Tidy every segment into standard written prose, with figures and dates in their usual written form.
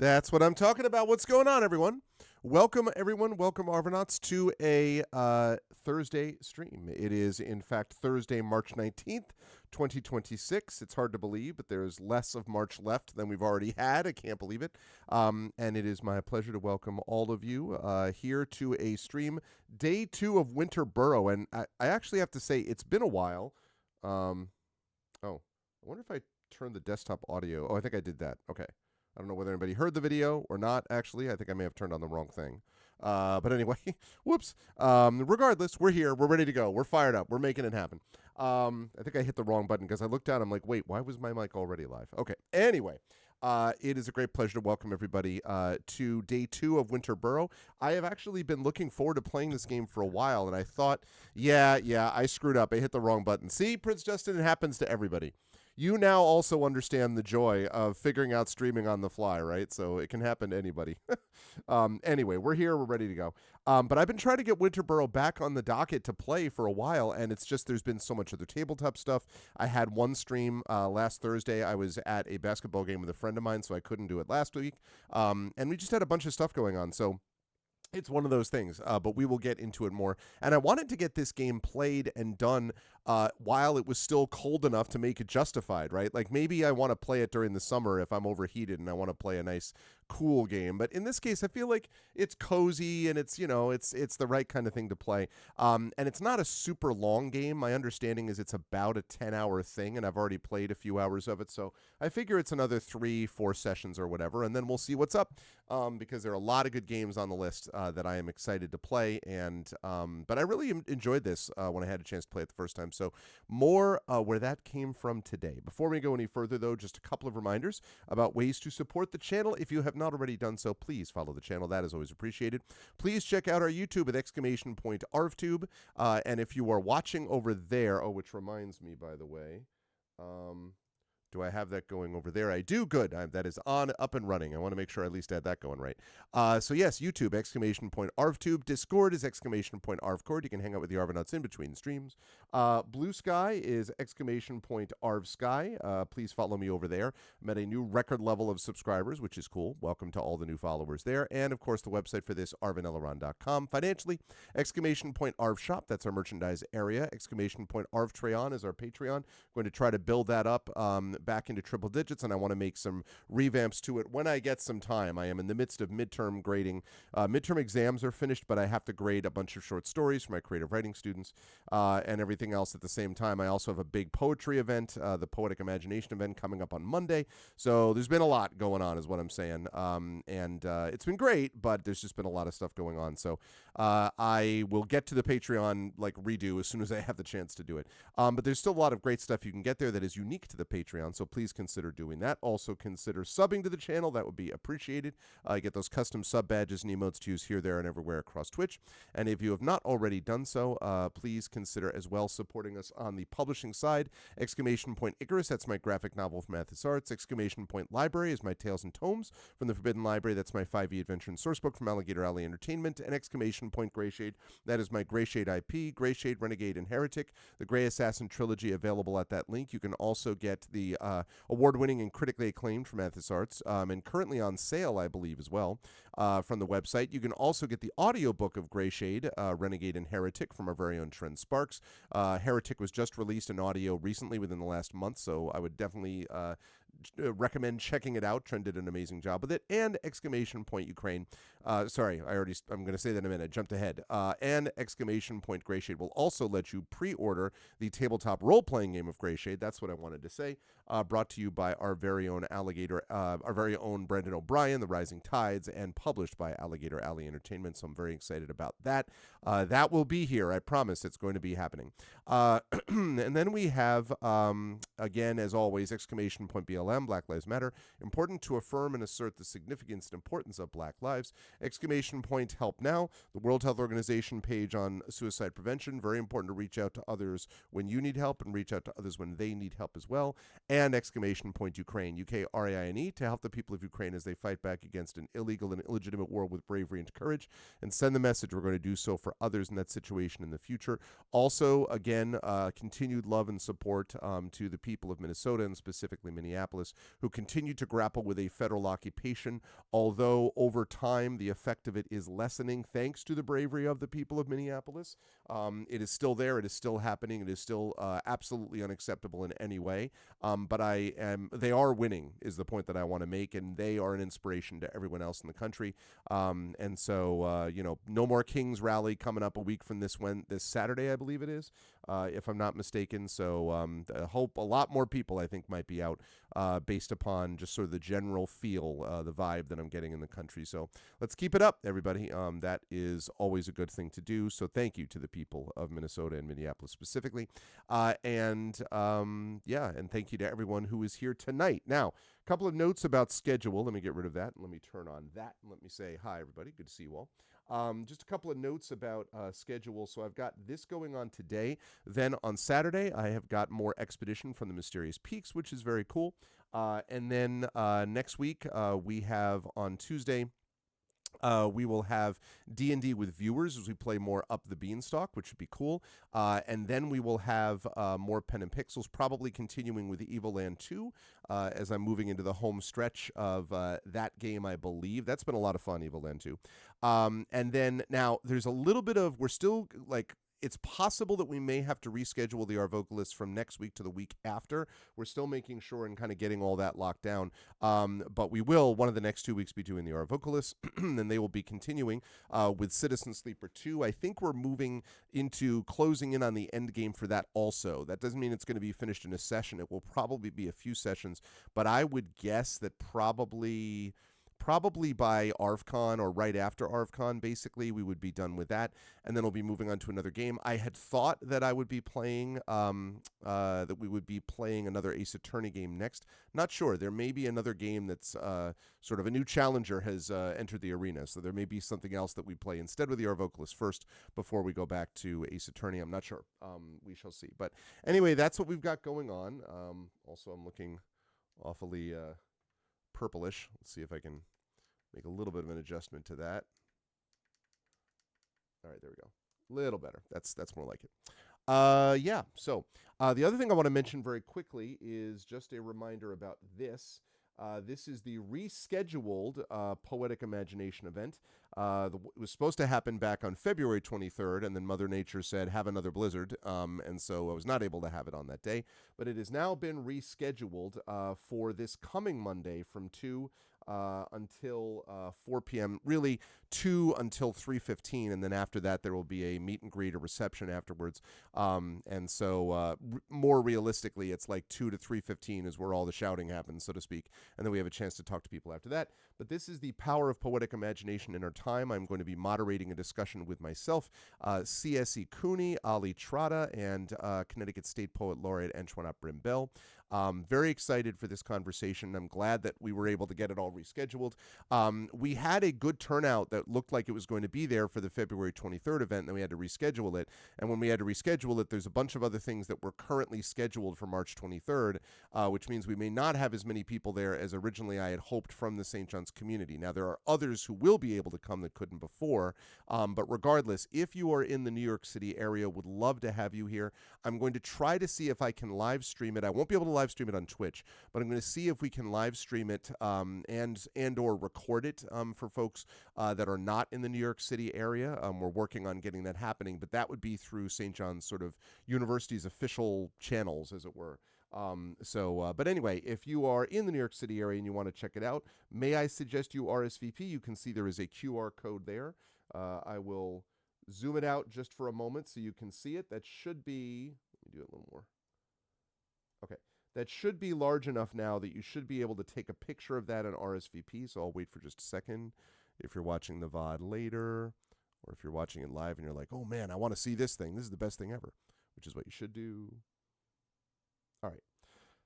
That's what I'm talking about. What's going on, everyone? Welcome, everyone. Welcome, Arvanauts, to a Thursday stream. It is, in fact, Thursday, March 19th, 2026. It's hard to believe, but there's less of March left than we've already had. I can't believe it. And it is my pleasure to welcome all of you here to a stream, day 2 of Winter Burrow. And I actually have to say, it's been a while. I wonder if I turned the desktop audio. Oh, I think I did that. Okay. I don't know whether anybody heard the video or not, actually. I think I may have turned on the wrong thing. But anyway, whoops. Regardless, we're here. We're ready to go. We're fired up. We're making it happen. I think I hit the wrong button because I looked down. I'm like, wait, why was my mic already live? Okay. Anyway, it is a great pleasure to welcome everybody to day 2 of Winter Burrow. I have actually been looking forward to playing this game for a while, and I thought, yeah, I screwed up. I hit the wrong button. See, Prince Justin, it happens to everybody. You now also understand the joy of figuring out streaming on the fly, right? So it can happen to anybody. Anyway, we're here. We're ready to go. But I've been trying to get Winter Burrow back on the docket to play for a while, and it's just there's been so much other tabletop stuff. I had one stream last Thursday. I was at a basketball game with a friend of mine, so I couldn't do it last week. And we just had a bunch of stuff going on. So it's one of those things, but we will get into it more. And I wanted to get this game played and done while it was still cold enough to make it justified, right? Like maybe I want to play it during the summer if I'm overheated and I want to play a nice cool game. But in this case, I feel like it's cozy and it's the right kind of thing to play. And it's not a super long game. My understanding is it's about a 10-hour thing, and I've already played a few hours of it. So I figure it's another 3-4 sessions or whatever, and then we'll see what's up because there are a lot of good games on the list that I am excited to play. And but I really enjoyed this when I had a chance to play it the first time. So more where that came from today. Before we go any further, though, just a couple of reminders about ways to support the channel. If you have not already done so, please follow the channel. That is always appreciated. Please check out our YouTube at !ArvTube. And if you are watching over there, which reminds me, by the way, do I have that going over there? I do. Good. That is up and running. I want to make sure I at least had that going right. So yes, YouTube, !ArvTube. Discord is !ArvCord. You can hang out with the Arvanauts in between streams. Blue Sky is !ArvSky. Please follow me over there. I'm at a new record level of subscribers, which is cool. Welcome to all the new followers there. And of course, the website for this, arvaneleron.com. Financially, !ArvShop. That's our merchandise area. !ArvTrayon is our Patreon. Going to try to build that up back into triple digits, and I want to make some revamps to it when I get some time. I am in the midst of midterm grading. Midterm exams are finished, but I have to grade a bunch of short stories for my creative writing students and everything else at the same time. I also have a big poetry event, the Poetic Imagination event, coming up on Monday. So there's been a lot going on is what I'm saying. And it's been great, but there's just been a lot of stuff going on. So I will get to the Patreon redo as soon as I have the chance to do it. But there's still a lot of great stuff you can get there that is unique to the Patreon. So please consider doing that. Also consider subbing to the channel. That would be appreciated. Get those custom sub badges and emotes to use here, there, and everywhere across Twitch. And if you have not already done so, please consider as well supporting us on the publishing side. !Icarus, that's my graphic novel from Athos Arts. !Library is my Tales and Tomes from the Forbidden Library. That's my 5e adventure and sourcebook from Alligator Alley Entertainment. And !Grayshade, that is my Grayshade IP, Grayshade, Renegade, and Heretic, the Grey Assassin trilogy available at that link. You can also get the award-winning and critically acclaimed from Athos Arts, and currently on sale, I believe, as well, from the website. You can also get the audiobook of Grayshade, Renegade, and Heretic from our very own Trent Sparks. Heretic was just released in audio recently within the last month, so I would definitely recommend checking it out. Trent did an amazing job with it. And Ukraine. I'm going to say that in a minute. Jumped ahead. And Grayshade will also let you pre-order the tabletop role-playing game of Grayshade. That's what I wanted to say. Brought to you by our very own Brandon O'Brien, The Rising Tides, and published by Alligator Alley Entertainment. So I'm very excited about that. That will be here. I promise it's going to be happening. And then we have, again, as always, !BLM, Black Lives Matter. Important to affirm and assert the significance and importance of Black lives. !Help Now, the World Health Organization page on suicide prevention. Very important to reach out to others when you need help and reach out to others when they need help as well. And Ukraine, UKRAINE, to help the people of Ukraine as they fight back against an illegal and illegitimate war with bravery and courage, and send the message we're going to do so for others in that situation in the future. Also, again, continued love and support to the people of Minnesota and specifically Minneapolis. Minneapolis who continue to grapple with a federal occupation, although over time the effect of it is lessening thanks to the bravery of the people of Minneapolis. It is still there. It is still happening. It is still absolutely unacceptable in any way. But they are winning is the point that I want to make, and they are an inspiration to everyone else in the country. And so, no more Kings rally coming up a week from this Saturday, I believe it is, if I'm not mistaken. So I hope a lot more people, I think, might be out based upon just sort of the general feel, the vibe that I'm getting in the country. So let's keep it up, everybody. That is always a good thing to do. So thank you to the people of Minnesota and Minneapolis specifically. And thank you to everyone who is here tonight. Now, a couple of notes about schedule. Let me get rid of that. Let me turn on that. And let me say hi, everybody. Good to see you all. Just a couple of notes about schedule. So I've got this going on today. Then on Saturday, I have got more Expedition from the Mysterious Peaks, which is very cool. And then next week, we have on Tuesday, we will have D&D with viewers as we play more Up the Beanstalk, which would be cool. And then we will have more Pen and Pixels, probably continuing with Evil Land 2 as I'm moving into the home stretch of that game, I believe. That's been a lot of fun, Evil Land 2. And then now there's a little bit of, we're still like, it's possible that we may have to reschedule the Our Vocalists from next week to the week after. We're still making sure and kind of getting all that locked down. But we will, one of the next 2 weeks, be doing the Our Vocalists, and they will be continuing with Citizen Sleeper 2. I think we're moving into closing in on the end game for that also. That doesn't mean it's going to be finished in a session. It will probably be a few sessions, but I would guess that probably by ARVCon or right after ARVCon, basically, we would be done with that, and then we'll be moving on to another game. I had thought that I would be playing, that we would be playing another Ace Attorney game next. Not sure. There may be another game that's sort of a new challenger has entered the arena, so there may be something else that we play instead with the Our Vocalist first before we go back to Ace Attorney. I'm not sure. We shall see. But anyway, that's what we've got going on. Also, I'm looking awfully purplish. Let's see if I can make a little bit of an adjustment to that. All right, there we go. Little better. That's more like it. So the other thing I want to mention very quickly is just a reminder about this. This is the rescheduled Poetic Imagination event. It was supposed to happen back on February 23rd, and then Mother Nature said, have another blizzard, and so I was not able to have it on that day. But it has now been rescheduled for this coming Monday from 2 until 4 p.m., really 2 until 3:15, and then after that there will be a meet and greet, a reception afterwards. And so more realistically, it's like 2 to 3:15 is where all the shouting happens, so to speak, and then we have a chance to talk to people after that. But this is the Power of Poetic Imagination in Our Time. I'm going to be moderating a discussion with myself, C.S.E. Cooney, Ali Trotta, and Connecticut State Poet Laureate Antoinette Brimbell. Very excited for this conversation. I'm glad that we were able to get it all rescheduled. We had a good turnout that looked like it was going to be there for the February 23rd event, and then we had to reschedule it. And when we had to reschedule it, there's a bunch of other things that were currently scheduled for March 23rd, which means we may not have as many people there as originally I had hoped from the St. John's community. Now, there are others who will be able to come that couldn't before, but regardless, if you are in the New York City area, would love to have you here. I'm going to try to see if I can live stream it. I won't be able to live stream it on Twitch, but I'm going to see if we can live stream it and or record it for folks that are not in the New York City area. We're working on getting that happening, but that would be through St. John's sort of university's official channels, as it were. But anyway, if you are in the New York City area and you want to check it out, may I suggest you RSVP? You can see there is a QR code there. I will zoom it out just for a moment so you can see it. That should be, let me do it a little more. Okay. That should be large enough now that you should be able to take a picture of that and RSVP. So I'll wait for just a second. If you're watching the VOD later, or if you're watching it live and you're like, oh man, I want to see this thing. This is the best thing ever, which is what you should do. All right.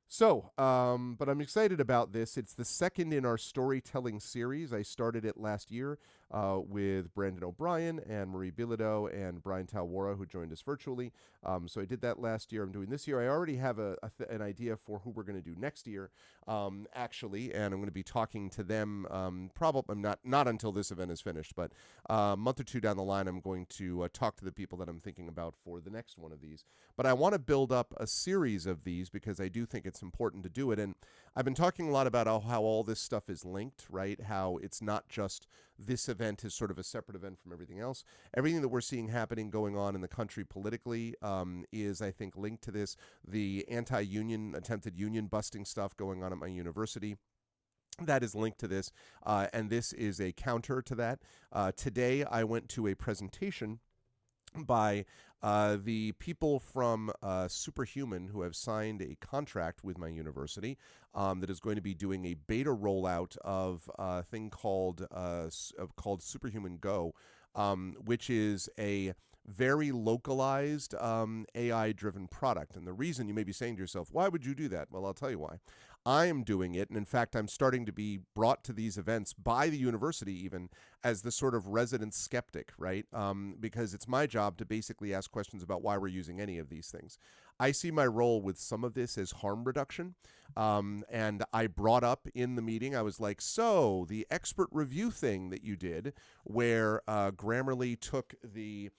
So, but I'm excited about this. It's the second in our storytelling series. I started it last year with Brandon O'Brien and Marie Bilodeau and Brian Talwara, who joined us virtually. So I did that last year. I'm doing this year. I already have an idea for who we're going to do next year, actually, and I'm going to be talking to them probably not until this event is finished, but a month or two down the line, I'm going to talk to the people that I'm thinking about for the next one of these. But I want to build up a series of these because I do think it's it's important to do it. And I've been talking a lot about how all this stuff is linked, right? How it's not just this event is sort of a separate event from everything else. Everything that we're seeing happening going on in the country politically is, I think, linked to this. The anti-union, attempted union busting stuff going on at my university, that is linked to this, and this is a counter to that. Today, I went to a presentation by the people from Superhuman, who have signed a contract with my university that is going to be doing a beta rollout of a thing called Superhuman Go, which is a very localized AI-driven product. And the reason, you may be saying to yourself, why would you do that? Well, I'll tell you why. I am doing it, and in fact, I'm starting to be brought to these events by the university even as the sort of resident skeptic, right? Because it's my job to basically ask questions about why we're using any of these things. I see my role with some of this as harm reduction, and I brought up in the meeting, I was like, so the expert review thing that you did, where Grammarly took the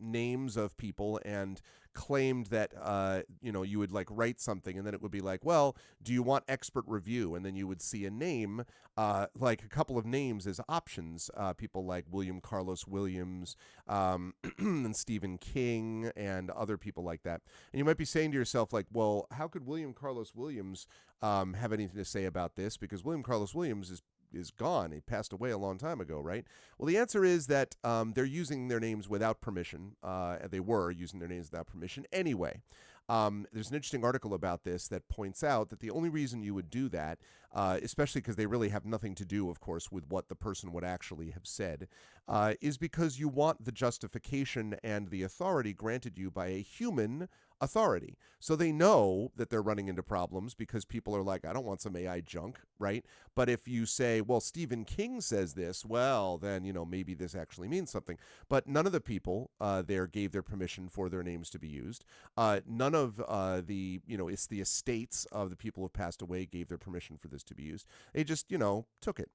names of people and claimed that you would like write something, and then it would be like, well, do you want expert review? And then you would see a name, like a couple of names as options, people like William Carlos Williams, and Stephen King, and other people like that. And you might be saying to yourself, like, well, how could William Carlos Williams have anything to say about this? Because William Carlos Williams is gone. He passed away a long time ago, right? Well, the answer is that they're using their names without permission. They were using their names without permission anyway. There's an interesting article about this that points out that the only reason you would do that, especially because they really have nothing to do, of course, with what the person would actually have said, is because you want the justification and the authority granted you by a human authority. So they know that they're running into problems because people are like, I don't want some AI junk, right? But if you say, well, Stephen King says this, well, then, maybe this actually means something. But none of the people there gave their permission for their names to be used. None of it's the estates of the people who have passed away gave their permission for this to be used. They just, took it.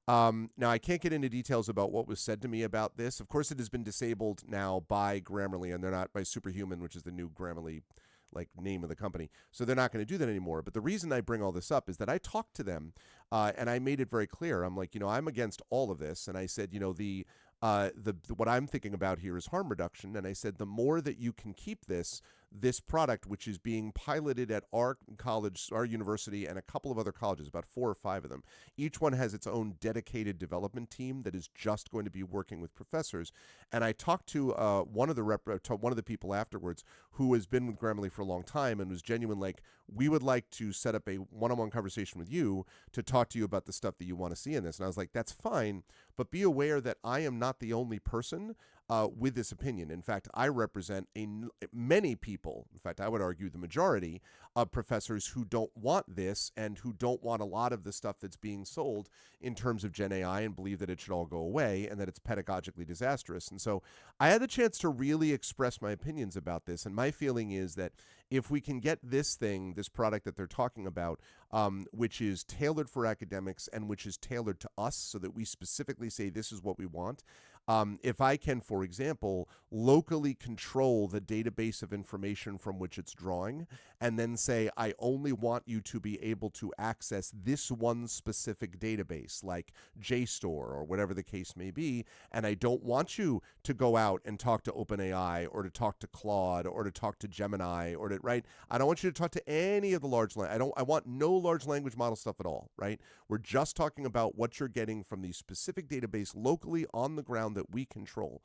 Now, I can't get into details about what was said to me about this. Of course, it has been disabled now by Grammarly, and they're not by Superhuman, which is the new Grammarly name of the company. So they're not going to do that anymore. But the reason I bring all this up is that I talked to them, and I made it very clear. I'm like, I'm against all of this. And I said, what I'm thinking about here is harm reduction. And I said, the more that you can keep this product, which is being piloted at our college, our university, and a couple of other colleges, about 4 or 5 of them. Each one has its own dedicated development team that is just going to be working with professors. And I talked to one of the people afterwards who has been with Grammarly for a long time and was genuine, like, we would like to set up a one-on-one conversation with you to talk to you about the stuff that you want to see in this. And I was like, that's fine, but be aware that I am not the only person with this opinion. In fact, I represent many people, in fact, I would argue the majority of professors who don't want this and who don't want a lot of the stuff that's being sold in terms of Gen AI and believe that it should all go away and that it's pedagogically disastrous. And so I had the chance to really express my opinions about this. And my feeling is that if we can get this product that they're talking about, which is tailored for academics and which is tailored to us so that we specifically say this is what we want, if I can, for example, locally control the database of information from which it's drawing, and then say, I only want you to be able to access this one specific database, like JSTOR or whatever the case may be, and I don't want you to go out and talk to OpenAI or to talk to Claude or to talk to Gemini or to, right? I don't want you to talk to any of the large I want no large language model stuff at all, right? We're just talking about what you're getting from the specific database locally on the ground that we control.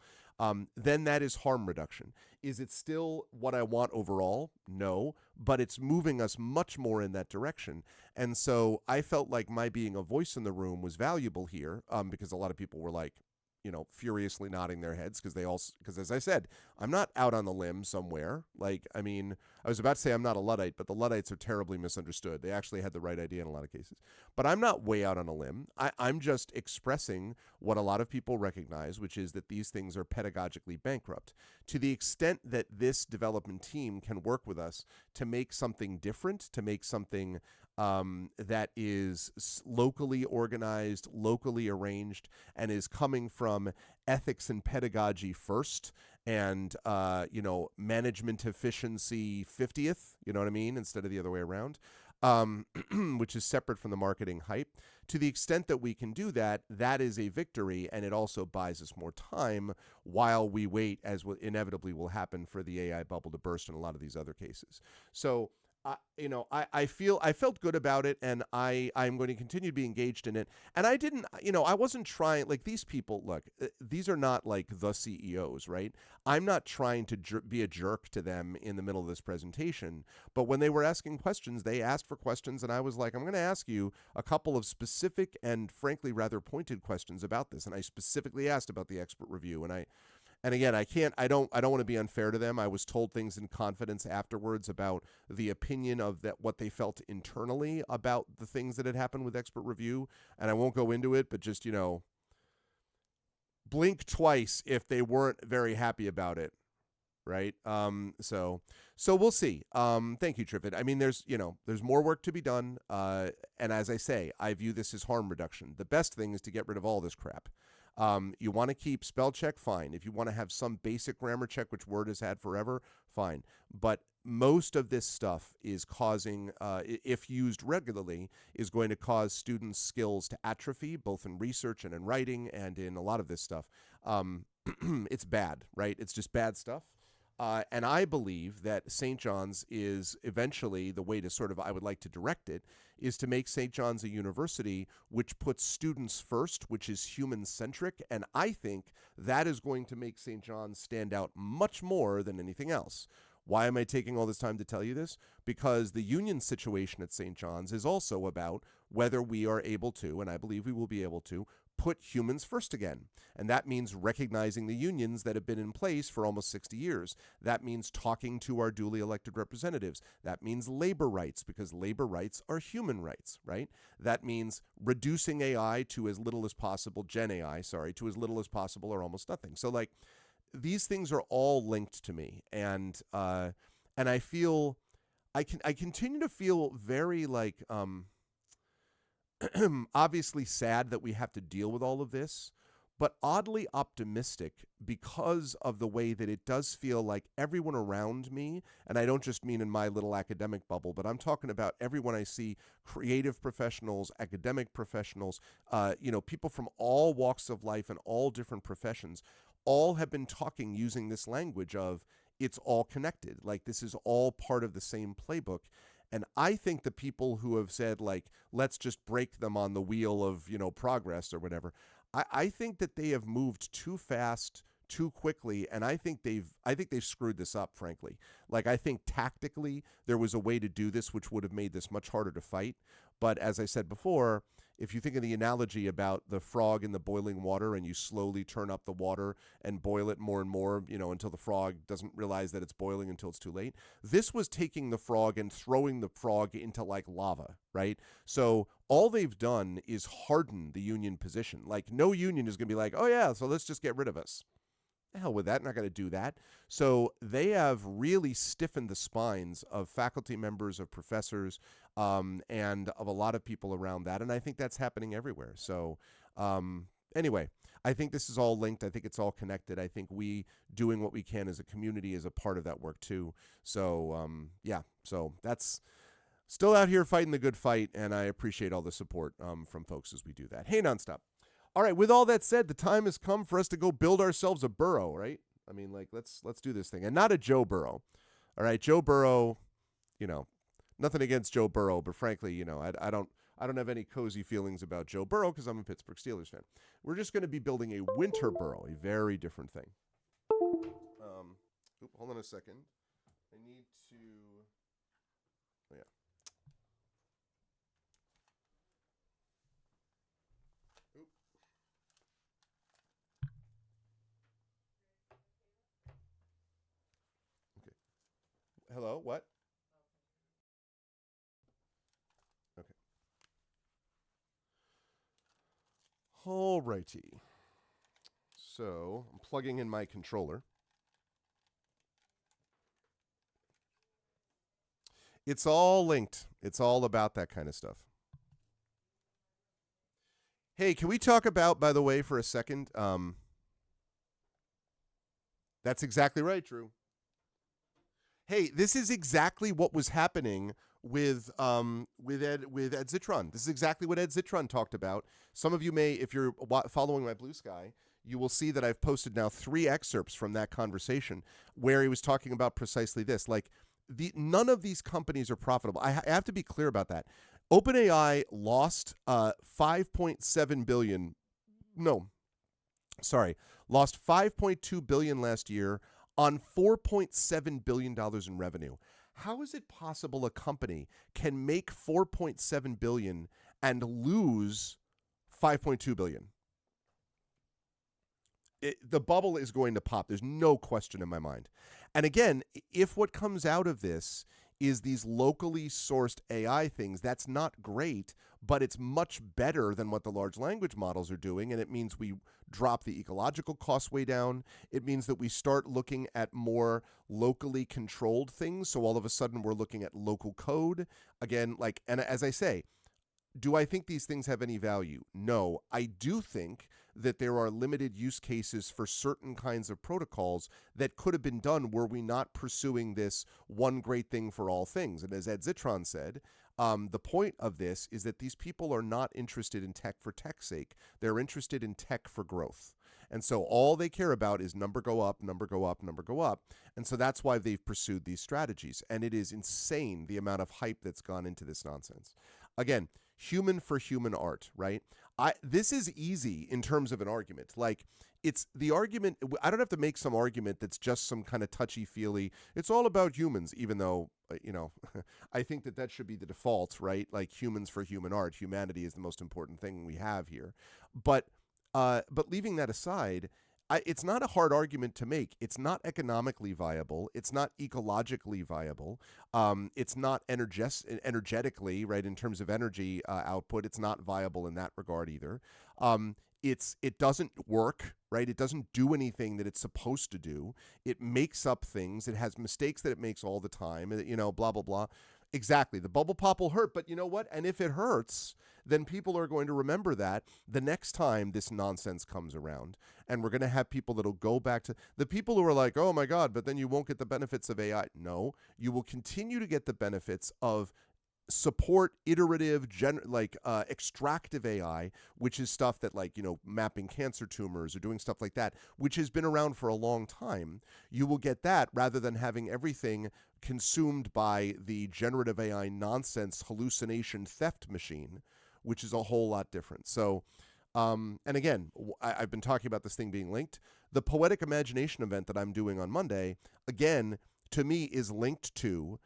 Then that is harm reduction. Is it still what I want overall? No, but it's moving us much more in that direction. And so I felt like my being a voice in the room was valuable here, because a lot of people were like, furiously nodding their heads because as I said, I'm not out on the limb somewhere. I was about to say I'm not a Luddite, but the Luddites are terribly misunderstood. They actually had the right idea in a lot of cases. But I'm not way out on a limb. I'm just expressing what a lot of people recognize, which is that these things are pedagogically bankrupt. To the extent that this development team can work with us to make something different, to make something that is locally organized, locally arranged, and is coming from ethics and pedagogy first, and management efficiency 50th. You know what I mean? Instead of the other way around. Which is separate from the marketing hype. To the extent that we can do that, that is a victory, and it also buys us more time while we wait, as inevitably will happen for the AI bubble to burst in a lot of these other cases. So, I felt good about it, and I'm going to continue to be engaged in it. And I didn't, I wasn't trying, like, these people. Look, these are not like the CEOs, right? I'm not trying to be a jerk to them in the middle of this presentation. But when they were asking questions, they asked for questions, and I was like, I'm going to ask you a couple of specific and frankly rather pointed questions about this. And I specifically asked about the expert review, and again, I don't want to be unfair to them. I was told things in confidence afterwards about the opinion of that, what they felt internally about the things that had happened with expert review. And I won't go into it, but just, blink twice if they weren't very happy about it. Right. So we'll see. Thank you, Triffid. I mean, there's more work to be done. And as I say, I view this as harm reduction. The best thing is to get rid of all this crap. You want to keep spell check, fine. If you want to have some basic grammar check, which Word has had forever, fine. But most of this stuff is causing, if used regularly, is going to cause students' skills to atrophy, both in research and in writing and in a lot of this stuff. It's bad, right? It's just bad stuff. And I believe that St. John's is eventually the way to sort of, I would like to direct it, is to make St. John's a university which puts students first, which is human-centric. And I think that is going to make St. John's stand out much more than anything else. Why am I taking all this time to tell you this? Because the union situation at St. John's is also about whether we are able to, and I believe we will be able to, put humans first again. And that means recognizing the unions that have been in place for almost 60 years. That means talking to our duly elected representatives. That means labor rights, because labor rights are human rights, right? That means reducing AI to as little as possible, Gen AI, to as little as possible or almost nothing. So, like, these things are all linked to me. And I feel, I continue to feel very, like, obviously sad that we have to deal with all of this, but oddly optimistic because of the way that it does feel like everyone around me, and I don't just mean in my little academic bubble, but I'm talking about everyone I see, creative professionals, academic professionals, people from all walks of life and all different professions, all have been talking using this language of it's all connected. Like, this is all part of the same playbook. And I think the people who have said, like, let's just break them on the wheel of, progress or whatever, I think that they have moved too fast, too quickly, and I think they've screwed this up, frankly. Like, I think tactically there was a way to do this which would have made this much harder to fight. But as I said before, if you think of the analogy about the frog in the boiling water and you slowly turn up the water and boil it more and more, until the frog doesn't realize that it's boiling until it's too late. This was taking the frog and throwing the frog into, like, lava, right? So all they've done is harden the union position. Like, no union is going to be like, oh yeah, so let's just get rid of us. The hell with that, not going to do that. So they have really stiffened the spines of faculty members, of professors, and of a lot of people around that. And I think that's happening everywhere. So anyway, I think this is all linked. I think it's all connected. I think we doing what we can as a community is a part of that work too. So so that's still out here fighting the good fight. And I appreciate all the support from folks as we do that. Hey, Nonstop. All right, with all that said, the time has come for us to go build ourselves a burrow, right? I mean, like, let's do this thing. And not a Joe Burrow. All right, Joe Burrow, nothing against Joe Burrow, but frankly, I don't have any cozy feelings about Joe Burrow because I'm a Pittsburgh Steelers fan. We're just going to be building a Winter Burrow, a very different thing. Hold on a second. I need to... Oh, yeah. Hello, what? Okay. All righty. So I'm plugging in my controller. It's all linked. It's all about that kind of stuff. Hey, can we talk about, by the way, for a second? That's exactly right, Drew. Hey, this is exactly what was happening with Ed Zitron. This is exactly what Ed Zitron talked about. Some of you may, if you're following my Blue Sky, you will see that I've posted now 3 excerpts from that conversation where he was talking about precisely this. Like, none of these companies are profitable. I have to be clear about that. OpenAI lost 5.7 billion. No, sorry, lost 5.2 billion last year on 4.7 billion dollars in revenue. How is it possible a company can make 4.7 billion and lose 5.2 billion? The bubble is going to pop. There's no question in my mind. And again, if what comes out of this is these locally sourced AI things, that's not great, but it's much better than what the large language models are doing. And it means we drop the ecological costs way down. It means that we start looking at more locally controlled things. So all of a sudden we're looking at local code again, like, and as I say, do I think these things have any value? No. I do think that there are limited use cases for certain kinds of protocols that could have been done were we not pursuing this one great thing for all things. And as Ed Zitron said, the point of this is that these people are not interested in tech for tech's sake. They're interested in tech for growth. And so all they care about is number go up, number go up, number go up. And so that's why they've pursued these strategies. And it is insane the amount of hype that's gone into this nonsense. Again, human for human art, right? This is easy in terms of an argument. Like, it's the argument. I don't have to make some argument that's just some kind of touchy-feely. It's all about humans, even though, I think that should be the default, right? Like, humans for human art. Humanity is the most important thing we have here. But leaving that aside, it's not a hard argument to make. It's not economically viable. It's not ecologically viable. It's not energetically, right, in terms of energy output. It's not viable in that regard either. It doesn't work, right? It doesn't do anything that it's supposed to do. It makes up things. It has mistakes that it makes all the time, blah, blah, blah. Exactly. The bubble pop will hurt, but you know what? And if it hurts, then people are going to remember that the next time this nonsense comes around. And we're going to have people that'll go back to the people who are like, oh my God, but then you won't get the benefits of AI. No, you will continue to get the benefits of support iterative extractive AI, which is stuff that, like, mapping cancer tumors or doing stuff like that, which has been around for a long time. You will get that rather than having everything consumed by the generative AI nonsense hallucination theft machine, which is a whole lot different. So and again, I've been talking about this thing being linked. The Poetic Imagination event that I'm doing on Monday, again, to me is linked to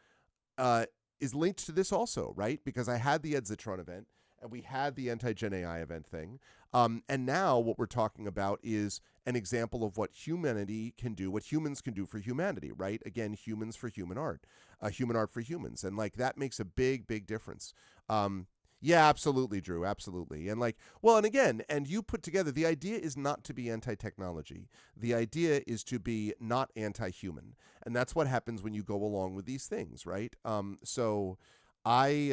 this also, right? Because I had the Ed Zitron event and we had the anti-Gen AI event thing. And now what we're talking about is an example of what humanity can do, what humans can do for humanity, right? Again, humans for human art for humans. And like, that makes a big, big difference. Yeah, absolutely, Drew. Absolutely. And like, well, and again, and you put together, the idea is not to be anti-technology. The idea is to be not anti-human. And that's what happens when you go along with these things, right? So I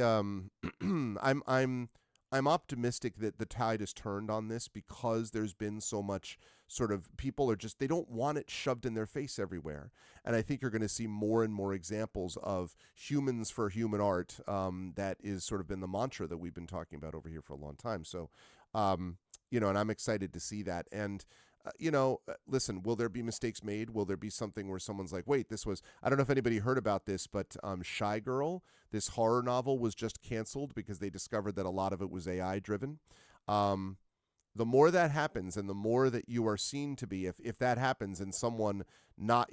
I'm optimistic that the tide has turned on this because there's been so much sort of people are just, they don't want it shoved in their face everywhere. And I think you're going to see more and more examples of humans for human art. That is sort of been the mantra that we've been talking about over here for a long time. So, and I'm excited to see that. And, listen, will there be mistakes made? Will there be something where someone's like, wait, I don't know if anybody heard about this, but Shy Girl, this horror novel, was just canceled because they discovered that a lot of it was AI driven. The more that happens and the more that you are seen to be, if that happens and someone not,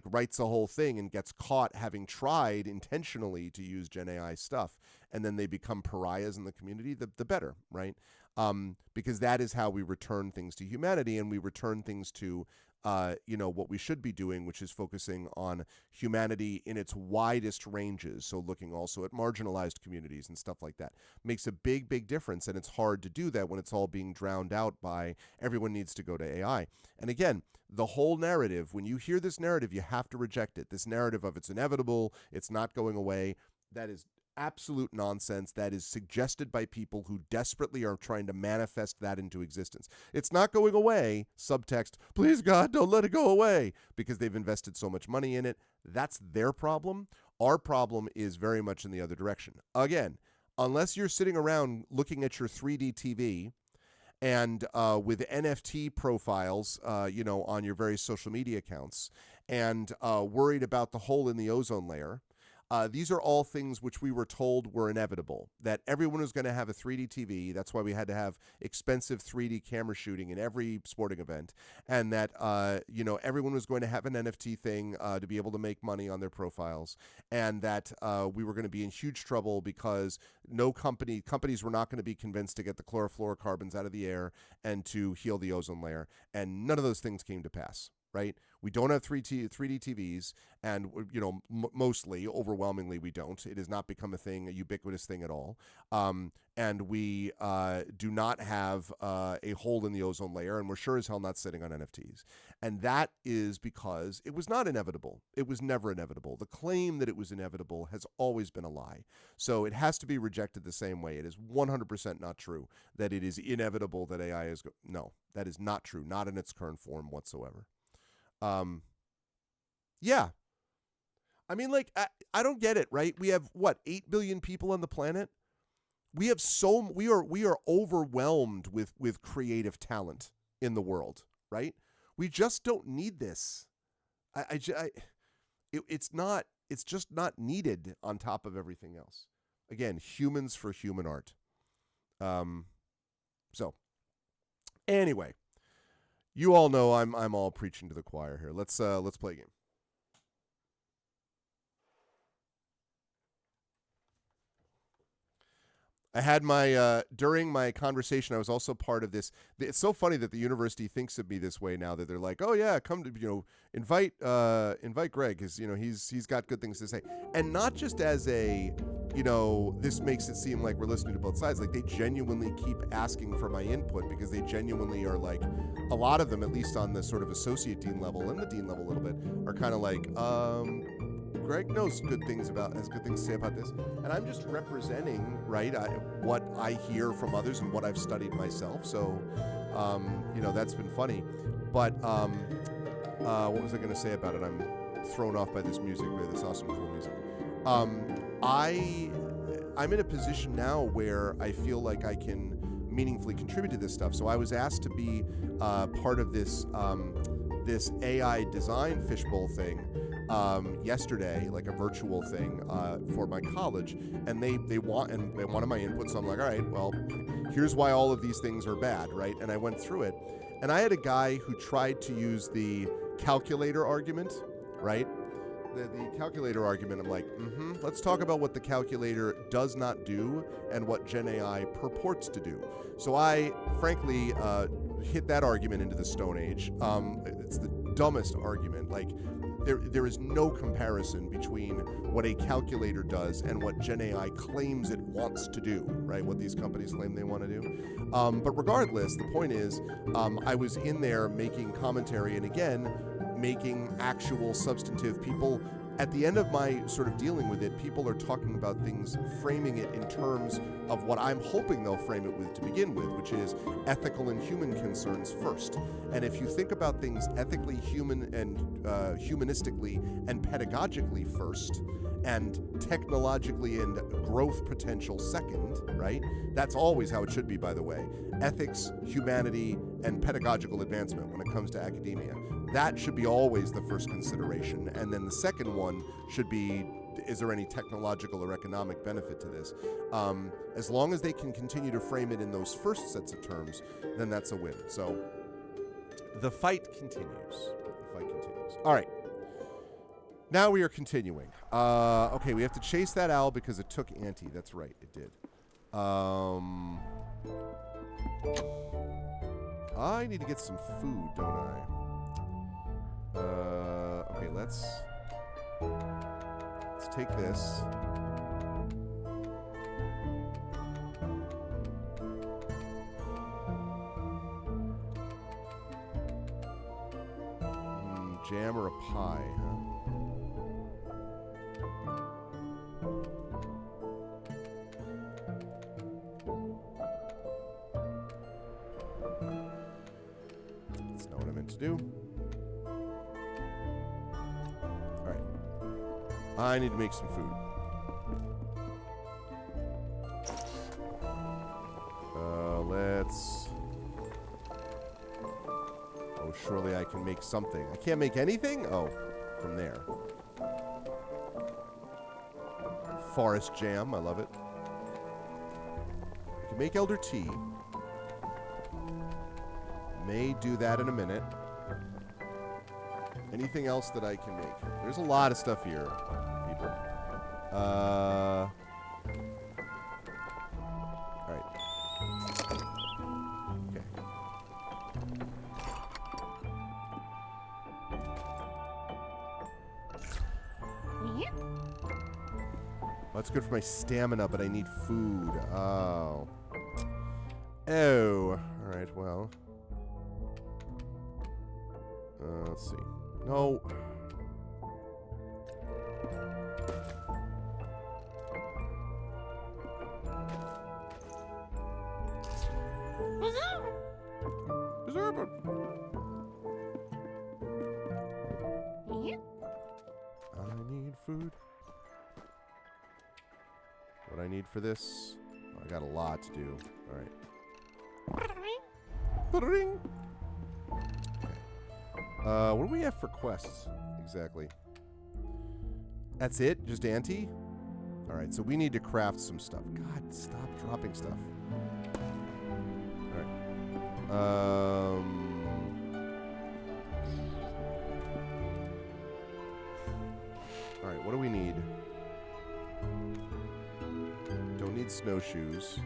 writes a whole thing and gets caught having tried intentionally to use Gen AI stuff, and then they become pariahs in the community, the better, right? Because that is how we return things to humanity, and we return things to what we should be doing, which is focusing on humanity in its widest ranges. So looking also at marginalized communities and stuff like that makes a big, big difference. And it's hard to do that when it's all being drowned out by everyone needs to go to AI. And again, the whole narrative, when you hear this narrative, you have to reject it. This narrative of it's inevitable, it's not going away, that is absolute nonsense. That is suggested by people who desperately are trying to manifest that into existence. It's not going away, subtext, please God, don't let it go away, because they've invested so much money in it. That's their problem. Our problem is very much in the other direction. Again, unless you're sitting around looking at your 3D TV and with NFT profiles, on your various social media accounts, and worried about the hole in the ozone layer, these are all things which we were told were inevitable, that everyone was going to have a 3D TV. That's why we had to have expensive 3D camera shooting in every sporting event, and that, everyone was going to have an NFT thing to be able to make money on their profiles, and that we were going to be in huge trouble because companies were not going to be convinced to get the chlorofluorocarbons out of the air and to heal the ozone layer, and none of those things came to pass. Right? We don't have 3D TVs, and mostly, overwhelmingly, we don't. It has not become a ubiquitous thing at all. And we do not have a hole in the ozone layer, and we're sure as hell not sitting on NFTs. And that is because it was not inevitable. It was never inevitable. The claim that it was inevitable has always been a lie. So it has to be rejected the same way. It is 100% not true that it is inevitable that AI is. No, that is not true. Not in its current form whatsoever. Yeah. I mean, I don't get it, right? We have 8 billion people on the planet. We are overwhelmed with creative talent in the world, right? We just don't need this. It's just not needed on top of everything else. Again, humans for human art. So anyway, you all know I'm all preaching to the choir here. Let's play a game. I had during my conversation, I was also part of this. It's so funny that the university thinks of me this way now, that they're like, oh yeah, come to, invite Greg, because, he's got good things to say. And not just as a, this makes it seem like we're listening to both sides. Like, they genuinely keep asking for my input, because they genuinely are like, a lot of them, at least on the sort of associate dean level and the dean level a little bit, are kind of like, Greg knows has good things to say about this, and I'm just representing, right, what I hear from others and what I've studied myself. So, that's been funny. But what was I going to say about it? I'm thrown off by this music, this awesome, cool music. I'm in a position now where I feel like I can meaningfully contribute to this stuff. So I was asked to be part of this this AI design fishbowl thing yesterday, like a virtual thing for my college, and they wanted my input. So I'm like, all right, well, here's why all of these things are bad, right? And I went through it, and I had a guy who tried to use the calculator argument, right? The calculator argument. I'm like, let's talk about what the calculator does not do and what Gen AI purports to do. So I, frankly, hit that argument into the Stone Age. It's the dumbest argument. Like, there is no comparison between what a calculator does and what Gen AI claims it wants to do, right? What these companies claim they want to do. But regardless, the point is, I was in there making commentary, and again, making actual substantive people. At the end of my sort of dealing with it, people are talking about things, framing it in terms of what I'm hoping they'll frame it with to begin with, which is ethical and human concerns first. And if you think about things ethically, human, and humanistically and pedagogically first, and technologically and growth potential second, right? That's always how it should be, by the way. Ethics, humanity, and pedagogical advancement when it comes to academia. That should be always the first consideration. And then the second one should be, is there any technological or economic benefit to this? As long as they can continue to frame it in those first sets of terms, then that's a win. So the fight continues. All right. Now we are continuing. Okay, we have to chase that owl because it took Auntie. That's right, it did. I need to get some food, don't I? Okay, let's take this. Jam or a pie, huh? That's not what I meant to do. Alright. I need to make some food. Let's... Oh, surely I can make something. I can't make anything? Oh, from there. Forest jam. I love it. I can make elder tea. May do that in a minute. Anything else that I can make? There's a lot of stuff here, people. All right. Okay. That's good for my stamina, but I need food. Oh. Oh. All right, well. Let's see. No. I need food. What I need for this? Oh, I got a lot to do. All right. Ba-da-ring. Okay. What do we have for quests exactly? That's it? Just ante? All right. So we need to craft some stuff. God, stop dropping stuff. All right. All right. What do we need? Don't need snowshoes.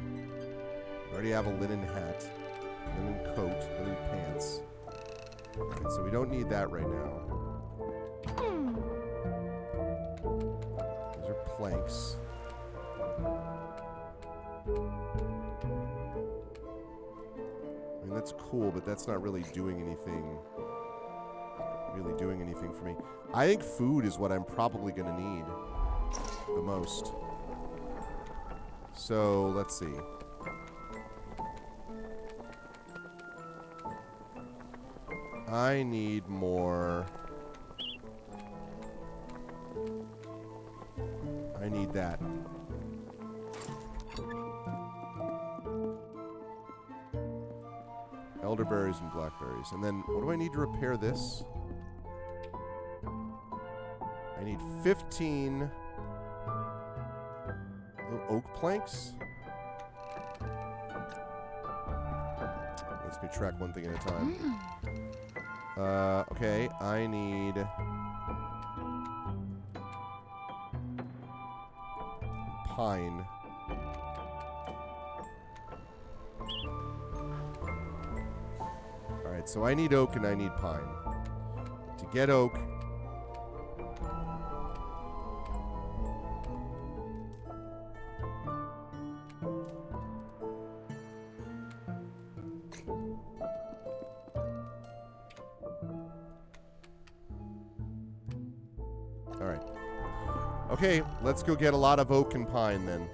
I already have a linen hat, linen coat, linen pants. Alright, so we don't need that right now. These are planks. I mean, that's cool, but that's not really doing anything. Really doing anything for me. I think food is what I'm probably going to need the most. So, let's see. I need more. I need that. Elderberries and blackberries. And then, what do I need to repair this? I need 15 little oak planks. Let's me track one thing at a time. Okay, I need pine. Alright, so I need oak and I need pine. To get oak, okay, let's go get a lot of oak and pine then.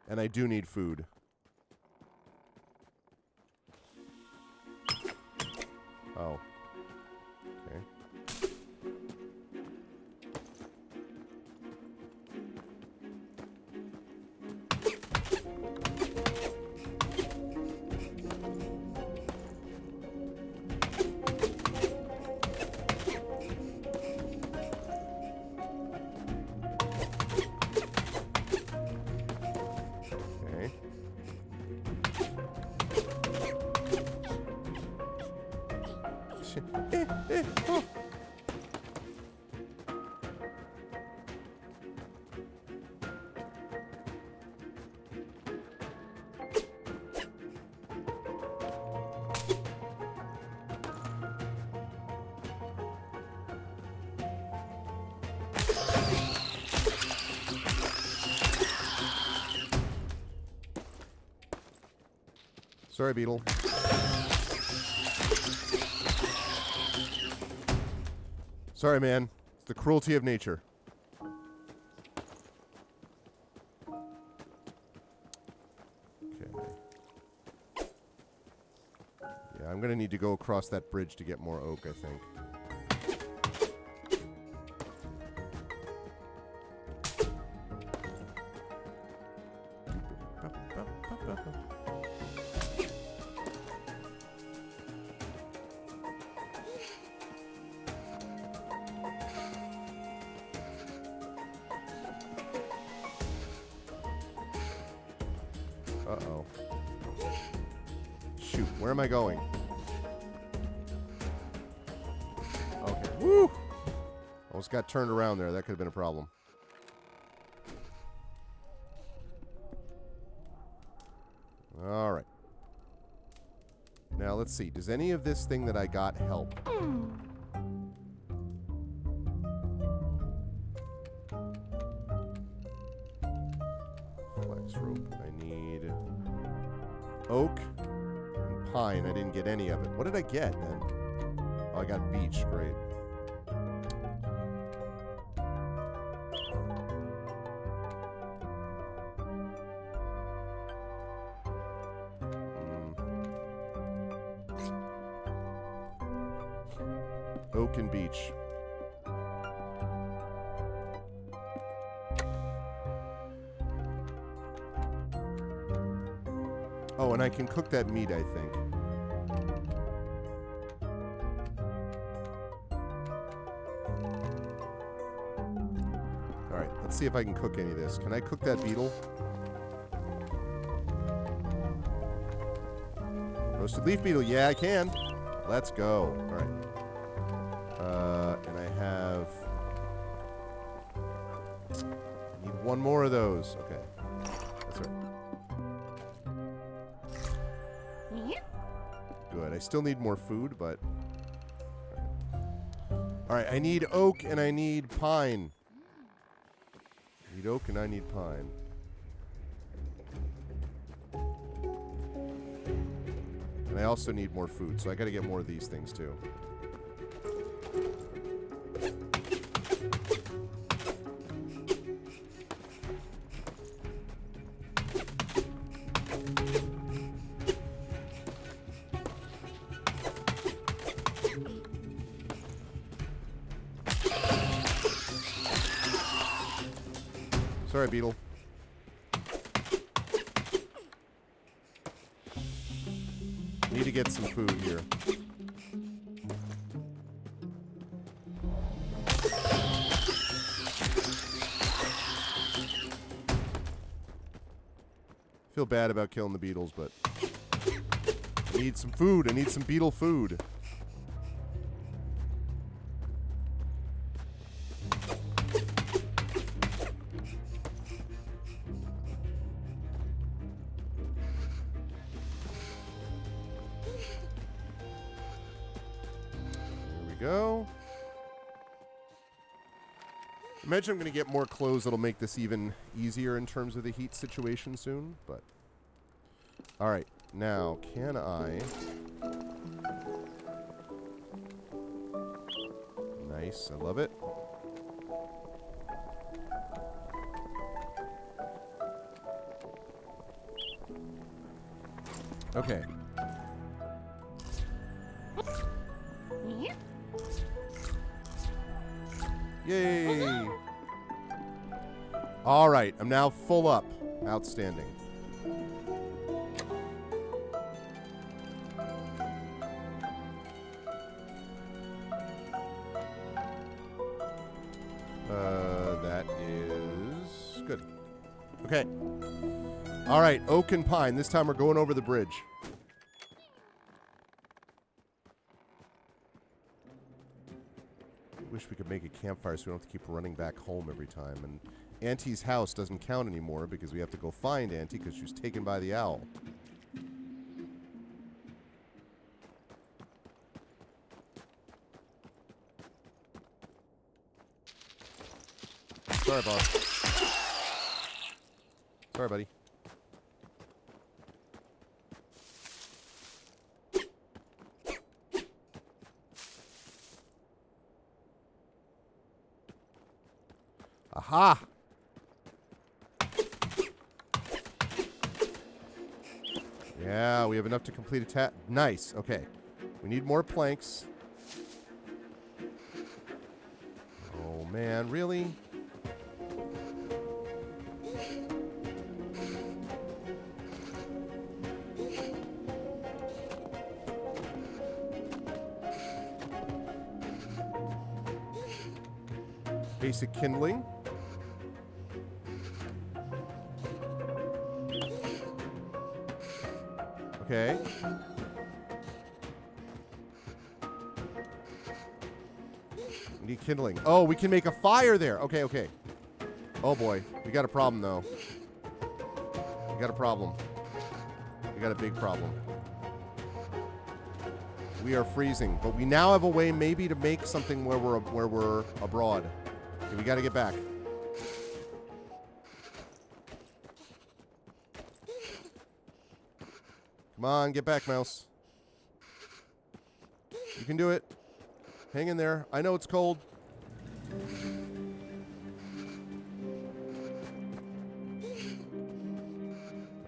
And I do need food. Oh. Okay. Oh. Sorry, beetle. Sorry, man. It's the cruelty of nature. Okay. Yeah, I'm going to need to go across that bridge to get more oak, I think. Uh-oh. Shoot, where am I going? Okay. Woo! Almost got turned around there. That could have been a problem. All right. Now, let's see. Does any of this thing that I got help? Flex rope. I need oak and pine. I didn't get any of it. What did I get then? Oh, I got beech. Great. Oak and beech. Oh, and I can cook that meat, I think. All right, let's see if I can cook any of this. Can I cook that beetle? Roasted leaf beetle. Yeah, I can. Let's go. All right. And I have... I need one more of those. Okay. That's right. Good. I still need more food, but... All right. I need oak and I need pine. I need oak and I need pine. And I also need more food, so I got to get more of these things, too. Sorry, beetle. Need to get some food here. Feel bad about killing the beetles, but I need some food. I need some beetle food. Go. Imagine I'm going to get more clothes that'll make this even easier in terms of the heat situation soon, but... Alright, now, can I... Nice, I love it. Okay. Yay! All right, I'm now full up. Outstanding. That is good. Okay. All right, oak and pine. This time we're going over the bridge. Wish we could make a campfire so we don't have to keep running back home every time. And Auntie's house doesn't count anymore because we have to go find Auntie because she was taken by the owl. Sorry, boss. Sorry, buddy. Aha! Yeah, we have enough to complete a task. Nice. Okay. We need more planks. Oh, man. Really? Basic kindling. Okay. We need kindling. Oh, we can make a fire there. Okay, okay. Oh, boy. We got a problem, though. We got a problem. We got a big problem. We are freezing, but we now have a way maybe to make something where we're abroad. Okay, we got to get back. Come on, get back, mouse. You can do it. Hang in there. I know it's cold.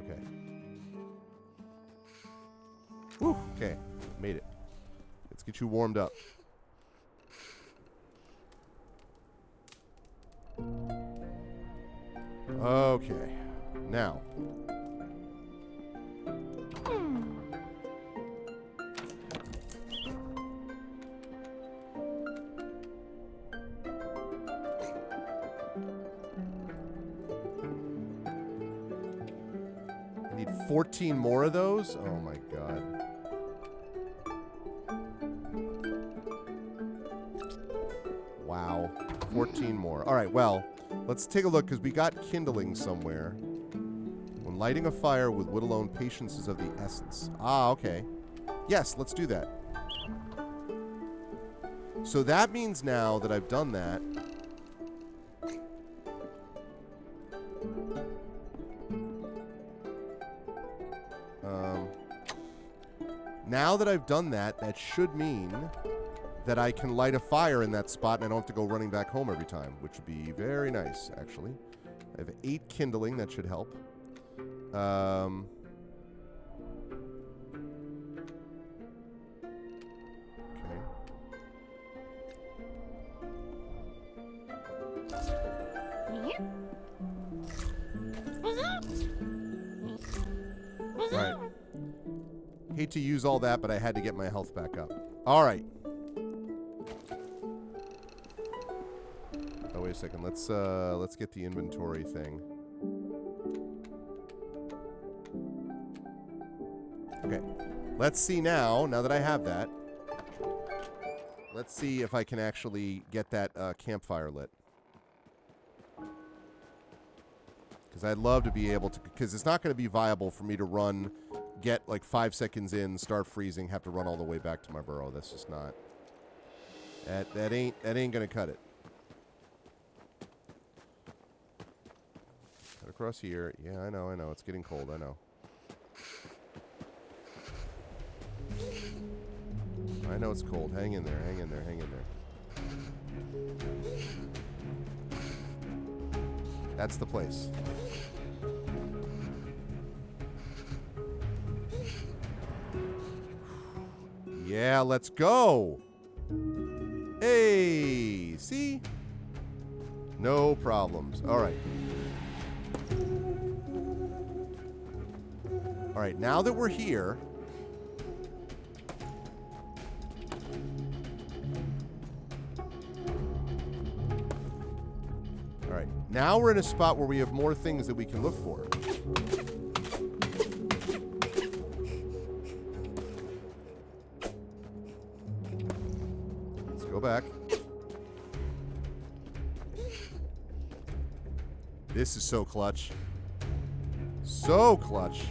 Okay. Whew. Okay. Made it. Let's get you warmed up. Okay. Now. I need 14 more of those? Oh my god. Wow. 14 more. Alright, well, let's take a look because we got kindling somewhere. When lighting a fire with wood alone, patience is of the essence. Ah, okay. Yes, let's do that. So that means now that I've done that, now that I've done that, that should mean that I can light a fire in that spot and I don't have to go running back home every time, which would be very nice, actually. I have 8 kindling. That should help. Right. Hate to use all that, but I had to get my health back up. All right. Oh, wait a second. Let's get the inventory thing. Okay. Let's see now that I have that. Let's see if I can actually get that campfire lit. Because I'd love to be able to, because it's not going to be viable for me to run, get like 5 seconds in, start freezing, have to run all the way back to my burrow. That's just not. That ain't going to cut it. Cut across here. Yeah, I know. It's getting cold. I know. I know it's cold. Hang in there. That's the place. Yeah, let's go. Hey, see? No problems. All right. All right, now that we're here, all right, now we're in a spot where we have more things that we can look for. Let's go back. This is so clutch. So clutch.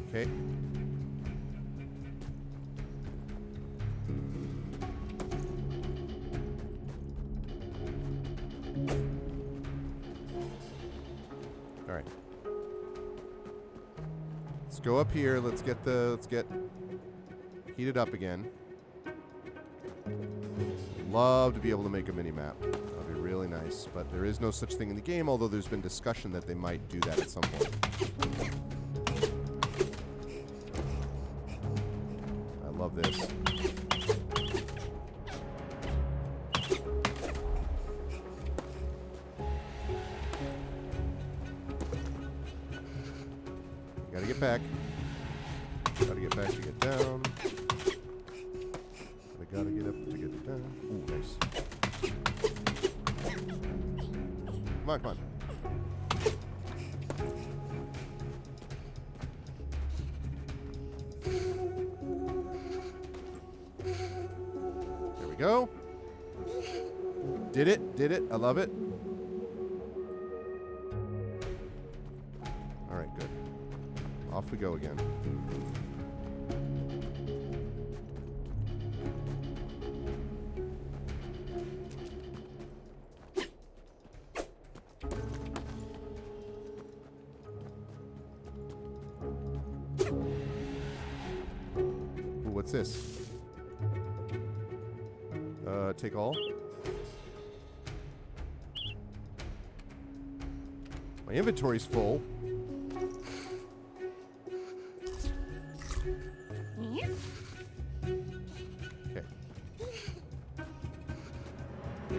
Okay. All right. Let's go up here. Let's get Heat it up again. Love to be able to make a mini-map. That'd be really nice. But there is no such thing in the game, although there's been discussion that they might do that at some point. I love this. Gotta get back. Gotta get back to get down. Gotta get up to get down. Ooh, nice. Come on, come on. There we go. Did it, did it. I love it. All right, good. Off we go again. What's this? Take all. My inventory's full. Okay.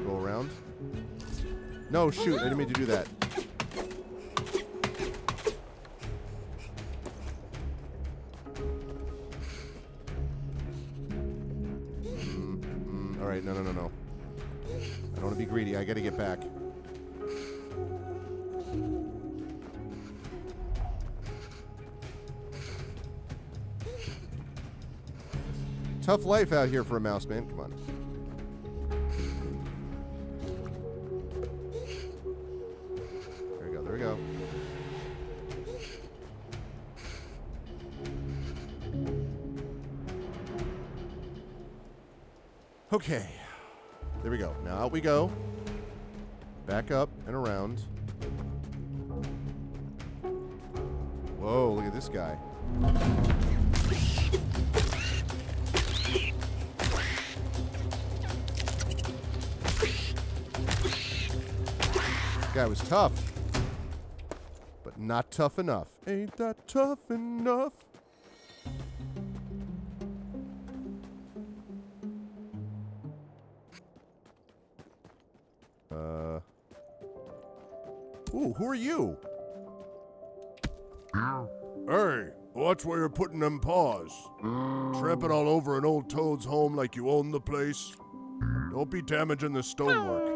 Go around. No, shoot. I didn't mean to do that. All right, no. I don't want to be greedy. I got to get back. Tough life out here for a mouse, man. Come on. There we go. There we go. Okay. There we go. Now out we go. Back up and around. Whoa, look at this guy. Guy was tough, but not tough enough. Ain't that tough enough? Ooh, who are you? Hey, watch where you're putting them paws. Tramping all over an old toad's home like you own the place. Don't be damaging the stonework.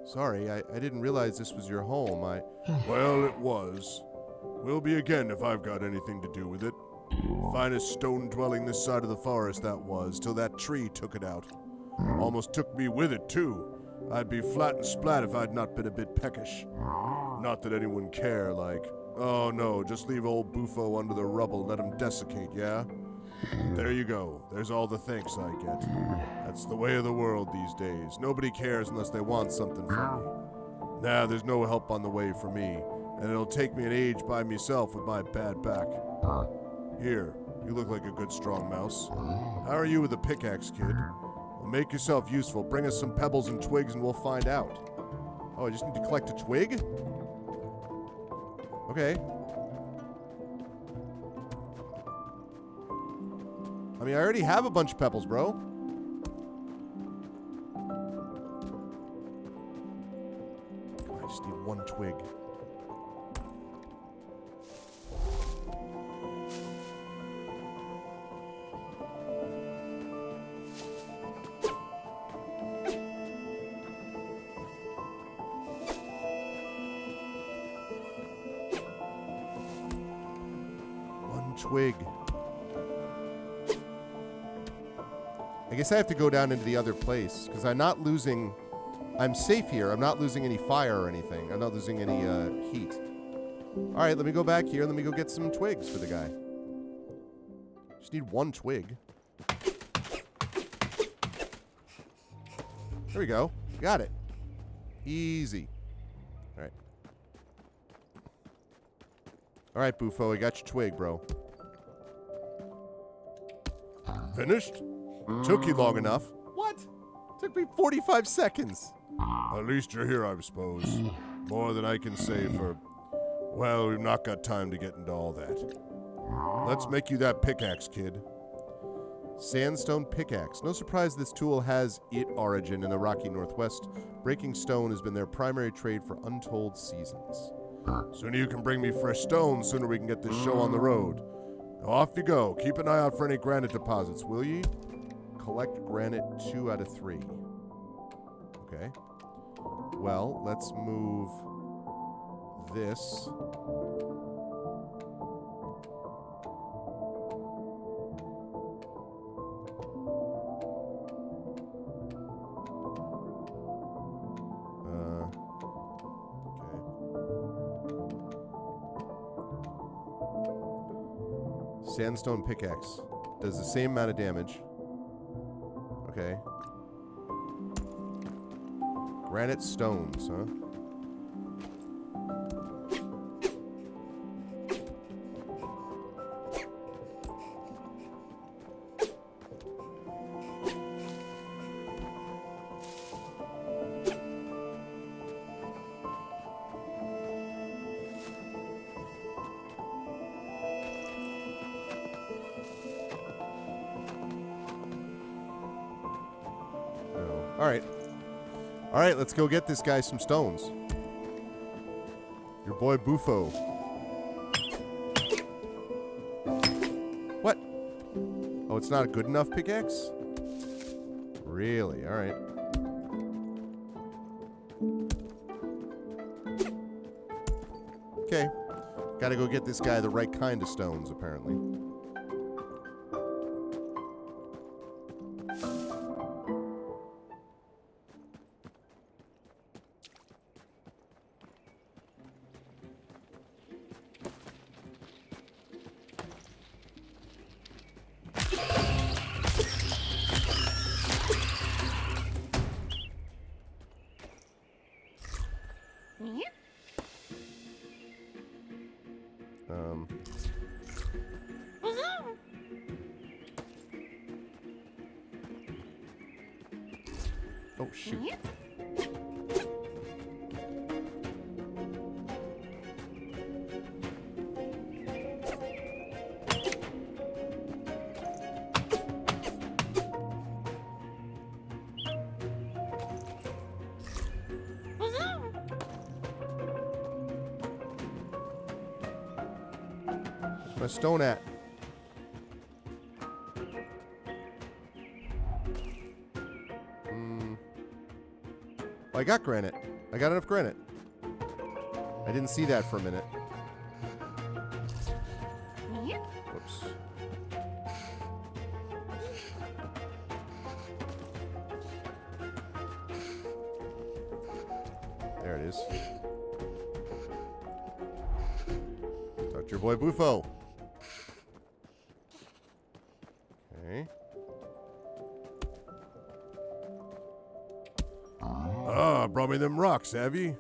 Sorry, I didn't realize this was your home. Well, it was. Will be again if I've got anything to do with it. Finest stone dwelling this side of the forest that was, till that tree took it out. Almost took me with it, too. I'd be flat and splat if I'd not been a bit peckish. Not that anyone care, like, oh no, just leave old Bufo under the rubble, let him desiccate, yeah? There you go. There's all the thanks I get. That's the way of the world these days. Nobody cares unless they want something from me. Nah, there's no help on the way for me, and it'll take me an age by myself with my bad back. Here, you look like a good strong mouse. How are you with the pickaxe, kid? Well, make yourself useful. Bring us some pebbles and twigs and we'll find out. Oh, I just need to collect a twig? Okay. I mean, I already have a bunch of pebbles, bro. I just need one twig. One twig. I guess I have to go down into the other place, because I'm not losing... I'm safe here. I'm not losing any fire or anything. I'm not losing any heat. All right, let me go back here. Let me go get some twigs for the guy. Just need one twig. There we go. Got it. Easy. All right. All right, Bufo. I got your twig, bro. Finished? Took you long enough. What? Took me 45 seconds. At least you're here, I suppose. More than I can say for... Well, we've not got time to get into all that. Let's make you that pickaxe, kid. Sandstone pickaxe. No surprise this tool has its origin in the rocky northwest. Breaking stone has been their primary trade for untold seasons. Sooner you can bring me fresh stone, sooner we can get this show on the road. Now off you go. Keep an eye out for any granite deposits, will ye? Collect granite 2 out of 3. Okay. Well, let's move this. Sandstone pickaxe. Does the same amount of damage. Okay. Granite stones, huh? All right, let's go get this guy some stones. Your boy Bufo. What? Oh, it's not a good enough pickaxe? Really? All right. Okay. Gotta go get this guy the right kind of stones, apparently. Oh, shoot. Where's my stone at? I got granite. I got enough granite. I didn't see that for a minute. Whoops. There it is. Talk to your boy Bufo. Okay. Brought me them rocks, have ye?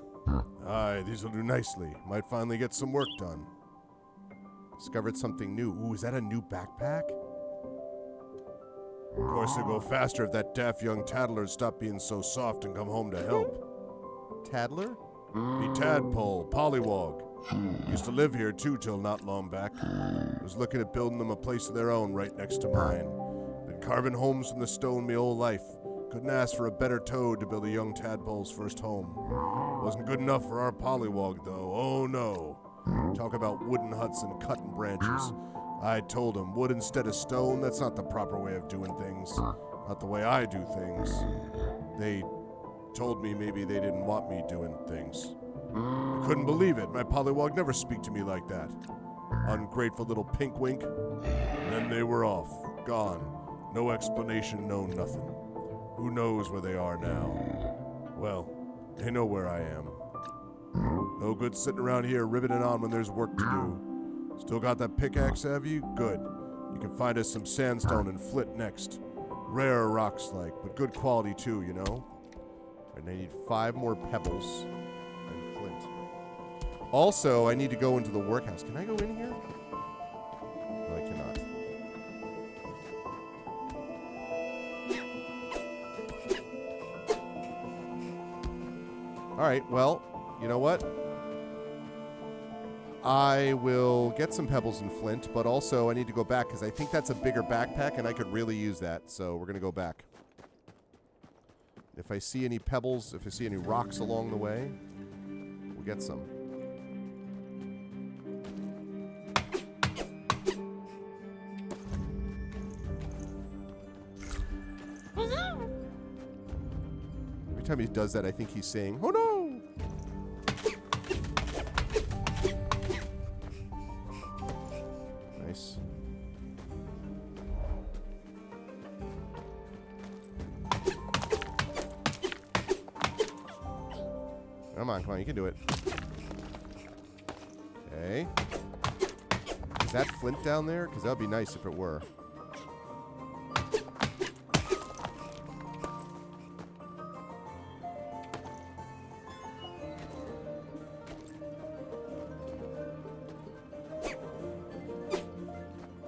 Aye, these'll do nicely. Might finally get some work done. Discovered something new. Ooh, is that a new backpack? Of course, it'd go faster if that daft young tattler'd stop being so soft and come home to help. Tattler? Me tadpole, pollywog. Used to live here, too, till not long back. Was looking at building them a place of their own right next to mine. Been carving homes from the stone me whole life. Couldn't ask for a better toad to build a young tadpole's first home. Wasn't good enough for our pollywog, though. Oh, no. Talk about wooden huts and cutting branches. I told him, wood instead of stone, that's not the proper way of doing things. Not the way I do things. They told me maybe they didn't want me doing things. I couldn't believe it. My pollywog never speak to me like that. Ungrateful little pinkwink. And then they were off. Gone. No explanation, no nothing. Who knows where they are now? Well, they know where I am. No good sitting around here ribbiting on when there's work to do. Still got that pickaxe, have you? Good. You can find us some sandstone and flint next. Rare rocks like, but good quality too, you know? And I need 5 more pebbles and flint. Also, I need to go into the workhouse. Can I go in here? No, I cannot. right, well, you know what? I will get some pebbles and flint, but also I need to go back because I think that's a bigger backpack and I could really use that. So we're going to go back. If I see any pebbles, if I see any rocks along the way, we'll get some. Every time he does that, I think he's saying, "Oh no!" Nice. Come on, you can do it. Okay. Is that flint down there? Because that would be nice if it were.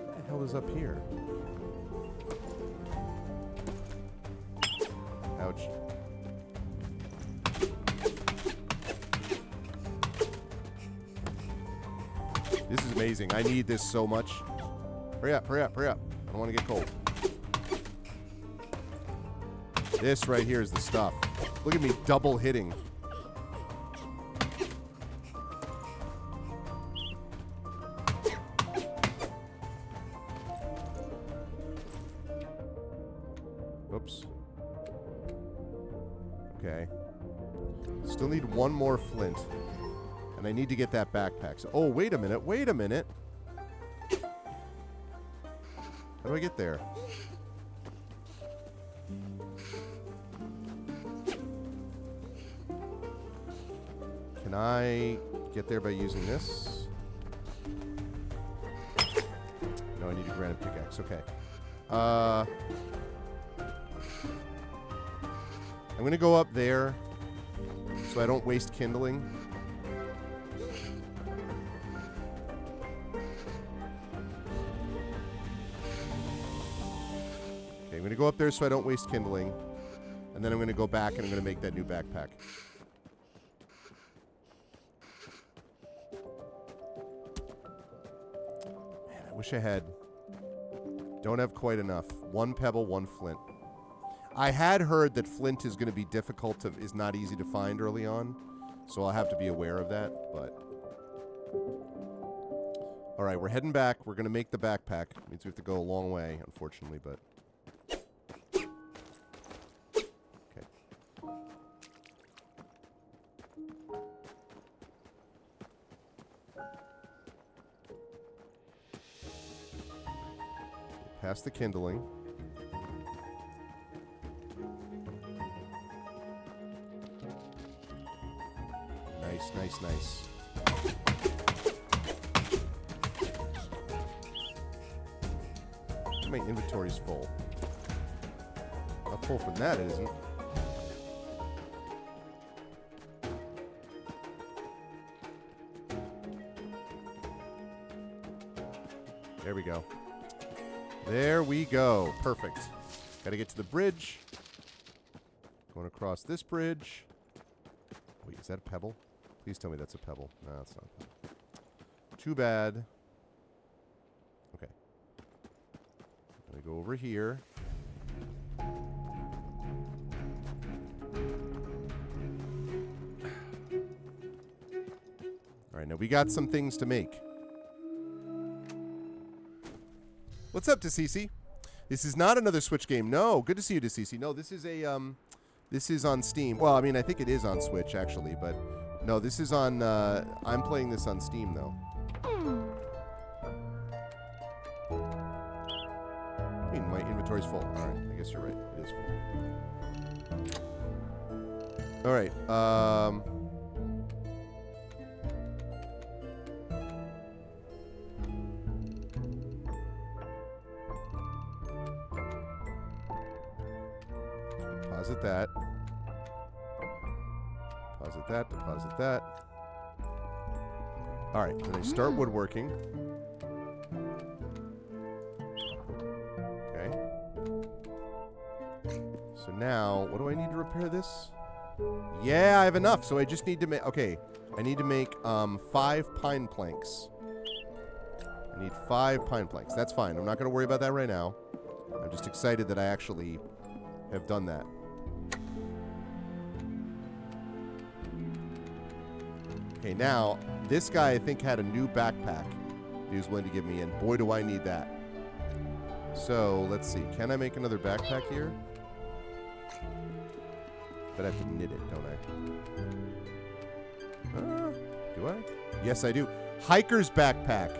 What the hell is up here? Ouch. This is amazing. I need this so much. Hurry up, hurry up, hurry up. I don't want to get cold. This right here is the stuff. Look at me double hitting. Whoops. Okay. Still need one more flint. And I need to get that backpack. So, oh, wait a minute. Wait a minute. How do I get there? Can I get there by using this? No, I need a granite pickaxe. Okay. I'm going to go up there so I don't waste kindling. Okay, I'm going to go up there so I don't waste kindling. And then I'm going to go back and I'm going to make that new backpack. Man, I wish I had. Don't have quite enough. One pebble, one flint. I had heard that flint is going to be difficult to, is not easy to find early on, so I'll have to be aware of that, but... All right, we're heading back. We're going to make the backpack. Means we have to go a long way, unfortunately, but... Okay. Past the kindling. Nice, nice, nice. My inventory's full. Not full from that, it isn't. There we go. There we go. Perfect. Gotta get to the bridge. Going across this bridge. Wait, is that a pebble? Please tell me that's a pebble. No, it's not a pebble. Too bad. Okay. I'm gonna go over here. Alright, now we got some things to make. What's up, DeCeCe? This is not another Switch game. No, good to see you, DeCeCe. No, this is a, this is on Steam. Well, I mean, I think it is on Switch, actually, but... No, this is on, I'm playing this on Steam, though. I mean, my inventory's full. Alright, I guess you're right. It is full. Alright, deposit that. Deposit that, deposit that. Alright, then I start woodworking. Okay. So now, what do I need to repair this? Yeah, I have enough. So I just need to make... Okay. I need to make 5 pine planks. I need 5 pine planks. That's fine. I'm not going to worry about that right now. I'm just excited that I actually have done that. Okay, now, this guy, I think, had a new backpack he was willing to give me, and boy, do I need that. So, let's see. Can I make another backpack here? But I have to knit it, don't I? Do I? Yes, I do. Hiker's backpack.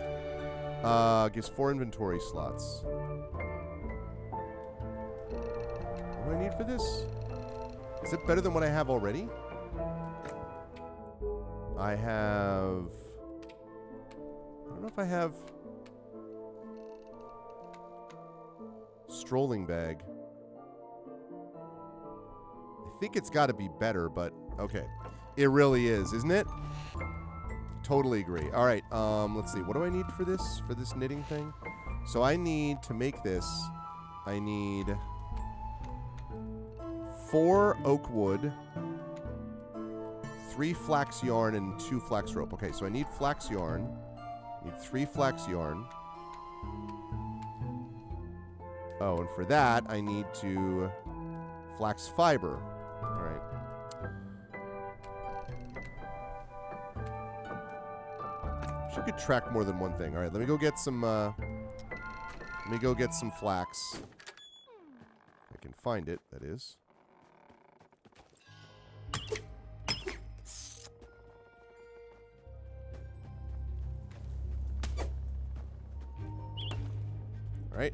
Gives 4 inventory slots. What do I need for this? Is it better than what I have already? I have... I don't know if I have... Strolling bag. I think it's got to be better, but okay. It really is, isn't it? Totally agree. All right, let's see. What do I need for this knitting thing? So I need to make this. I need 4 oak wood, 3 flax yarn, and 2 flax rope. Okay, so I need flax yarn. I need 3 flax yarn. Oh, and for that, I need to flax fiber. All right. She could track more than one thing. All right, let me go get some. Let me go get some flax. I can find it. That is. All right.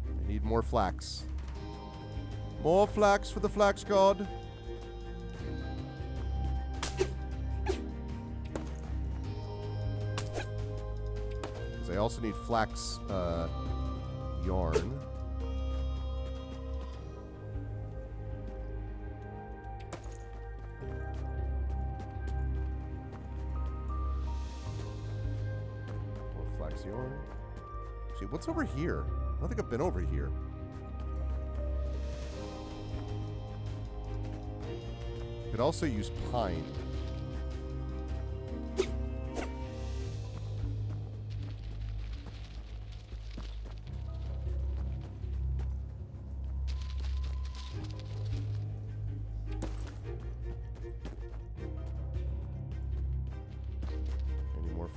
I need more flax. More flax for the flax god. I also need flax yarn. More flax yarn. See, what's over here? I don't think I've been over here. Could also use pine.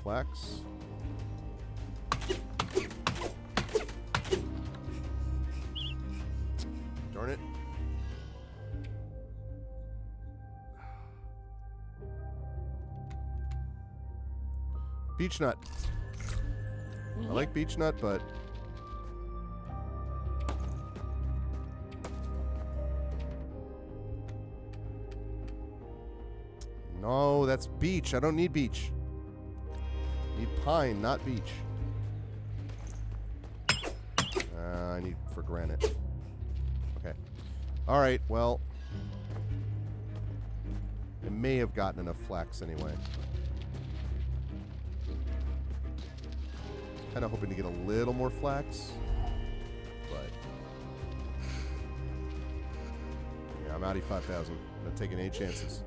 Flax. Darn it. Beech nut. I like beech nut, but no, that's beech. I don't need beech. Need pine, not beech. I need for granite. Okay. All right, well. I may have gotten enough flax anyway. Kind of hoping to get a little more flax. But. Yeah, I'm out of 5,000. I'm not taking any chances.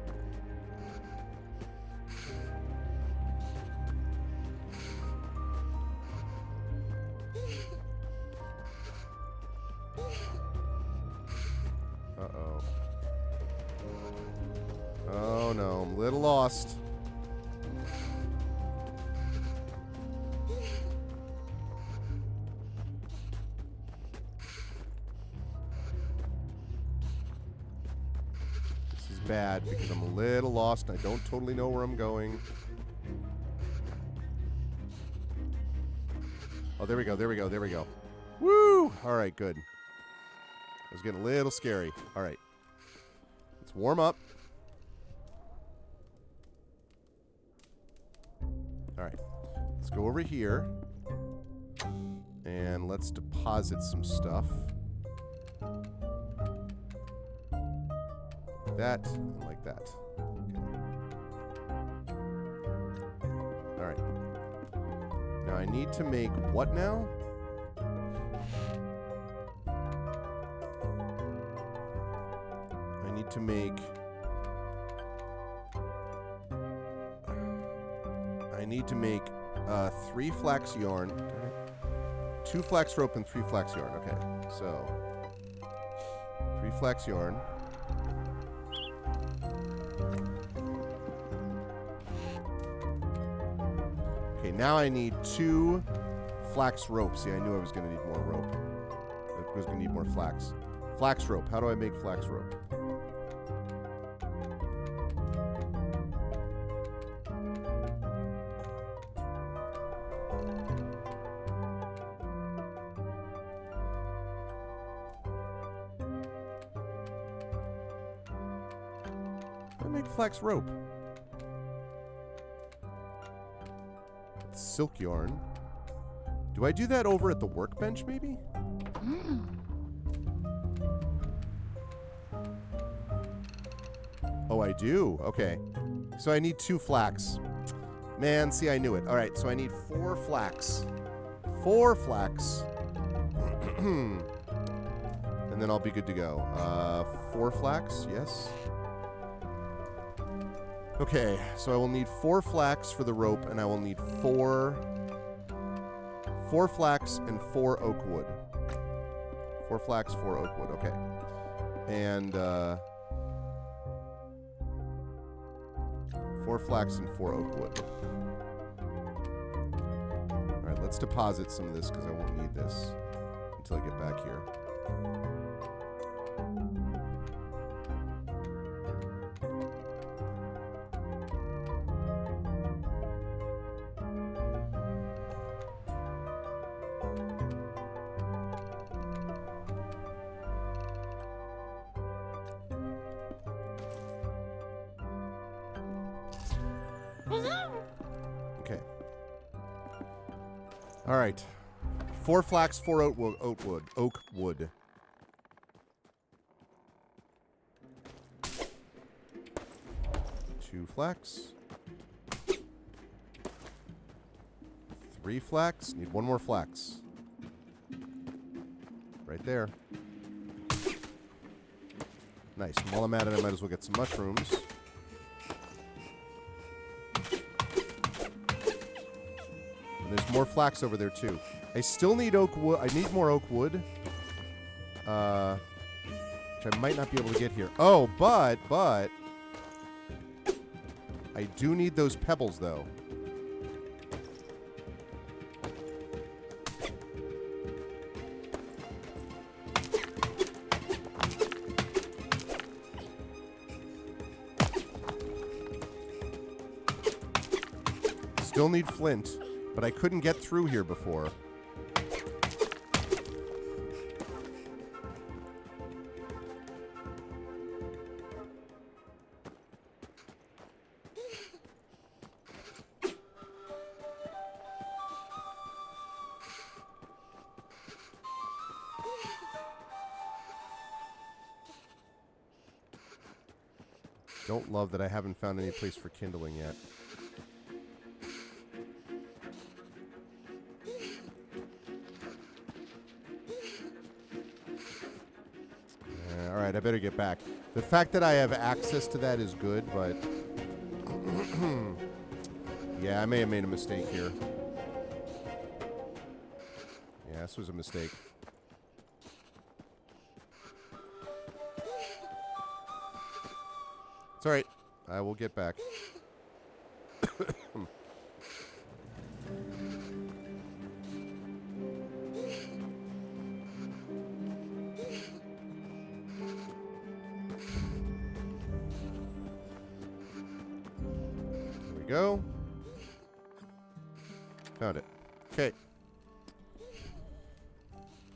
Oh no, I'm a little lost. This is bad because I'm a little lost and I don't totally know where I'm going. Oh, there we go, there we go, there we go. Woo! Alright, good. I was getting a little scary. Alright. Let's warm up. Alright. Let's go over here. And let's deposit some stuff. Like that, and like that. Okay. Alright. Now I need to make what now? need to make... I need to make 3 flax yarn. 2 flax rope and 3 flax yarn. Okay, so 3 flax yarn. Okay, now I need 2 flax rope. See, I knew I was going to need more rope. I was going to need more flax. Flax rope. How do I make flax rope? How do I make flax rope? Silk yarn. Do I do that over at the workbench, maybe? Oh, I do. Okay. So I need 2 flax. Man, see, I knew it. All right, so I need 4 flax. 4 flax. And then I'll be good to go. 4 flax, yes. Okay, so I will need 4 flax for the rope, and I will need 4 flax and 4 oak wood. 4 flax, 4 oak wood. Okay. And 4 flax and 4 oak wood. All right, let's deposit some of this because I won't need this until I get back here. Okay. All right. 4 flax, 4 oak wood. 2 flax. 3 flax. Need 1 more flax. Right there. Nice. While I'm at it, I might as well get some mushrooms. And there's more flax over there, too. I still need oak wood. I need more oak wood. Which I might not be able to get here. Oh, but... I do need those pebbles, though. Still need flint, but I couldn't get through here before. Don't love that I haven't found any place for kindling yet. Alright, I better get back. The fact that I have access to that is good, but... yeah, I may have made a mistake here. Yeah, this was a mistake. It's alright. I will get back. There we go. Found it. Okay.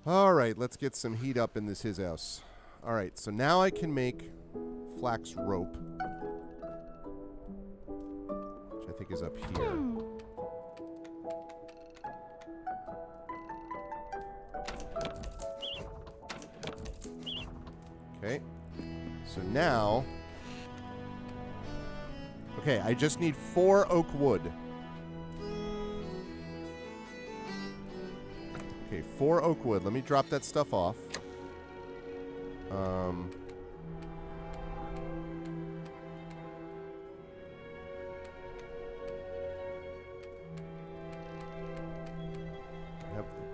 Alright, let's get some heat up in his house. Alright, so now I can make flax rope. Which I think is up here. Okay. So now... okay, I just need 4 oak wood. Okay, 4 oak wood. Let me drop that stuff off.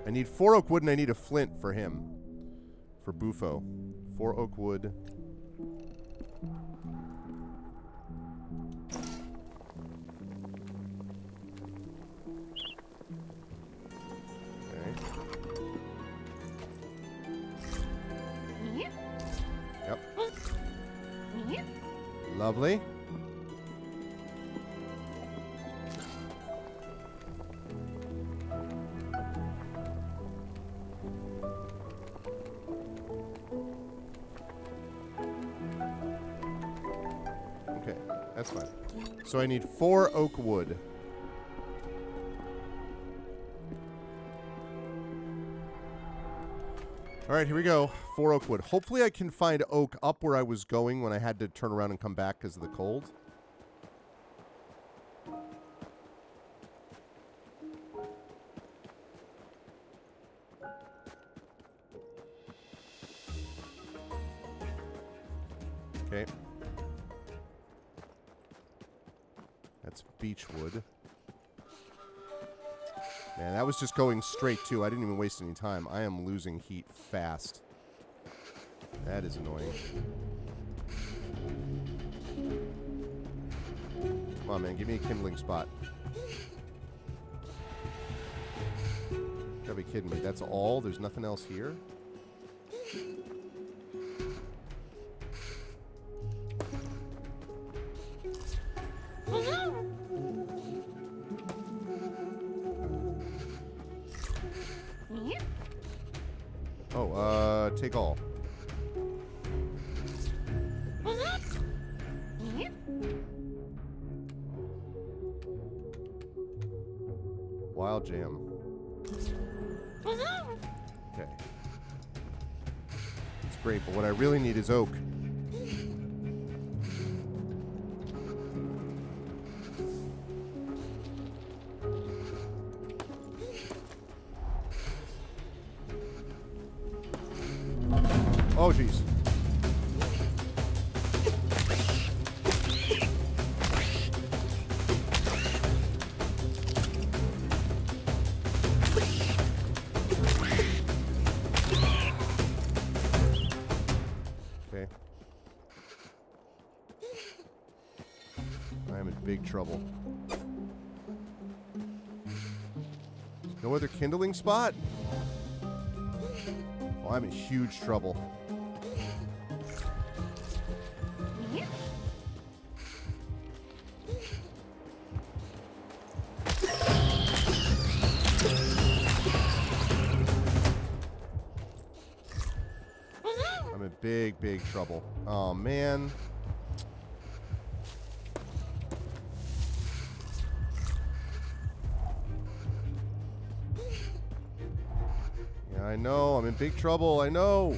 I need 4 oak wood and I need a flint for him. For Bufo. 4 oak wood. Yep. Lovely. Okay, that's fine. So I need 4 oak wood. All right, here we go. 4 oak wood. Hopefully I can find oak up where I was going when I had to turn around and come back because of the cold. Okay. That's beech wood. Man, that was just going straight, too. I didn't even waste any time. I am losing heat fast. That is annoying. Come on, man. Give me a kindling spot. Gotta be kidding me. That's all? There's nothing else here? Oh, take all. Wild jam. Okay. It's great, but what I really need is oak. Oh, jeez. Okay. I am in big trouble. No other kindling spot? Oh, I'm in huge trouble. I'm in big, big trouble. Oh, man. Yeah, I know. I'm in big trouble. I know.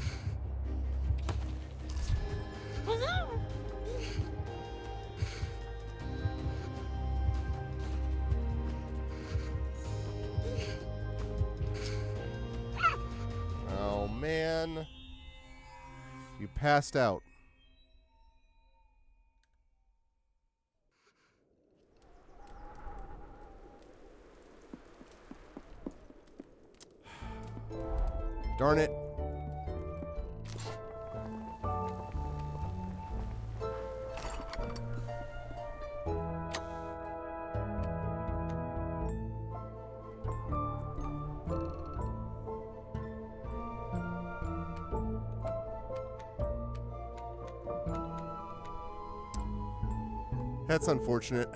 Oh, man. You passed out. Darn it. That's unfortunate.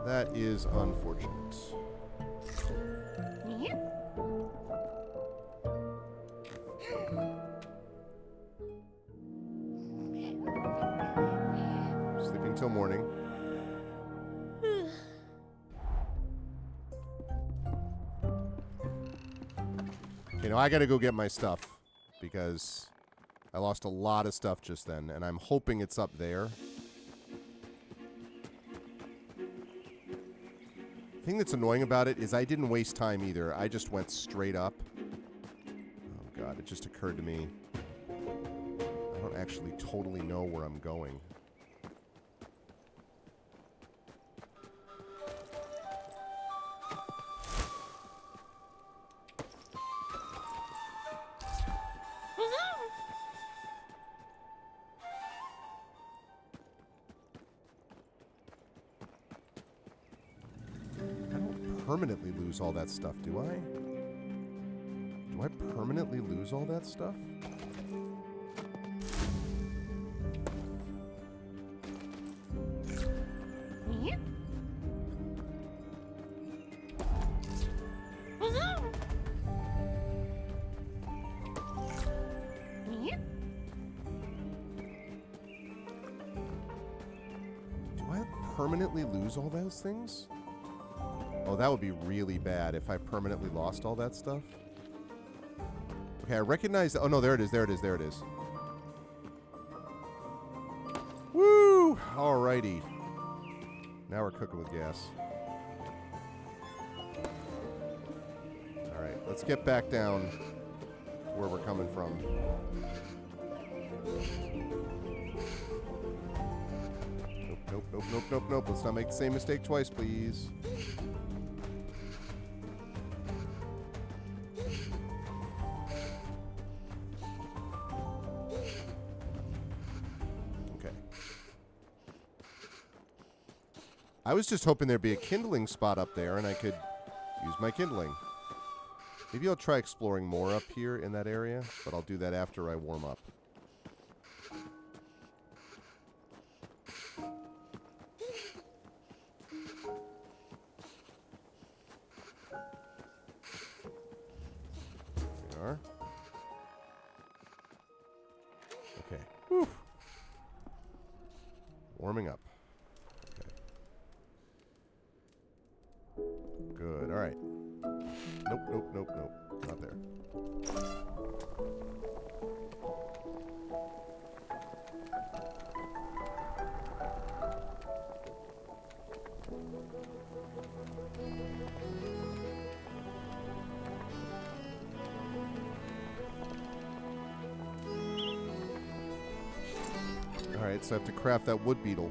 That is unfortunate. Sleeping till morning. Okay, now I gotta go get my stuff because I lost a lot of stuff just then, and I'm hoping it's up there. The thing that's annoying about it is I didn't waste time either. I just went straight up. Oh god, it just occurred to me. I don't actually totally know where I'm going. permanently lose all that stuff, do I? Do I permanently lose all that stuff? Permanently lose all those things? Oh, that would be really bad if I permanently lost all that stuff. Okay, I recognize... Oh, no, there it is, there it is, there it is. Woo! Alrighty. Now we're cooking with gas. Alright, let's get back down to where we're coming from. Nope. Let's not make the same mistake twice, please. Okay. I was just hoping there'd be a kindling spot up there and I could use my kindling. Maybe I'll try exploring more up here in that area, but I'll do that after I warm up. Okay. Whew. Warming up. Okay. Good. All right. Nope. Not there. Alright, so I have to craft that wood beetle.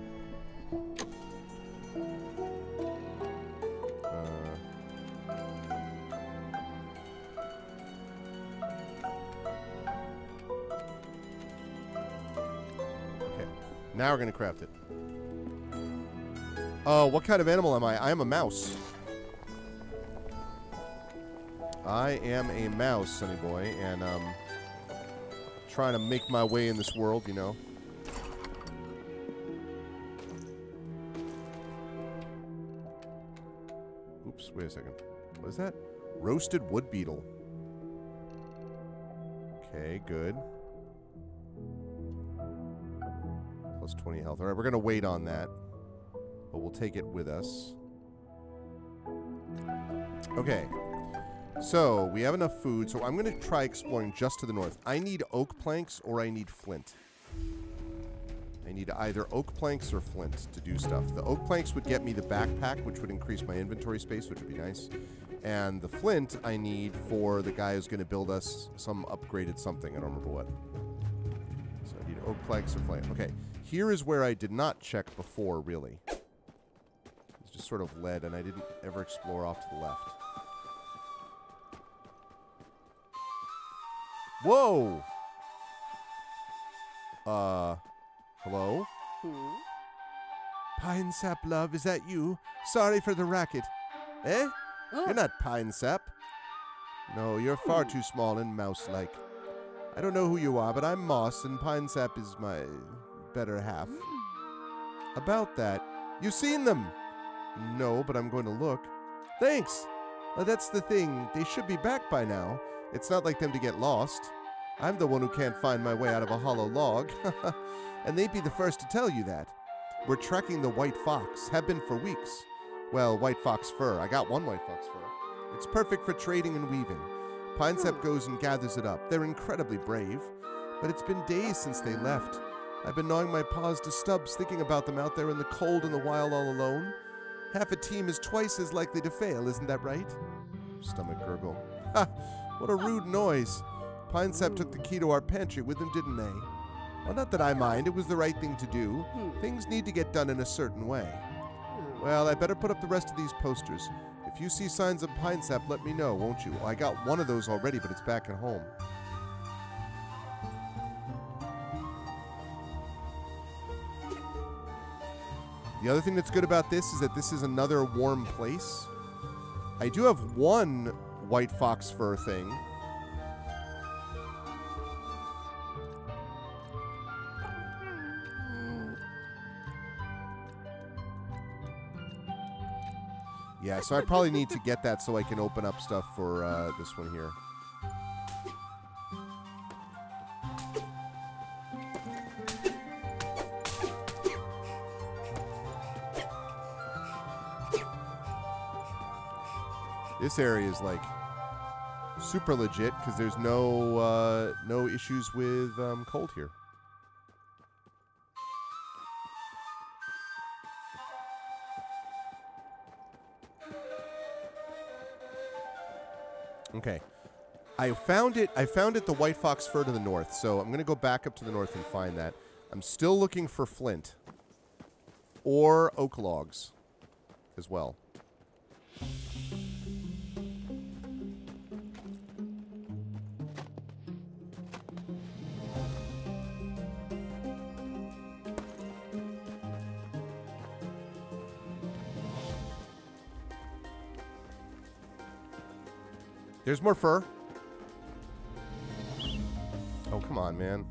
Okay, now we're going to craft it. Oh, what kind of animal am I? I am a mouse. I am a mouse, sonny boy, and trying to make my way in this world, you know. Oops, wait a second. What is that? Roasted wood beetle. Okay, good. Plus 20 health. All right, we're going to wait on that, but we'll take it with us. Okay. So, we have enough food, so I'm going to try exploring just to the north. I need oak planks or I need flint. I need either oak planks or flint to do stuff. The oak planks would get me the backpack, which would increase my inventory space, which would be nice. And the flint I need for the guy who's going to build us some upgraded something. I don't remember what. So I need oak planks or flint. Okay, here is where I did not check before, really. It's just sort of led, and I didn't ever explore off to the left. Whoa! Hello? Pine Sap, love, is that you? Sorry for the racket. Eh? Oh. You're not Pine Sap. No, you're far too small and mouse-like. I don't know who you are, but I'm Moss, and Pine Sap is my better half. About that, you've seen them? No, but I'm going to look. Thanks! That's the thing. They should be back by now. It's not like them to get lost. I'm the one who can't find my way out of a hollow log. And they'd be the first to tell you that. We're tracking the white fox. Have been for weeks. Well, white fox fur. I got one white fox fur. It's perfect for trading and weaving. Pine Sap goes and gathers it up. They're incredibly brave. But it's been days since they left. I've been gnawing my paws to stubs thinking about them out there in the cold and the wild all alone. Half a team is twice as likely to fail, isn't that right? Stomach gurgle. Ha! What a rude noise. Pine Sap took the key to our pantry with them, didn't they? Well, not that I mind. It was the right thing to do. Things need to get done in a certain way. Well, I better put up the rest of these posters. If you see signs of Pine Sap, let me know, won't you? I got one of those already, but it's back at home. The other thing that's good about this is that this is another warm place. I do have one white fox fur thing. Yeah, so I probably need to get that so I can open up stuff for this one here. This area is like super legit because there's no issues with cold here. Okay. I found it the white fox fur to the north, so I'm going to go back up to the north and find that. I'm still looking for flint or oak logs as well. There's more fur. Oh, come on, man.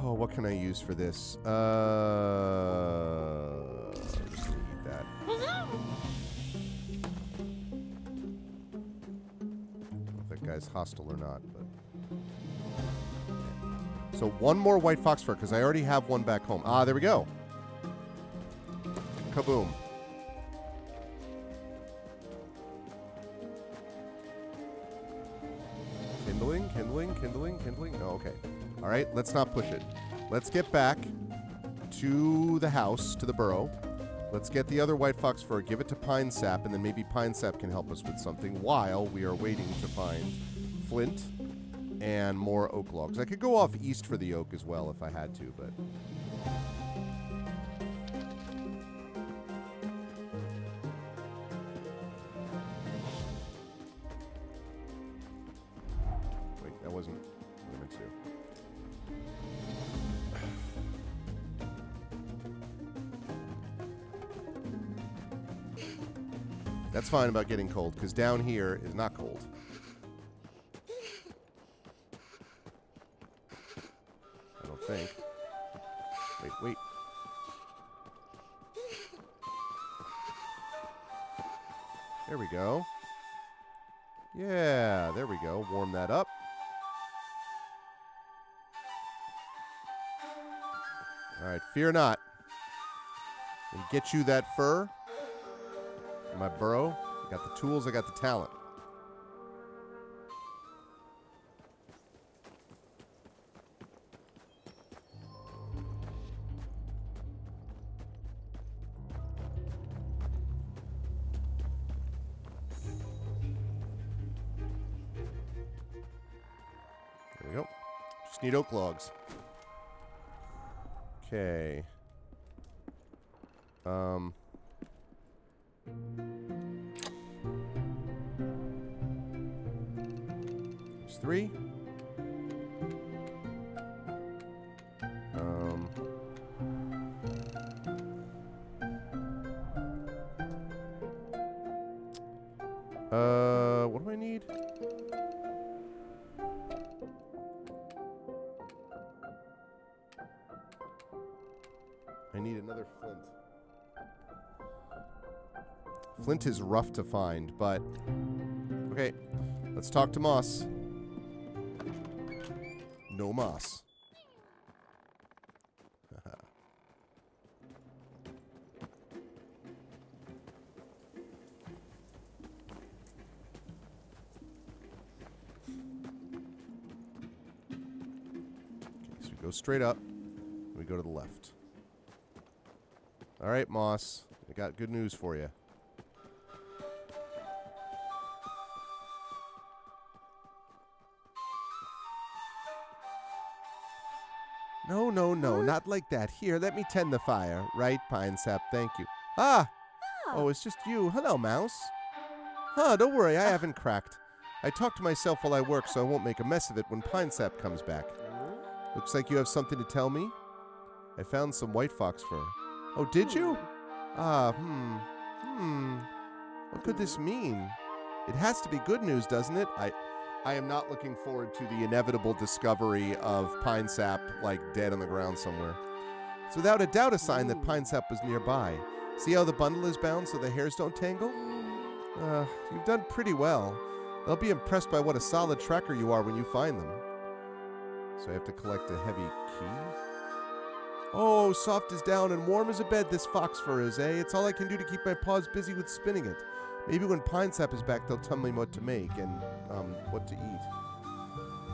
Oh, what can I use for this? Just need that. I don't know if that guy's hostile or not, but. So one more white fox fur, because I already have one back home. Ah, there we go. Kaboom. Kindling. No, okay. All right, let's not push it. Let's get back to the house, to the burrow. Let's get the other white fox fur, give it to Pine Sap, and then maybe Pine Sap can help us with something while we are waiting to find flint and more oak logs. I could go off east for the oak as well if I had to, but... That wasn't what I meant to. That's fine about getting cold, because down here is not cold. I don't think. Wait. There we go. Yeah, there we go. Warm that up. All right, fear not. And get you that fur for my burrow. I got the tools, I got the talent. There we go. Just need oak logs. Okay. There's 3. What do I need? I need another flint. Flint is rough to find, but... Okay, let's talk to Moss. No Moss. Okay, so we go straight up, and we go to the left. All right, Moss. I got good news for you. No, not like that. Here, let me tend the fire. Right, Pine Sap, thank you. Ah! Oh, it's just you. Hello, Mouse. Huh, don't worry, I haven't cracked. I talk to myself while I work so I won't make a mess of it when Pine Sap comes back. Looks like you have something to tell me. I found some white fox fur. Oh, did you? What could this mean? It has to be good news, doesn't it? I am not looking forward to the inevitable discovery of Pine Sap, like, dead on the ground somewhere. It's without a doubt a sign that Pine Sap was nearby. See how the bundle is bound so the hairs don't tangle? You've done pretty well. They'll be impressed by what a solid tracker you are when you find them. So I have to collect a heavy key? Oh, soft as down and warm as a bed this fox fur is, eh? It's all I can do to keep my paws busy with spinning it. Maybe when Pine Sap is back, they'll tell me what to make and, what to eat.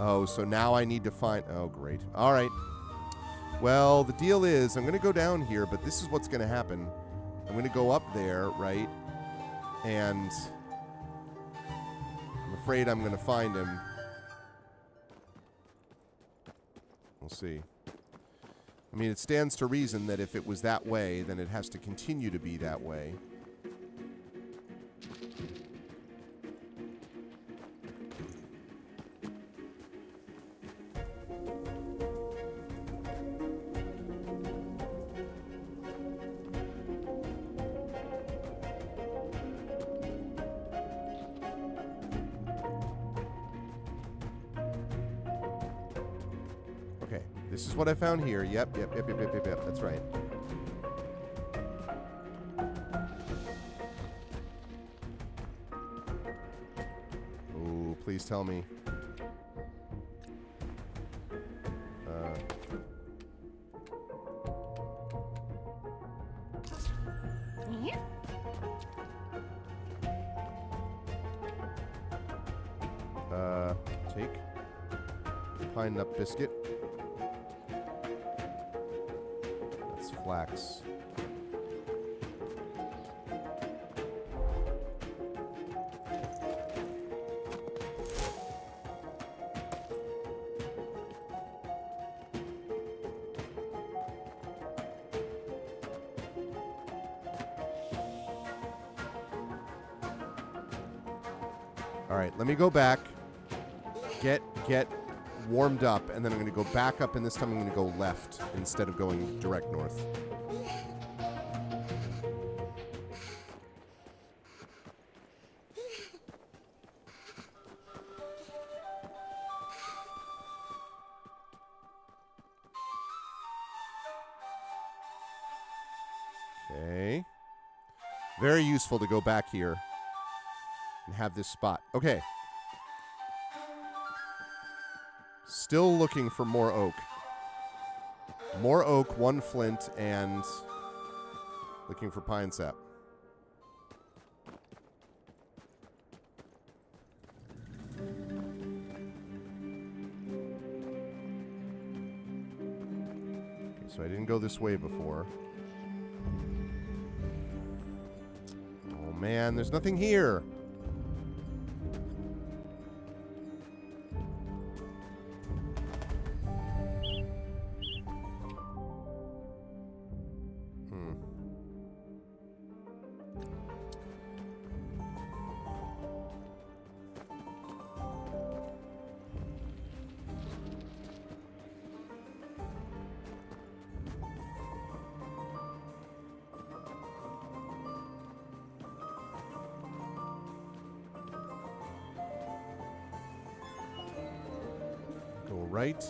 Oh, so now I need to find... Oh, great. All right. Well, the deal is I'm going to go down here, but this is what's going to happen. I'm going to go up there, right? And I'm afraid I'm going to find him. We'll see. I mean, it stands to reason that if it was that way, then it has to continue to be that way. Okay, this is what I found here. Yep. That's right. Oh, please tell me. Take pine nut biscuit. That's flax. All right, let me go back. Get warmed up, and then I'm going to go back up, and this time I'm going to go left instead of going direct north. Okay. Very useful to go back here and have this spot. Okay. Still looking for more oak. More oak, one flint, and looking for pine sap. Okay, so I didn't go this way before. Oh man, there's nothing here. Go right.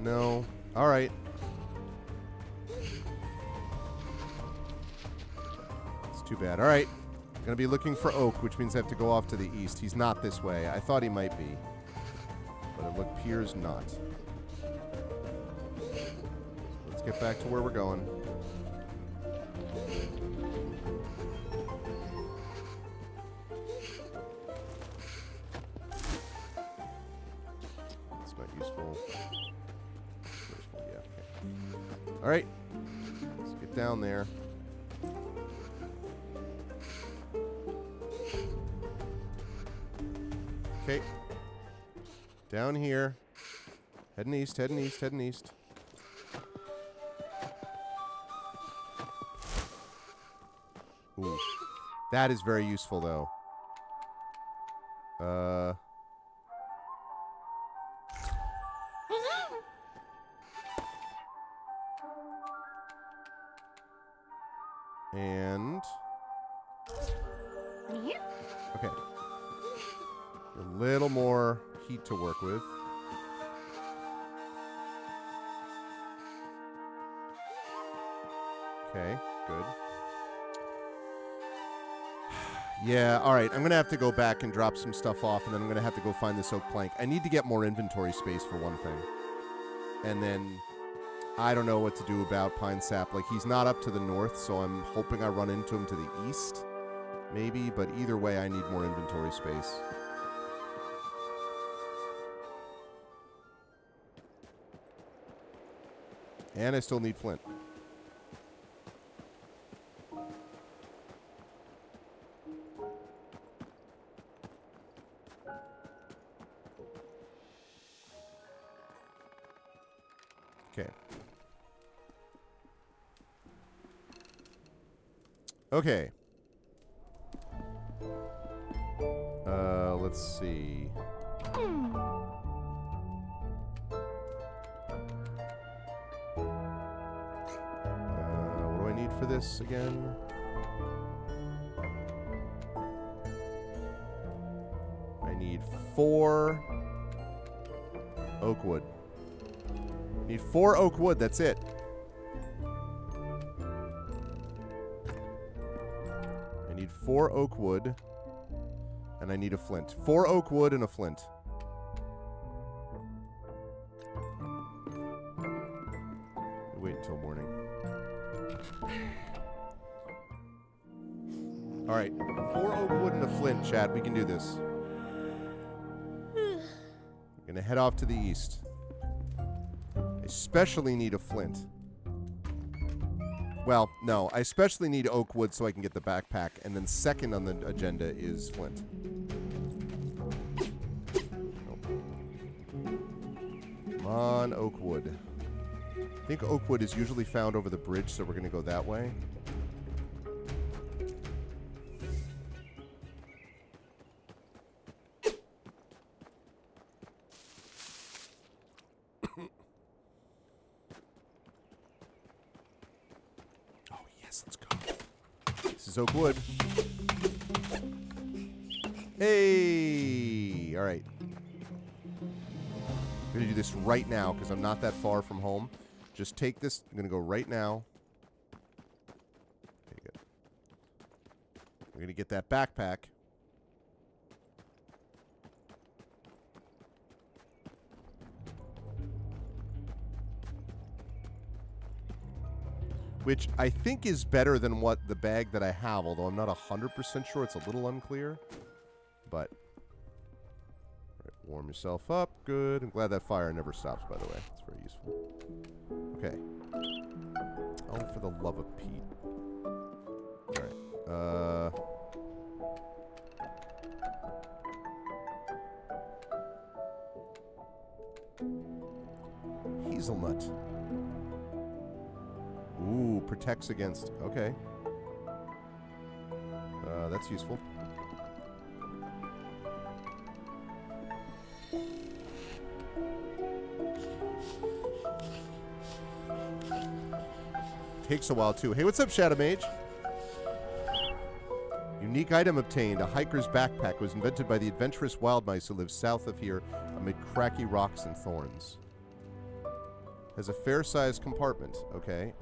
No. All right. It's too bad. All right. Gonna be looking for oak, which means I have to go off to the east. He's not this way. I thought he might be, but it appears not. Let's get back to where we're going. That's not useful. Useful, yeah. Okay. All right. Let's get down there. Okay. Down here. Heading east, heading east, heading east. Ooh. That is very useful, though. And... Okay. A little more heat to work with. Okay, good. Yeah, all right. I'm going to have to go back and drop some stuff off, and then I'm going to have to go find this oak plank. I need to get more inventory space for one thing. And then I don't know what to do about pine sap. Like, he's not up to the north, so I'm hoping I run into him to the east. Maybe, but either way, I need more inventory space. And I still need flint. Okay. Okay. Let's see. What do I need for this again? I need 4 oak wood. Need 4 oak wood, that's it. I need 4 oak wood. And I need a flint. 4 oak wood and a flint. Wait until morning. Alright. 4 oak wood and a flint, chat. We can do this. I'm gonna head off to the east. I especially need a flint. Well, no. I especially need oak wood so I can get the backpack. And then second on the agenda is flint. Come on, oak wood. I think oak wood is usually found over the bridge, so we're going to go that way. Oh, yes, let's go. This is oak wood. Hey! All right. I'm going to do this right now because I'm not that far from home. Just take this. I'm going to go right now. Okay, good. We're going to get that backpack. Which I think is better than what the bag that I have, although I'm not 100% sure. It's a little unclear. But... warm yourself up. Good. I'm glad that fire never stops, by the way. It's very useful. Okay. Oh, for the love of Pete. Alright. Hazelnut. Ooh, protects against... Okay. That's useful. Takes a while, too. Hey, what's up, Shadow Mage? Unique item obtained. A hiker's backpack was invented by the adventurous wild mice who live south of here amid cracky rocks and thorns. Has a fair-sized compartment. Okay.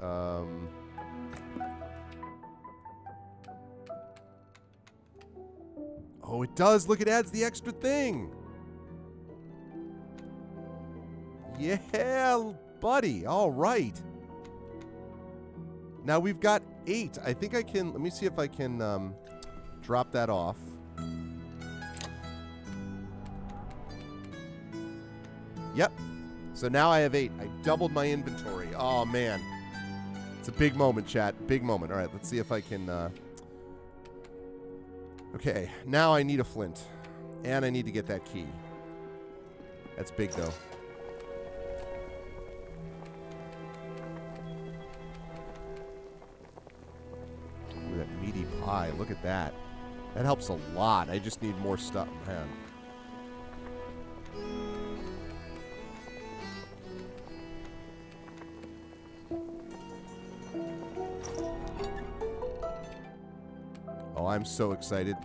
Oh, it does. Look, it adds the extra thing. Yeah, buddy. All right. Now we've got 8. I think I can... Let me see if I can drop that off. Yep. So now I have 8. I doubled my inventory. Oh, man. It's a big moment, chat. Big moment. All right, let's see if I can... Okay, now I need a flint. And I need to get that key. That's big, though. Ooh, that meaty pie. Look at that. That helps a lot. I just need more stuff, man. Oh, I'm so excited.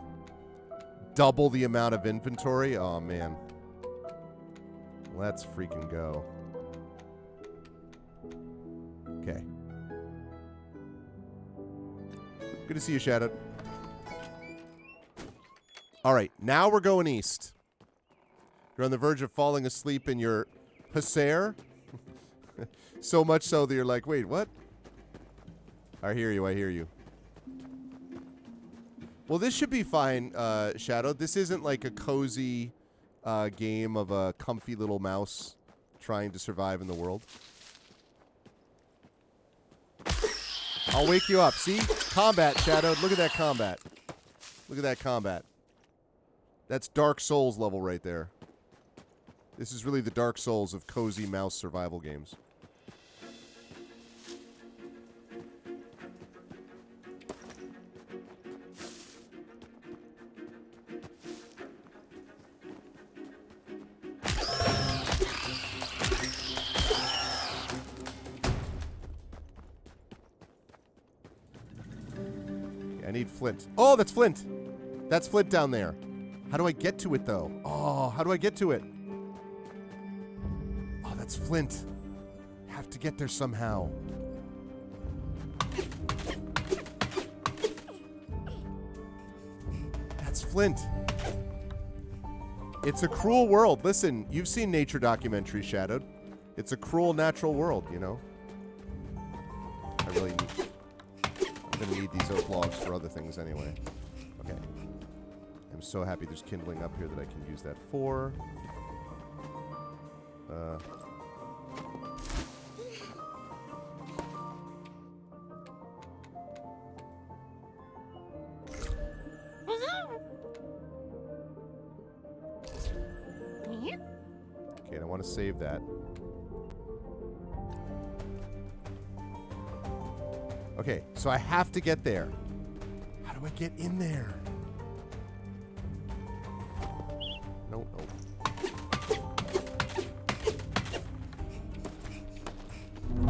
Double the amount of inventory? Oh, man. Let's freaking go. Okay. Good to see you, Shadow. All right, now we're going east. You're on the verge of falling asleep in your Hussar. So much so that you're like, wait, what? I hear you, I hear you. Well, this should be fine, Shadow. This isn't like a cozy game of a comfy little mouse trying to survive in the world. I'll wake you up. See? Combat, Shadow. Look at that combat. Look at that combat. That's Dark Souls level right there. This is really the Dark Souls of cozy mouse survival games. I need flint. Oh, that's flint. That's flint down there. How do I get to it, though? Oh, how do I get to it? Oh, that's flint. Have to get there somehow. That's flint. It's a cruel world. Listen, you've seen nature documentaries, Shadowed. It's a cruel natural world, you know? I really need... I'm going to need these oak logs for other things anyway. Okay. I'm so happy there's kindling up here that I can use that for. Okay, and I want to save that. Okay, so I have to get there. How do I get in there? No, no.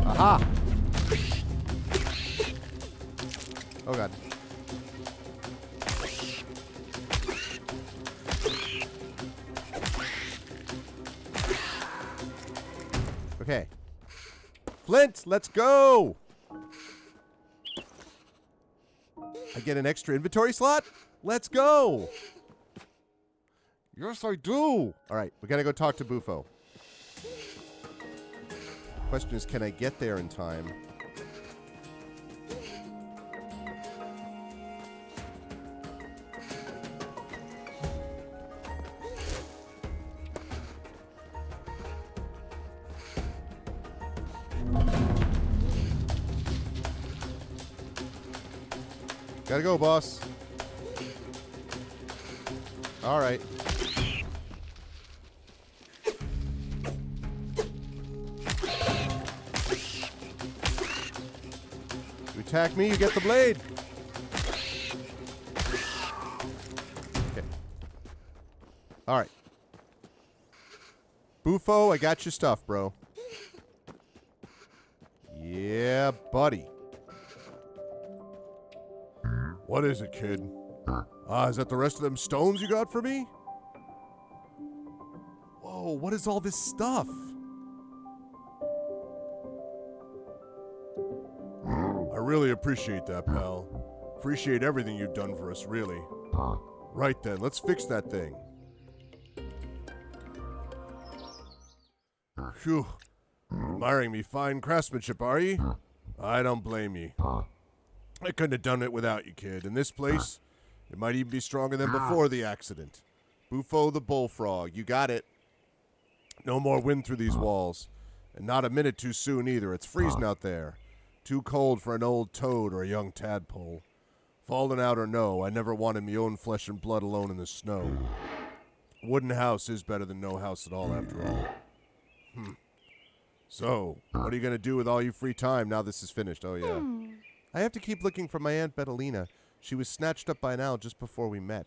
Aha! Oh, God. Okay. Flint, let's go! I get an extra inventory slot? Let's go! Yes, I do! Alright, we gotta go talk to Bufo. Question is, can I get there in time? Gotta go, boss. All right. You attack me, you get the blade. Okay. All right. Bufo, I got your stuff, bro. Yeah, buddy. What is it, kid? Is that the rest of them stones you got for me? Whoa, what is all this stuff? I really appreciate that, pal. Appreciate everything you've done for us, really. Right then, let's fix that thing. Phew. Admiring me fine craftsmanship, are you? I don't blame you. I couldn't have done it without you, kid. In this place, it might even be stronger than before the accident. Bufo the bullfrog, you got it. No more wind through these walls. And not a minute too soon either. It's freezing out there. Too cold for an old toad or a young tadpole. Falling out or no, I never wanted me own flesh and blood alone in the snow. Wooden house is better than no house at all, after all. So, what are you going to do with all your free time now this is finished? Oh, yeah. I have to keep looking for my Aunt Betalina. She was snatched up by an owl just before we met.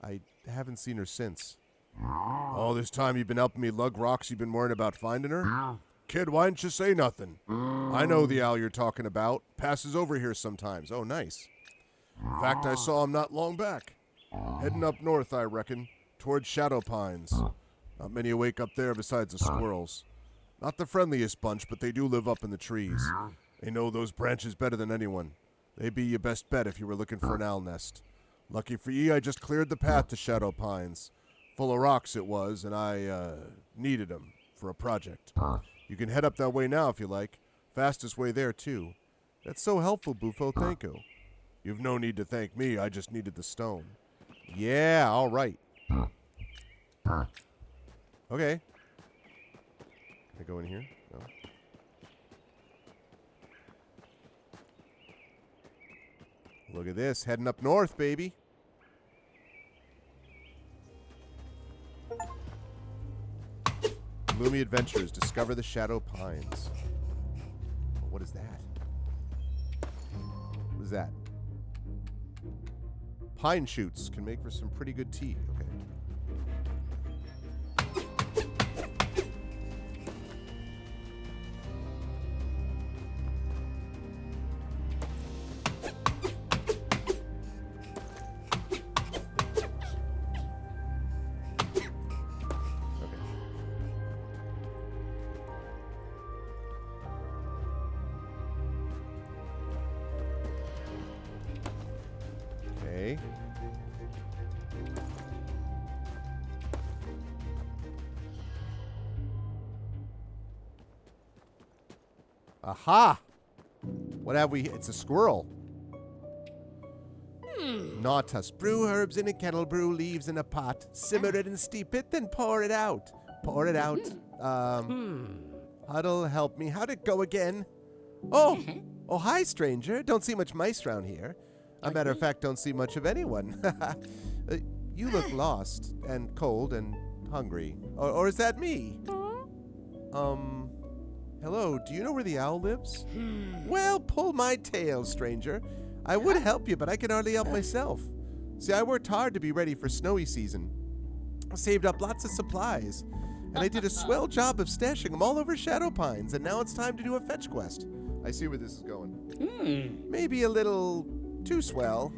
I haven't seen her since. All this time you've been helping me lug rocks, you've been worrying about finding her? Kid, why didn't you say nothing? I know the owl you're talking about. Passes over here sometimes. Oh, nice. In fact, I saw him not long back. Heading up north, I reckon, towards Shadow Pines. Not many awake up there besides the squirrels. Not the friendliest bunch, but they do live up in the trees. They know those branches better than anyone. They'd be your best bet if you were looking for an owl nest. Lucky for ye, I just cleared the path to Shadow Pines. Full of rocks it was, and I needed them for a project. You can head up that way now if you like. Fastest way there, too. That's so helpful, Bufo. Thank you. You've no need to thank me. I just needed the stone. Yeah, all right. Okay. Can I go in here? No. Look at this. Heading up north, baby. Gloomy Adventures. Discover the Shadow Pines. What is that? What is that? Pine shoots can make for some pretty good tea. Okay. Okay. Aha! What have we? It's a squirrel. Naughtus. Brew herbs in a kettle, brew leaves in a pot, simmer it and steep it, then pour it out. Pour it out. Huddle, help me. How'd it go again? Oh! Oh, hi, stranger. Don't see much mice around here. A matter of fact, don't see much of anyone. You look lost and cold and hungry. Or is that me? Hello, do you know where the owl lives? Well, pull my tail, stranger. I would help you, but I can hardly help myself. See, I worked hard to be ready for snowy season. I saved up lots of supplies, and I did a swell job of stashing them all over Shadow Pines, and now it's time to do a fetch quest. I see where this is going. Maybe a little too swell.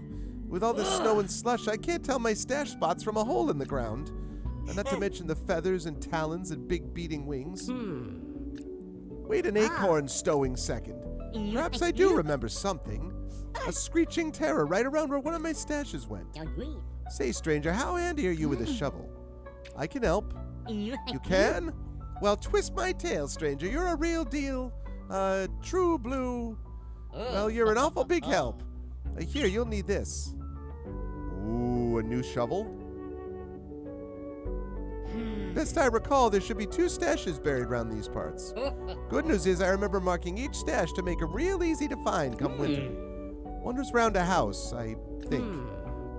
With all the snow and slush, I can't tell my stash spots from a hole in the ground. And not to mention the feathers and talons and big beating wings. Wait an acorn stowing second. Perhaps I do remember something. A screeching terror right around where one of my stashes went. Say, stranger, how handy are you with a shovel? I can help. You can? Well, twist my tail, stranger. You're a real deal. True blue. Well, you're an awful big help. Here, you'll need this. Ooh, a new shovel? Best I recall, there should be 2 stashes buried around these parts. Good news is I remember marking each stash to make them real easy to find come winter. One was round a house, I think,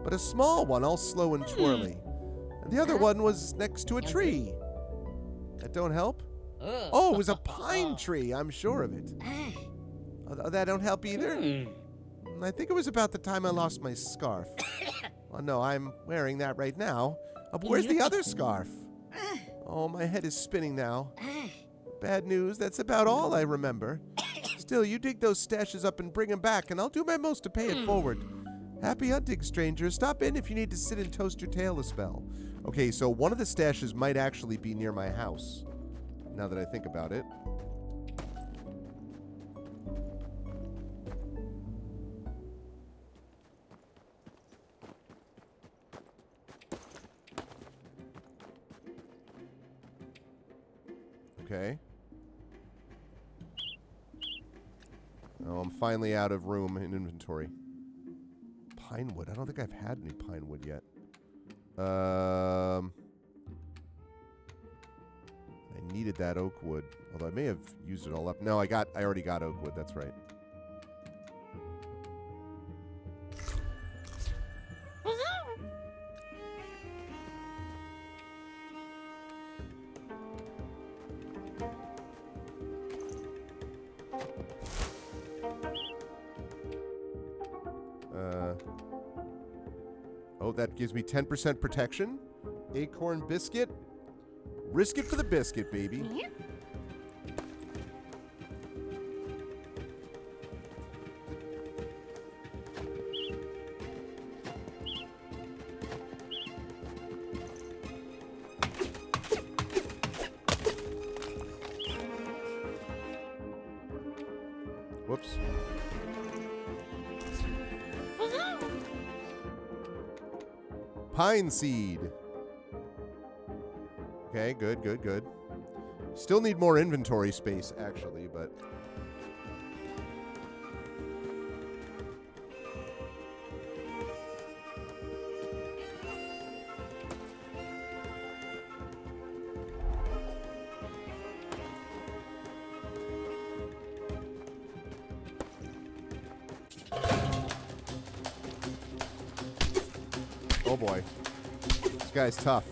but a small one all slow and twirly. And the other one was next to a tree. That don't help? Oh, it was a pine tree, I'm sure of it. That don't help either? I think it was about the time I lost my scarf. Oh, no, I'm wearing that right now. But where's the other scarf? Oh, my head is spinning now. Bad news, that's about all I remember. Still, you dig those stashes up and bring them back, and I'll do my most to pay it forward. Happy hunting, stranger. Stop in if you need to sit and toast your tail a spell. Okay, so one of the stashes might actually be near my house, now that I think about it. Okay. Oh, I'm finally out of room in inventory. Pinewood. I don't think I've had any pinewood yet. I needed that oak wood. Although I may have used it all up. No, I already got oak wood. That's right. Oh, that gives me 10% protection. Acorn biscuit. Risk it for the biscuit, baby. Whoops. Pine seed. Okay, good, good, good. Still need more inventory space, actually, but... Oh boy. This guy's tough.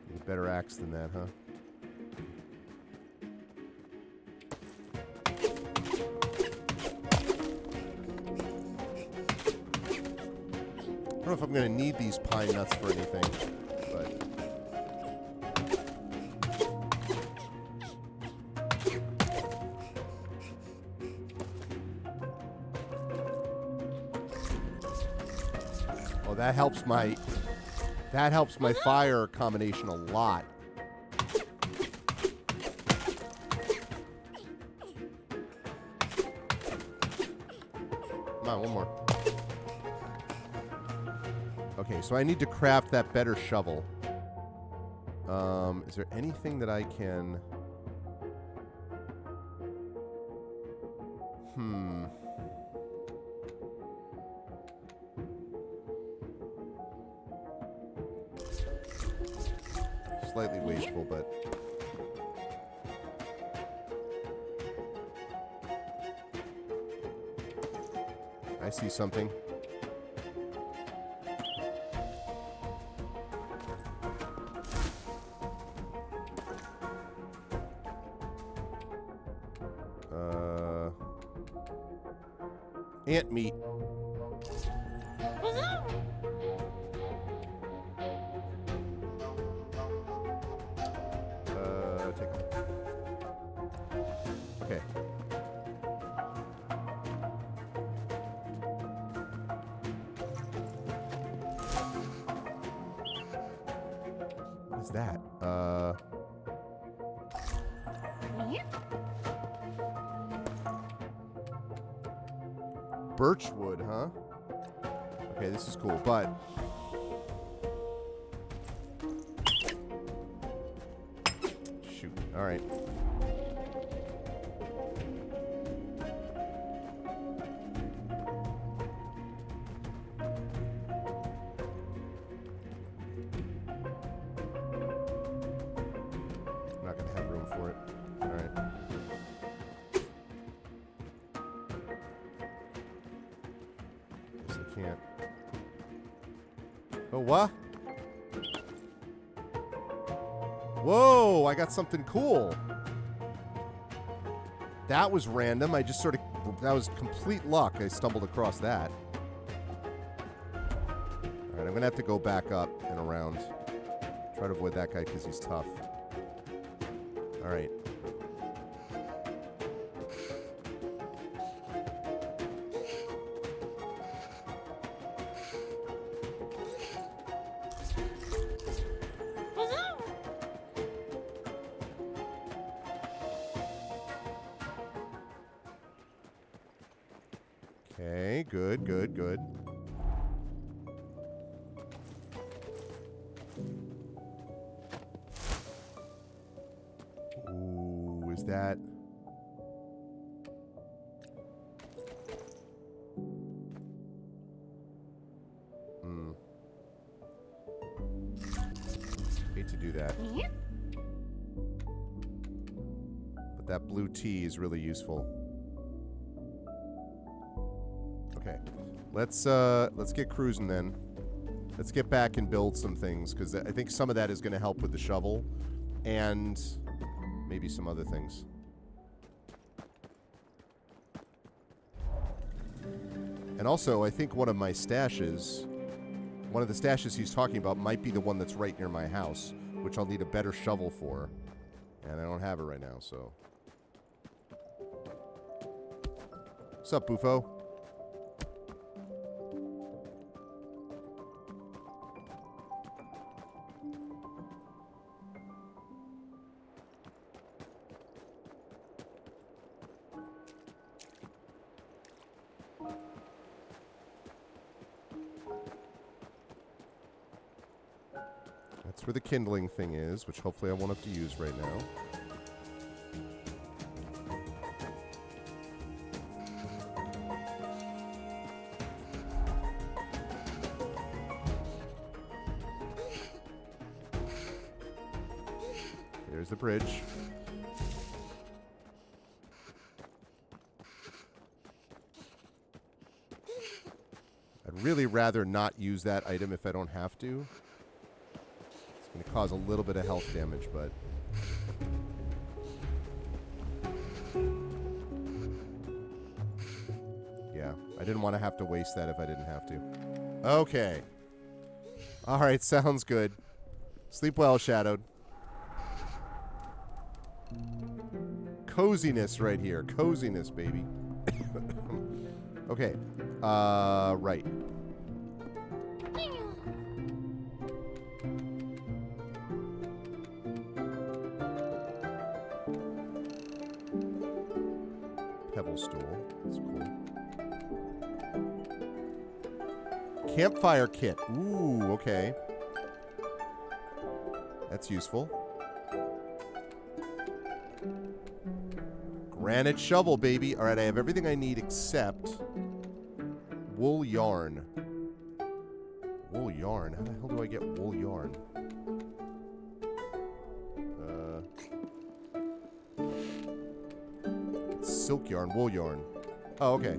Need a better axe than that, huh? I don't know if I'm going to need these pine nuts for anything, but... Oh, that helps my fire combination a lot. Come on, one more. Okay, so I need to craft that better shovel. Is there anything that I can... Slightly wasteful, but... I see something. Ant meat. Take it. Okay. What is that? Birchwood, huh? Okay, this is cool, but... Shoot. All right. I'm not going to have room for it. All right. Can't. Oh, what? Whoa, I got something cool. That was random. I just sort of... That was complete luck. I stumbled across that. Alright, I'm going to have to go back up and around. Try to avoid that guy because he's tough. Alright. Okay, good, good, good. Ooh, is that... Hate to do that. But that blue tea is really useful. Okay. Let's get cruising then. Let's get back and build some things, because I think some of that is going to help with the shovel and maybe some other things. And also, I think one of the stashes he's talking about might be the one that's right near my house, which I'll need a better shovel for. And I don't have it right now, so. What's up, Bufo? That's where the kindling thing is, which hopefully I won't have to use right now. There's the bridge. I'd really rather not use that item if I don't have to. It's going to cause a little bit of health damage, but... yeah, I didn't want to have to waste that if I didn't have to. Okay. Alright, sounds good. Sleep well, Shadowed. Coziness right here. Coziness, baby. Okay. Right. Pebble stool. That's cool. Campfire kit. Ooh, okay. That's useful. Granite shovel, baby. All right, I have everything I need except wool yarn. Wool yarn? How the hell do I get wool yarn? Silk yarn, wool yarn. Oh, okay.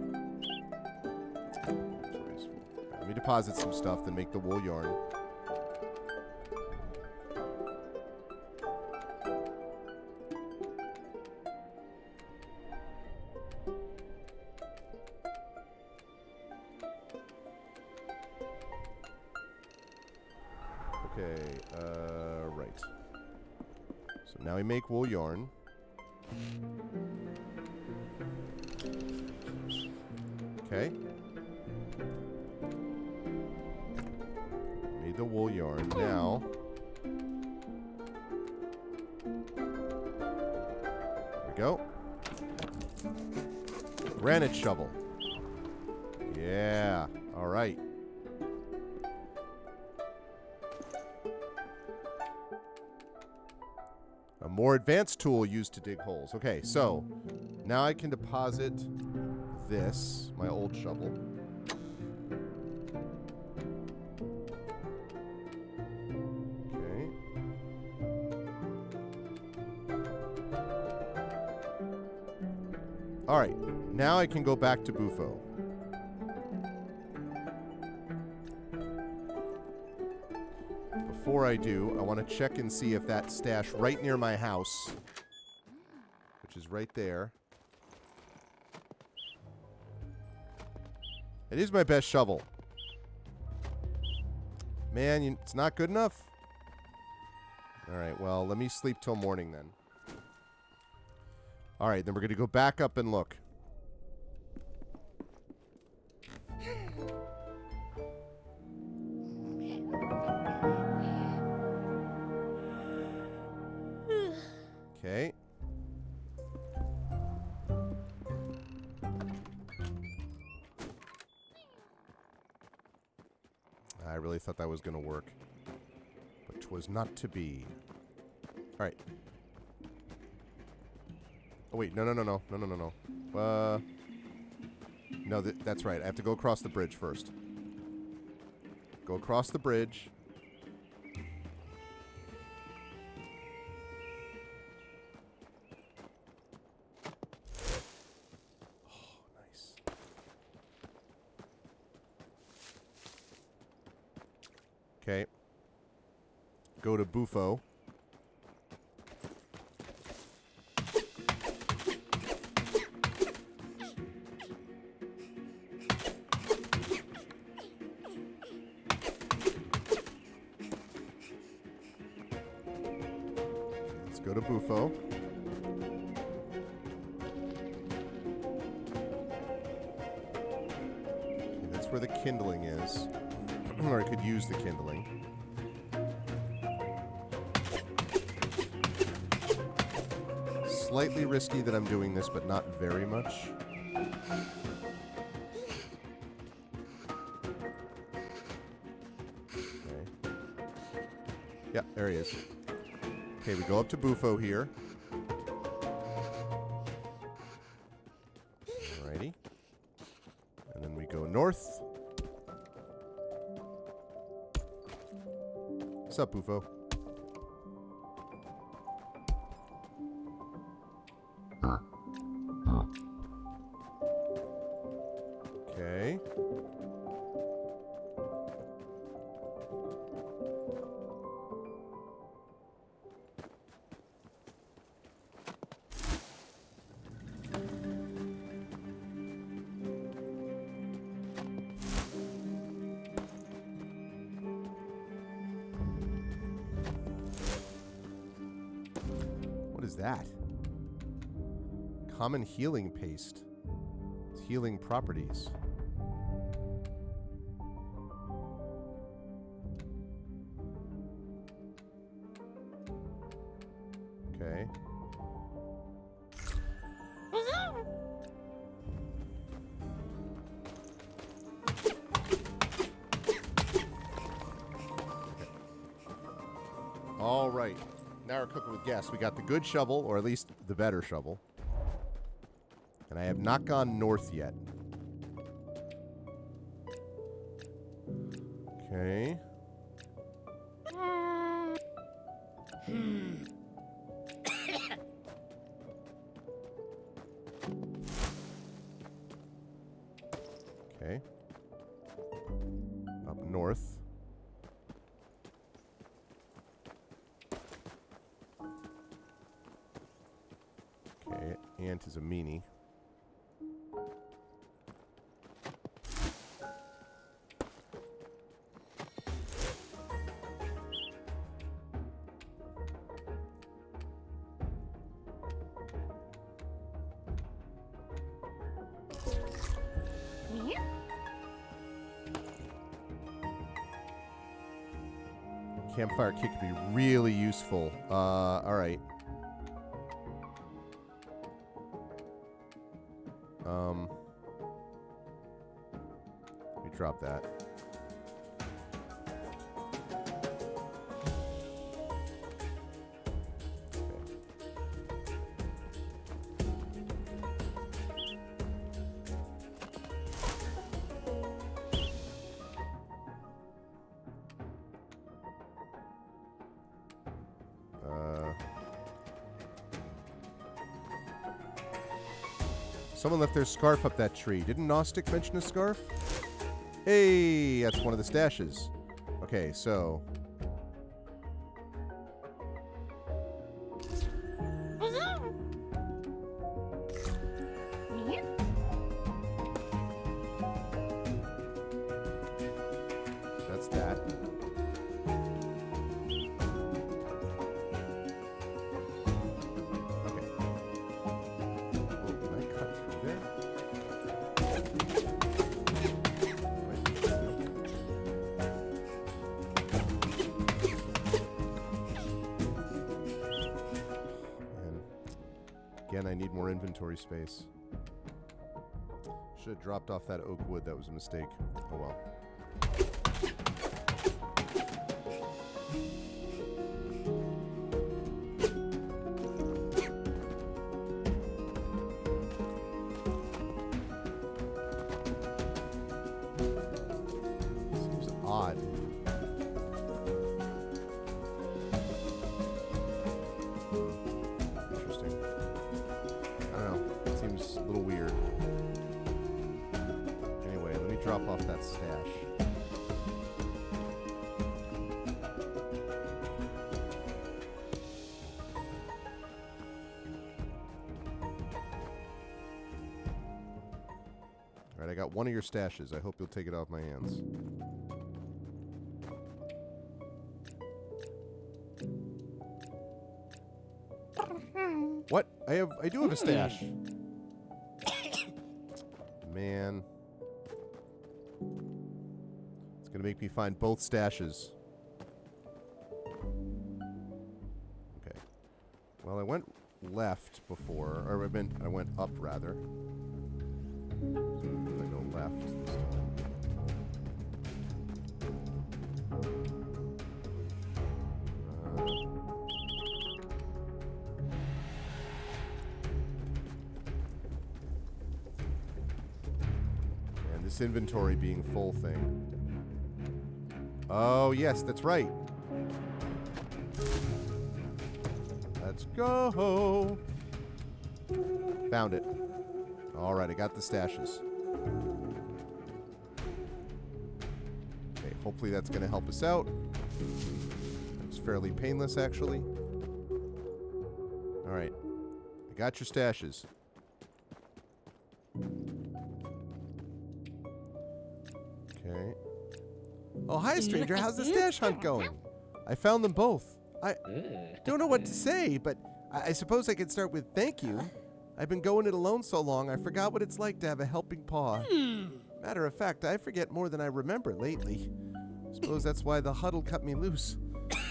Let me deposit some stuff, then make the wool yarn. Okay, right. So now we make wool yarn. Okay. Made the wool yarn. Now. There we go. Granite shovel. Yeah. All right. A more advanced tool used to dig holes. Okay, so now I can deposit this, my old shovel. Okay. All right, now I can go back to Bufo. Before I do, I want to check and see if that stash right near my house, which is right there. It is my best shovel. Man, it's not good enough? Alright, well, let me sleep till morning then. Alright, then we're going to go back up and look. Okay. I really thought that was going to work. But 'twas not to be. Alright. Oh, wait. No. No, that's right. I have to go across the bridge first. Go across the bridge. Okay. Go to Bufo. Let's go to Bufo. Okay, that's where the kindling is. Or I could use the kindling. Slightly risky that I'm doing this, but not very much. Okay. Yeah, there he is. Okay, we go up to Bufo here. Alrighty. And then we go north. What's up, Bufo? Okay. What is that? Common healing paste. It's healing properties. Okay. All right. Now we're cooking with gas. We got the good shovel, or at least the better shovel. And I have not gone north yet. Okay. Okay. Up north. Okay, ant is a meanie. Campfire kit could be really useful. All right. Let me drop that. Someone left their scarf up that tree. Didn't Gnostic mention a scarf? Hey, that's one of the stashes. Okay, so... that's that. Again, I need more inventory space. Should have dropped off that oak wood. That was a mistake. Oh well. Seems odd. Seems a little weird. Anyway, let me drop off that stash. All right, I got one of your stashes. I hope you'll take it off my hands. What? I do have a stash. Man. It's going to make me find both stashes. Okay. Well, I went left before, or I went up rather. So if I go left this time. And this inventory being full thing. Oh, yes, that's right. Let's go. Found it. All right, I got the stashes. Okay, hopefully that's going to help us out. It's fairly painless, actually. All right. I got your stashes. Okay. Oh, hi, stranger. How's the stash hunt going? I found them both. I don't know what to say, but I suppose I could start with thank you. I've been going it alone so long, I forgot what it's like to have a helping paw. Matter of fact, I forget more than I remember lately. Suppose that's why the huddle cut me loose.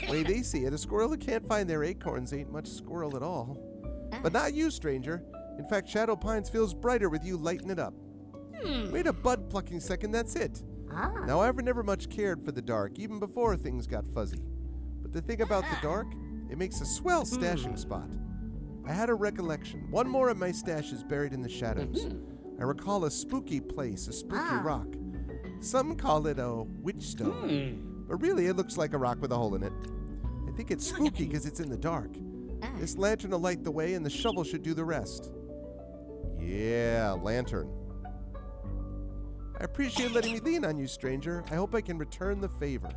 Way they see it, a squirrel who can't find their acorns ain't much squirrel at all. But not you, stranger. In fact, Shadow Pines feels brighter with you lighting it up. Wait a bud-plucking second, that's it. Now, I've never much cared for the dark, even before things got fuzzy. But the thing about the dark, it makes a swell stashing spot. I had a recollection. One more of my stash is buried in the shadows. I recall a spooky place, a spooky rock. Some call it a witch stone. But really, it looks like a rock with a hole in it. I think it's spooky because it's in the dark. This lantern will light the way, and the shovel should do the rest. Yeah, lantern. I appreciate letting me lean on you, stranger. I hope I can return the favor.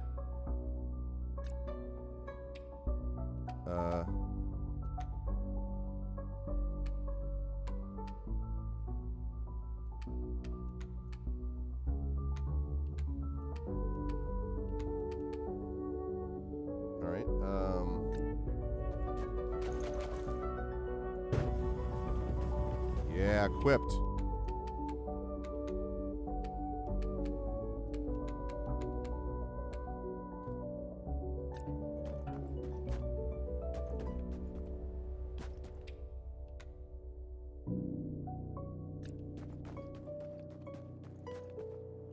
All right. Yeah, equipped.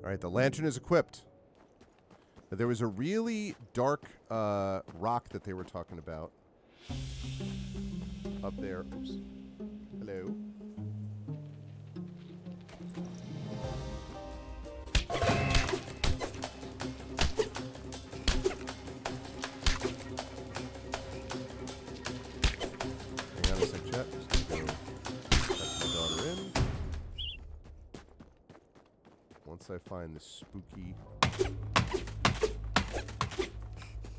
All right, the lantern is equipped. There was a really dark rock that they were talking about up there. Oops. Hello. Hang on a sec, chat. Just gonna go let my daughter in. Once I find the spooky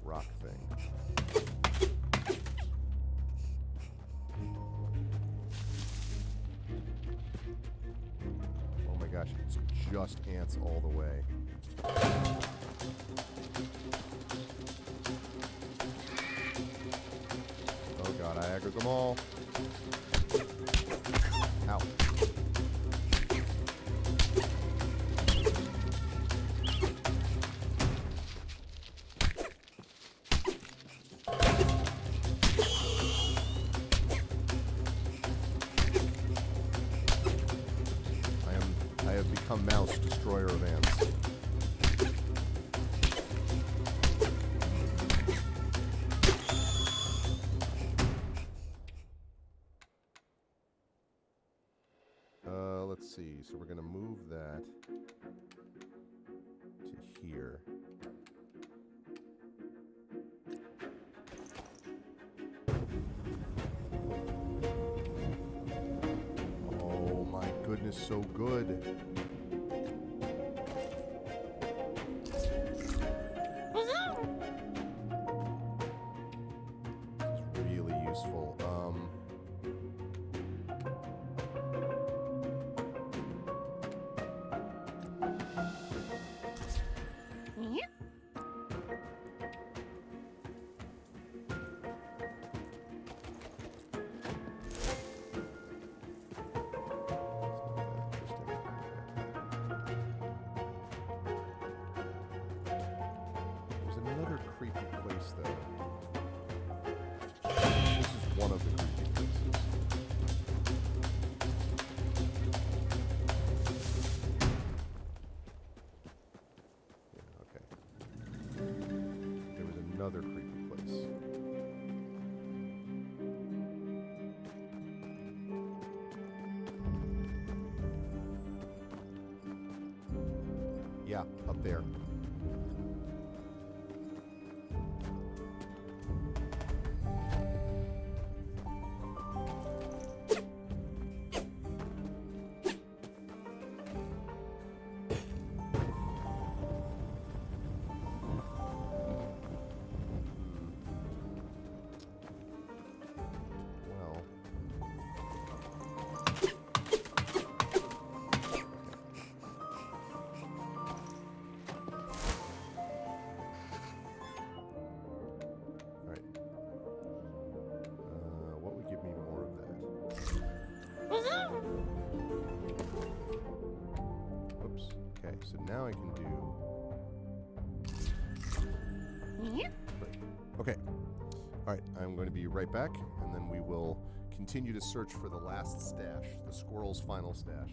rock thing. Oh my gosh, it's just ants all the way. Oh god, I aggroed them all. Ow. I have become Mouse, destroyer of ants. Let's see. So we're going to move that to here. Oh my goodness, so good. Really useful. another creepy place, though. This is one of the creepy places. Yeah, okay. There was another creepy place. Yeah, up there. Well. Alright. What would give me more of that? Oops. Okay, so now I can do... Great. Okay. Alright, I'm going to be right back, and then we will continue to search for the last stash, the squirrel's final stash.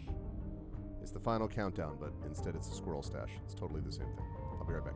It's the final countdown, but instead it's a squirrel stash. It's totally the same thing. I'll be right back.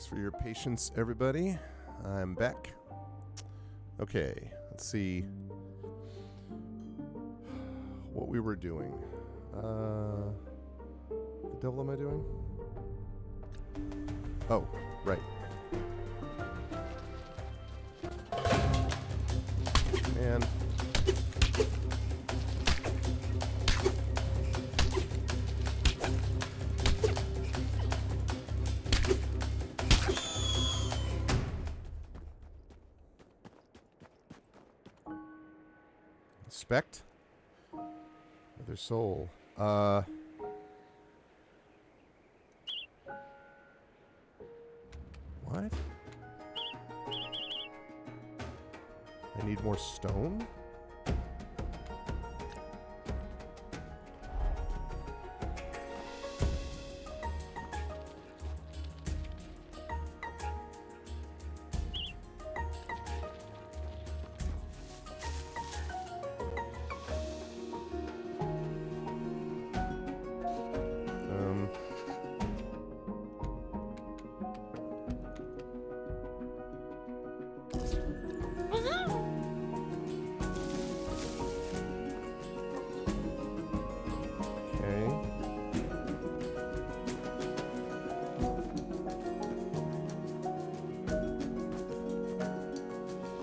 Thanks for your patience, everybody. I'm back. Okay, let's see what we were doing. The devil am I doing? Oh, right. And inspect other soul. What? I need more stone?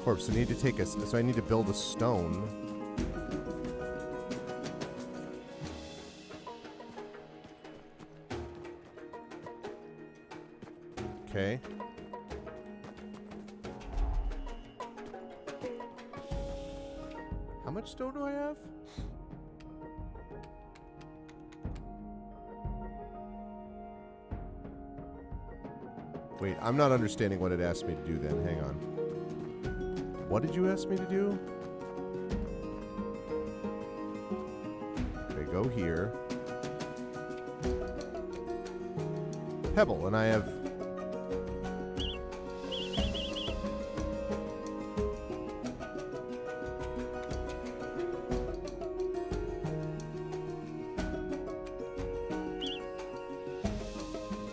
Corpse. I need to take a. So I need to build a stone. Okay. How much stone do I have? Wait, I'm not understanding what it asked me to do then. Hang on. What did you ask me to do? Okay, go here. Pebble, and I have...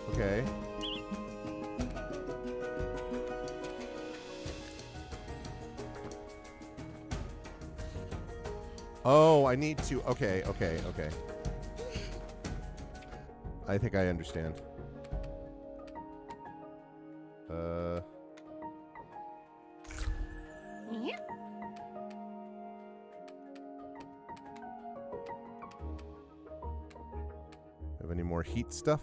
Okay. Oh, I need to... Okay. I think I understand. Have any more heat stuff?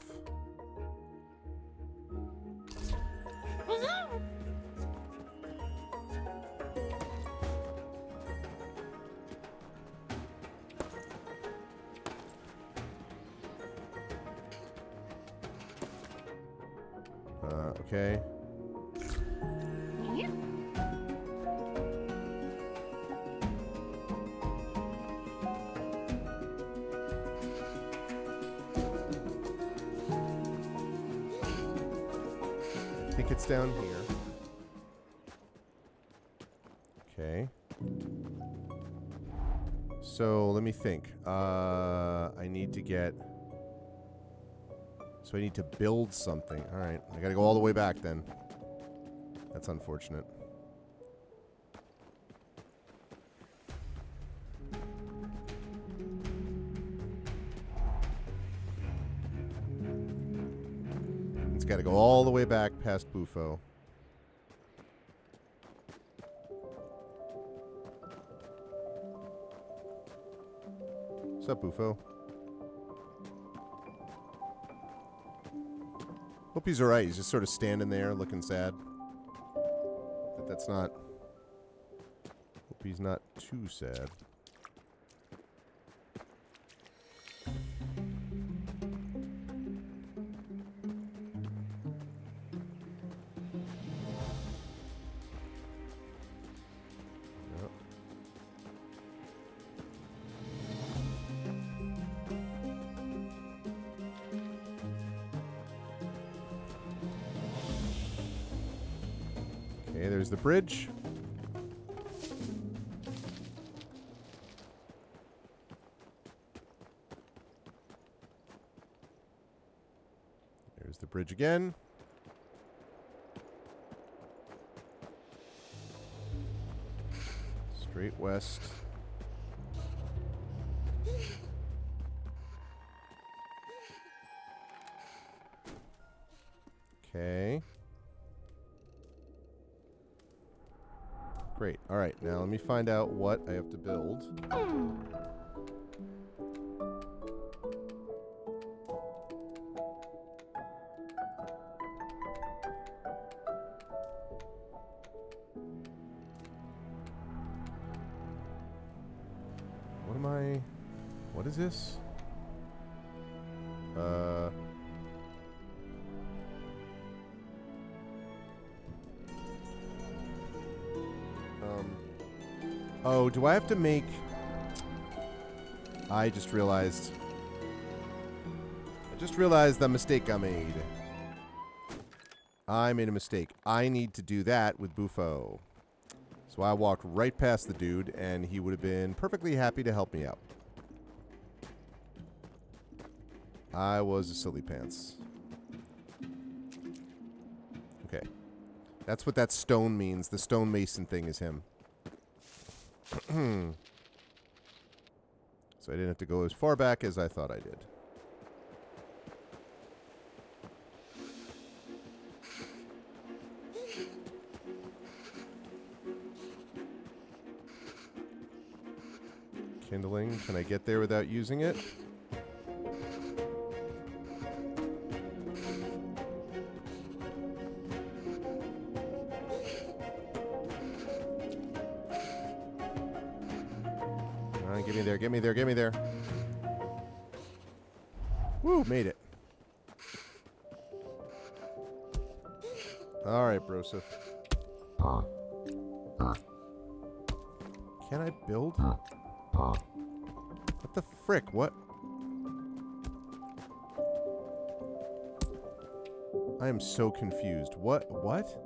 Okay. I think it's down here. Okay. So let me think. I need to get... So I need to build something. All right. I got to go all the way back then. That's unfortunate. It's got to go all the way back past Bufo. What's up, Bufo? Hope he's alright. He's just sort of standing there looking sad. But that's not... Hope he's not too sad. Yep. Okay, there's the bridge. There's the bridge again. Straight west. Okay. Great. All right. Now let me find out what I have to build. What is this? Oh, do I have to make... I just realized the mistake I made. I made a mistake. I need to do that with Bufo. So I walked right past the dude, and he would have been perfectly happy to help me out. I was a silly pants. Okay. That's what that stone means. The stonemason thing is him. So I didn't have to go as far back as I thought I did. Kindling. Can I get there without using it? Get me there, get me there, get me there. Woo, made it. Alright, Broseph. Can I build? What the frick? What? I am so confused. What? What?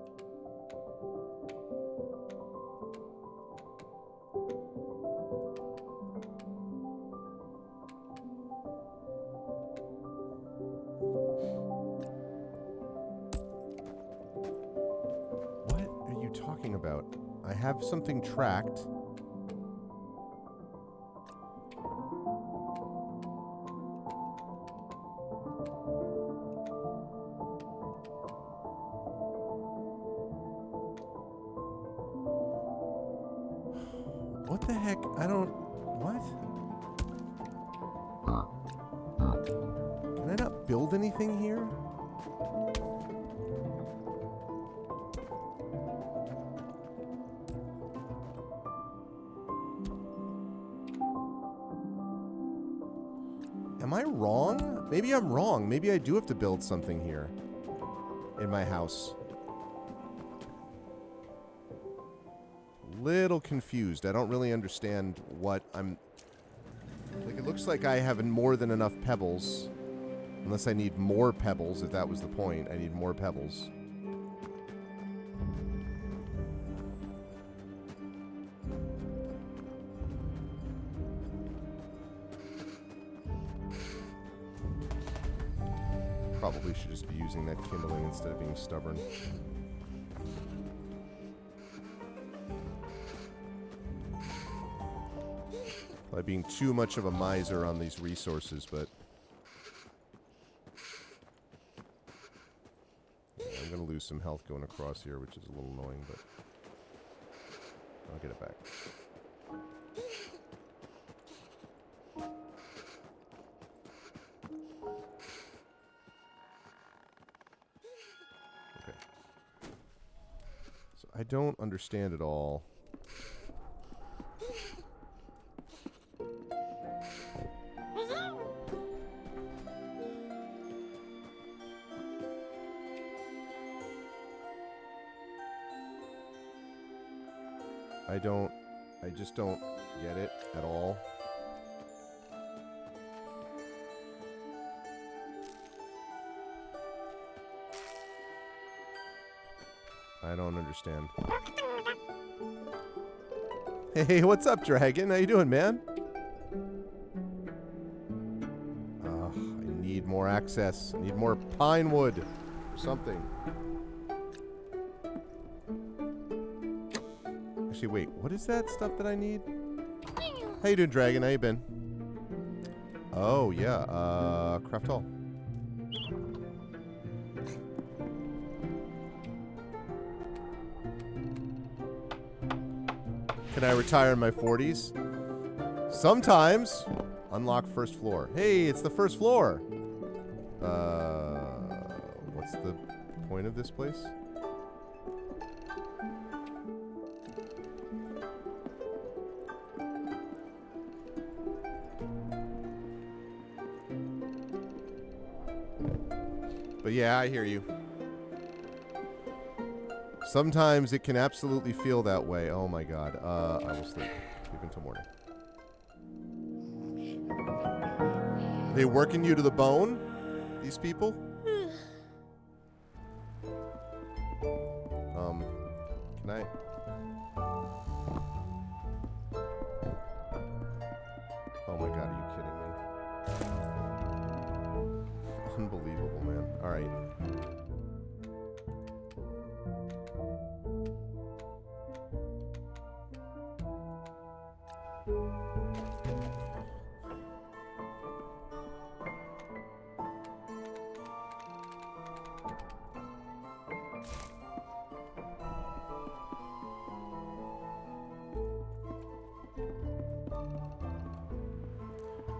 About? I have something tracked. What the heck? I don't... What? Can I not build anything here? Am I wrong? Maybe I'm wrong. Maybe I do have to build something here in my house. Little confused. I don't really understand what I'm... Like, it looks like I have more than enough pebbles. Unless I need more pebbles, if that was the point. I need more pebbles. Probably should just be using that kindling instead of being stubborn. By being too much of a miser on these resources, but... Yeah, I'm going to lose some health going across here, which is a little annoying, but... I'll get it back. I don't understand at all. I just don't get it at all. I don't understand. Hey, what's up, Dragon? How you doing, man? I need more access. I need more pine wood or something. I Actually, wait. What is that stuff that I need? How you doing, Dragon? How you been? Oh, yeah. Craft all. Can I retire in my 40s? Sometimes. Unlock first floor. Hey, it's the first floor. What's the point of this place? But yeah, I hear you. Sometimes it can absolutely feel that way. Oh my god. I will sleep. Sleep until morning. Are they working you to the bone? These people? Can I? Oh my god, are you kidding me? Unbelievable, man. Alright.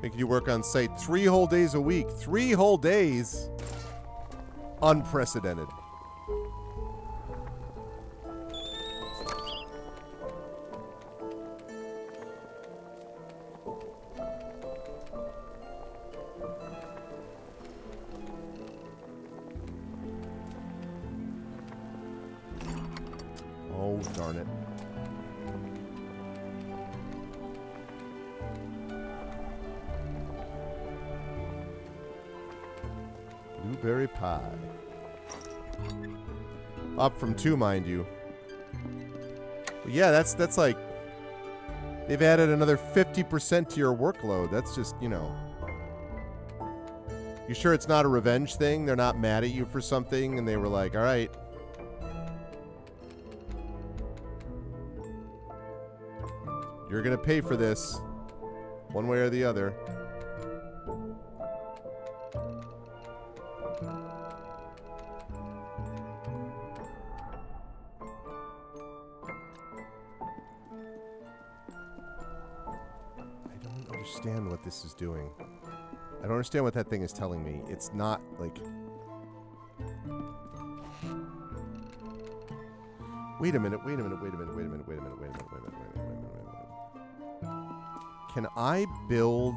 Making you work on site 3 whole days a week. 3 whole days? Unprecedented. Oh, darn it. Blueberry pie. Up from 2, mind you. But yeah, that's like... They've added another 50% to your workload. That's just, you know... You sure it's not a revenge thing? They're not mad at you for something, and they were like, alright. You're gonna pay for this. One way or the other. Understand what this is doing. I don't understand what that thing is telling me. It's not like... Wait a minute, wait a minute, wait a minute, wait a minute, wait a minute, wait a minute, wait a minute, wait a minute, wait a minute, wait a minute. Can I build...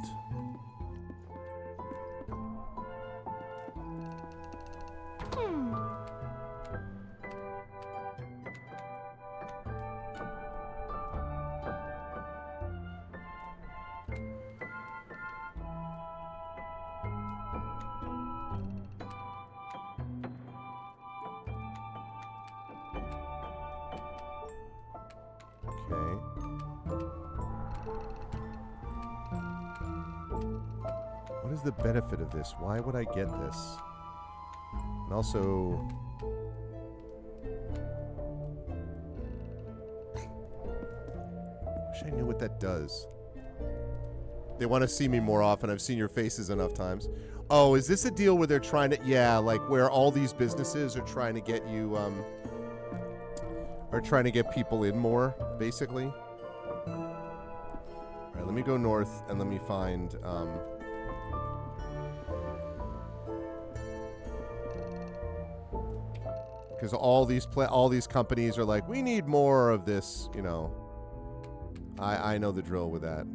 What is the benefit of this? Why would I get this? And also... Wish I knew what that does. They want to see me more often. I've seen your faces enough times. Oh, is this a deal where they're trying to... Yeah, like where all these businesses are trying to get you... are trying to get people in more, basically. Alright, let me go north and let me find... because all these companies are like, we need more of this, you know. I know the drill with that.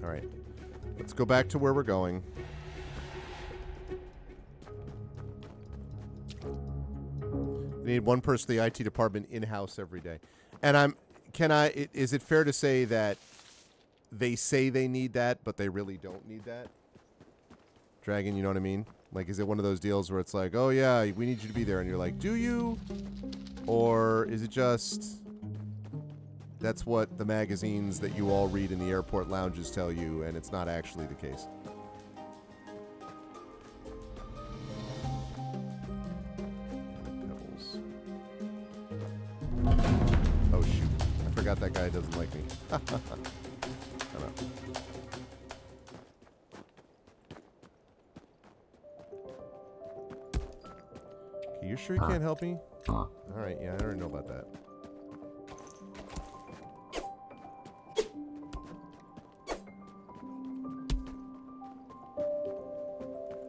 All right, let's go back to where we're going. They need one person in the IT department in-house every day. And is it fair to say that they say they need that, but they really don't need that? Dragon, you know what I mean? Like, is it one of those deals where it's like, oh yeah, we need you to be there, and you're like, do you? Or is it just... That's what the magazines that you all read in the airport lounges tell you, and it's not actually the case. Pebbles. Oh, shoot. I forgot that guy doesn't like me. I don't know. Okay, you sure you can't help me? All right, yeah, I already know about that.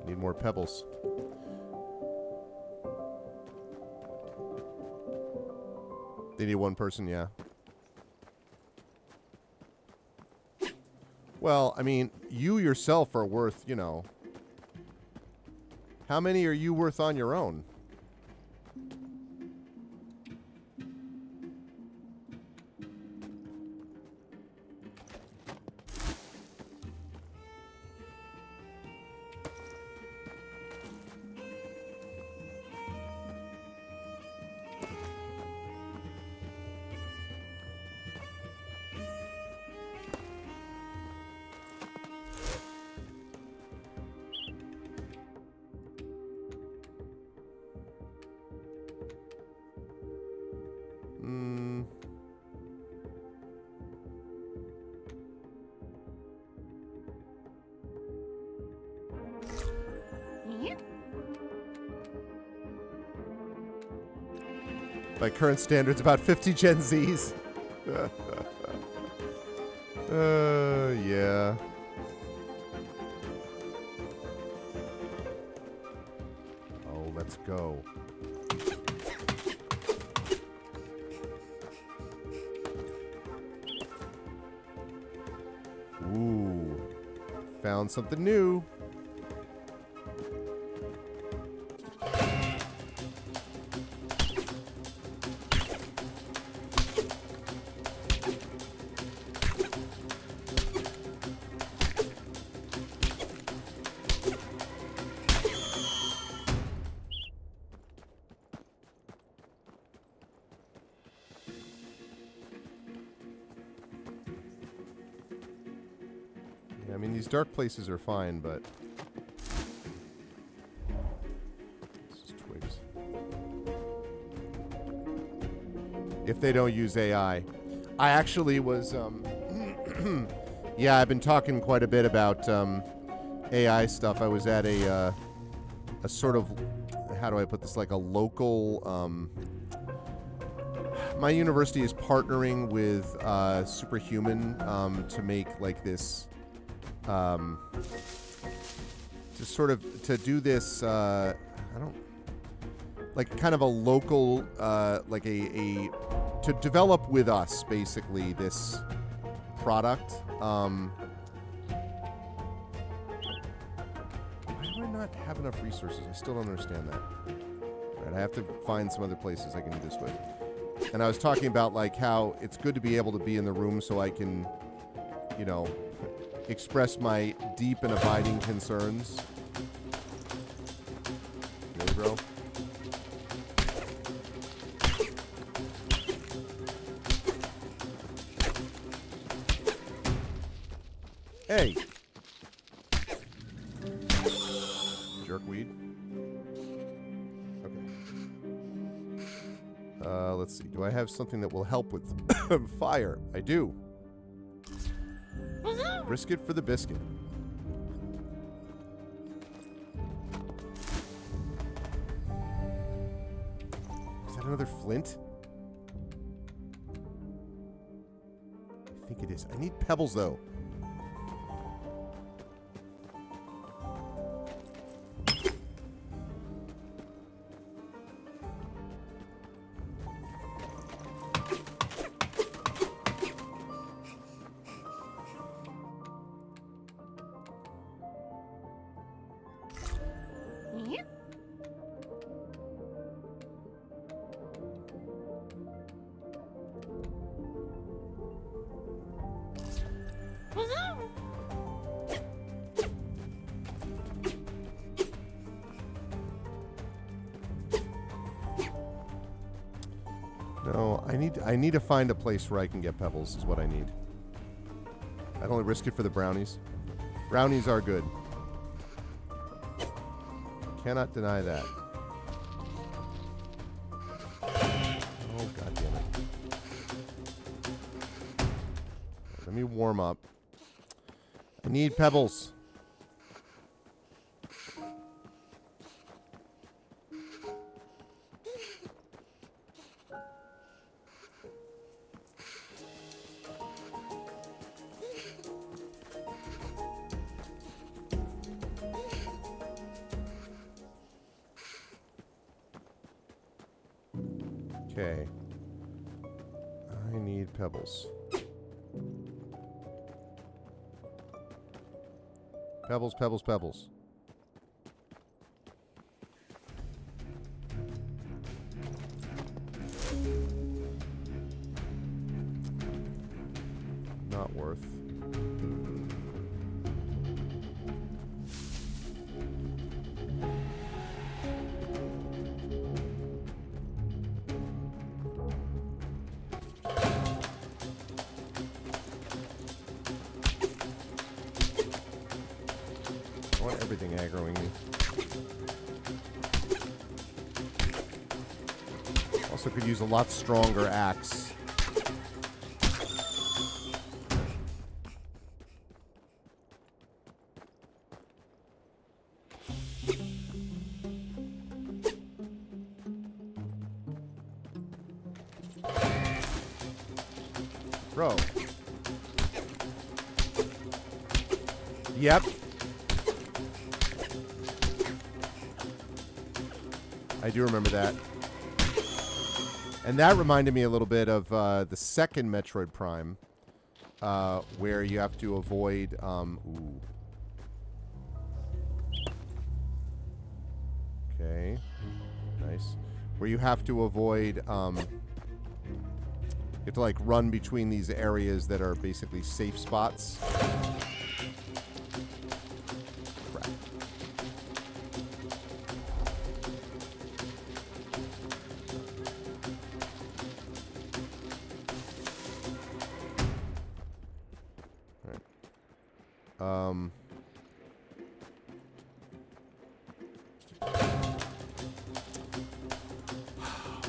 Need more pebbles. They need one person, yeah. Well, I mean, you yourself are worth, you know. How many are you worth on your own? By current standards, about 50 Gen Zs. Yeah. Oh, let's go. Ooh. Found something new. I mean, these dark places are fine, but... This is twigs. If they don't use AI. I actually was, yeah, I've been talking quite a bit about, AI stuff. I was at a sort of... How do I put this? Like a local, my university is partnering with, Superhuman, to make, like, this... to sort of to do this I don't like kind of a local like a to develop with us basically this product. Why do I not have enough resources? I still don't understand that. All right, I have to find some other places I can do this with. And I was talking about like how it's good to be able to be in the room so I can, you know, express my deep and abiding concerns. Really, bro? Hey! Jerkweed. Okay. Let's see. Do I have something that will help with fire? I do. Brisket for the biscuit. Is that another flint? I think it is. I need pebbles, though. I need to find a place where I can get pebbles is what I need. I'd only risk it for the brownies. Brownies are good. Cannot deny that. Oh, God damn it. Let me warm up. I need pebbles. Okay. I need pebbles. Pebbles, pebbles, pebbles. Not worth. I want everything aggroing me. Also could use a lot stronger axe. Bro. Yep. I do remember that. And that reminded me a little bit of the second Metroid Prime, where you have to avoid... ooh. Okay. Nice. Where you have to avoid... you have to, like, run between these areas that are basically safe spots. Crap.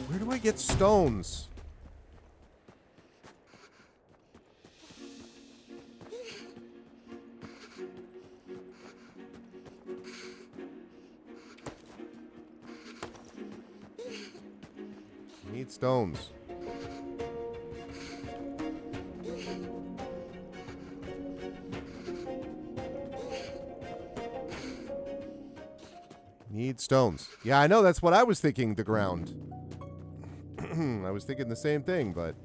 Where do I get stones? Need stones. Need stones. Yeah, I know. That's what I was thinking, the ground. I was thinking the same thing, but...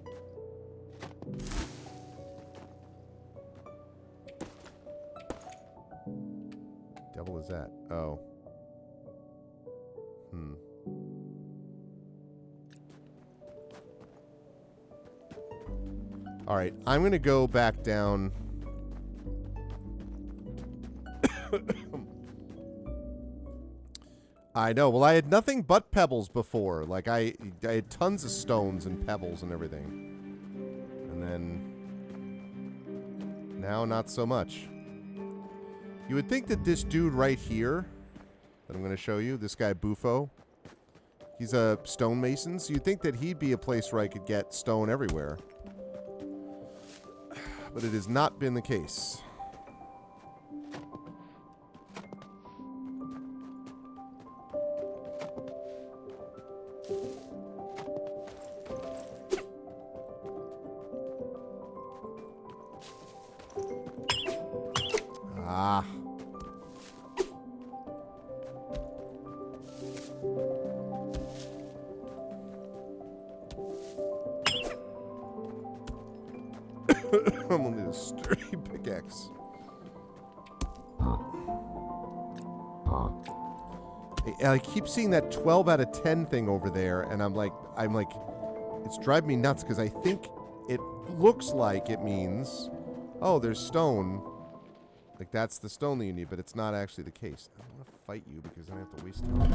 Devil is that? Oh. Alright, I'm going to go back down... I know. Well, I had nothing but pebbles before. Like, I had tons of stones and pebbles and everything. And then... Now, not so much. You would think that this dude right here, that I'm going to show you, this guy Bufo, he's a stonemason, so you'd think that he'd be a place where I could get stone everywhere. But it has not been the case. Ah. I'm gonna need a sturdy pickaxe. I keep seeing that 12 out of 10 thing over there, and I'm like, it's driving me nuts because I think it looks like it means, oh, there's stone. Like, that's the stone that you need, but it's not actually the case. I don't want to fight you because I have to waste time.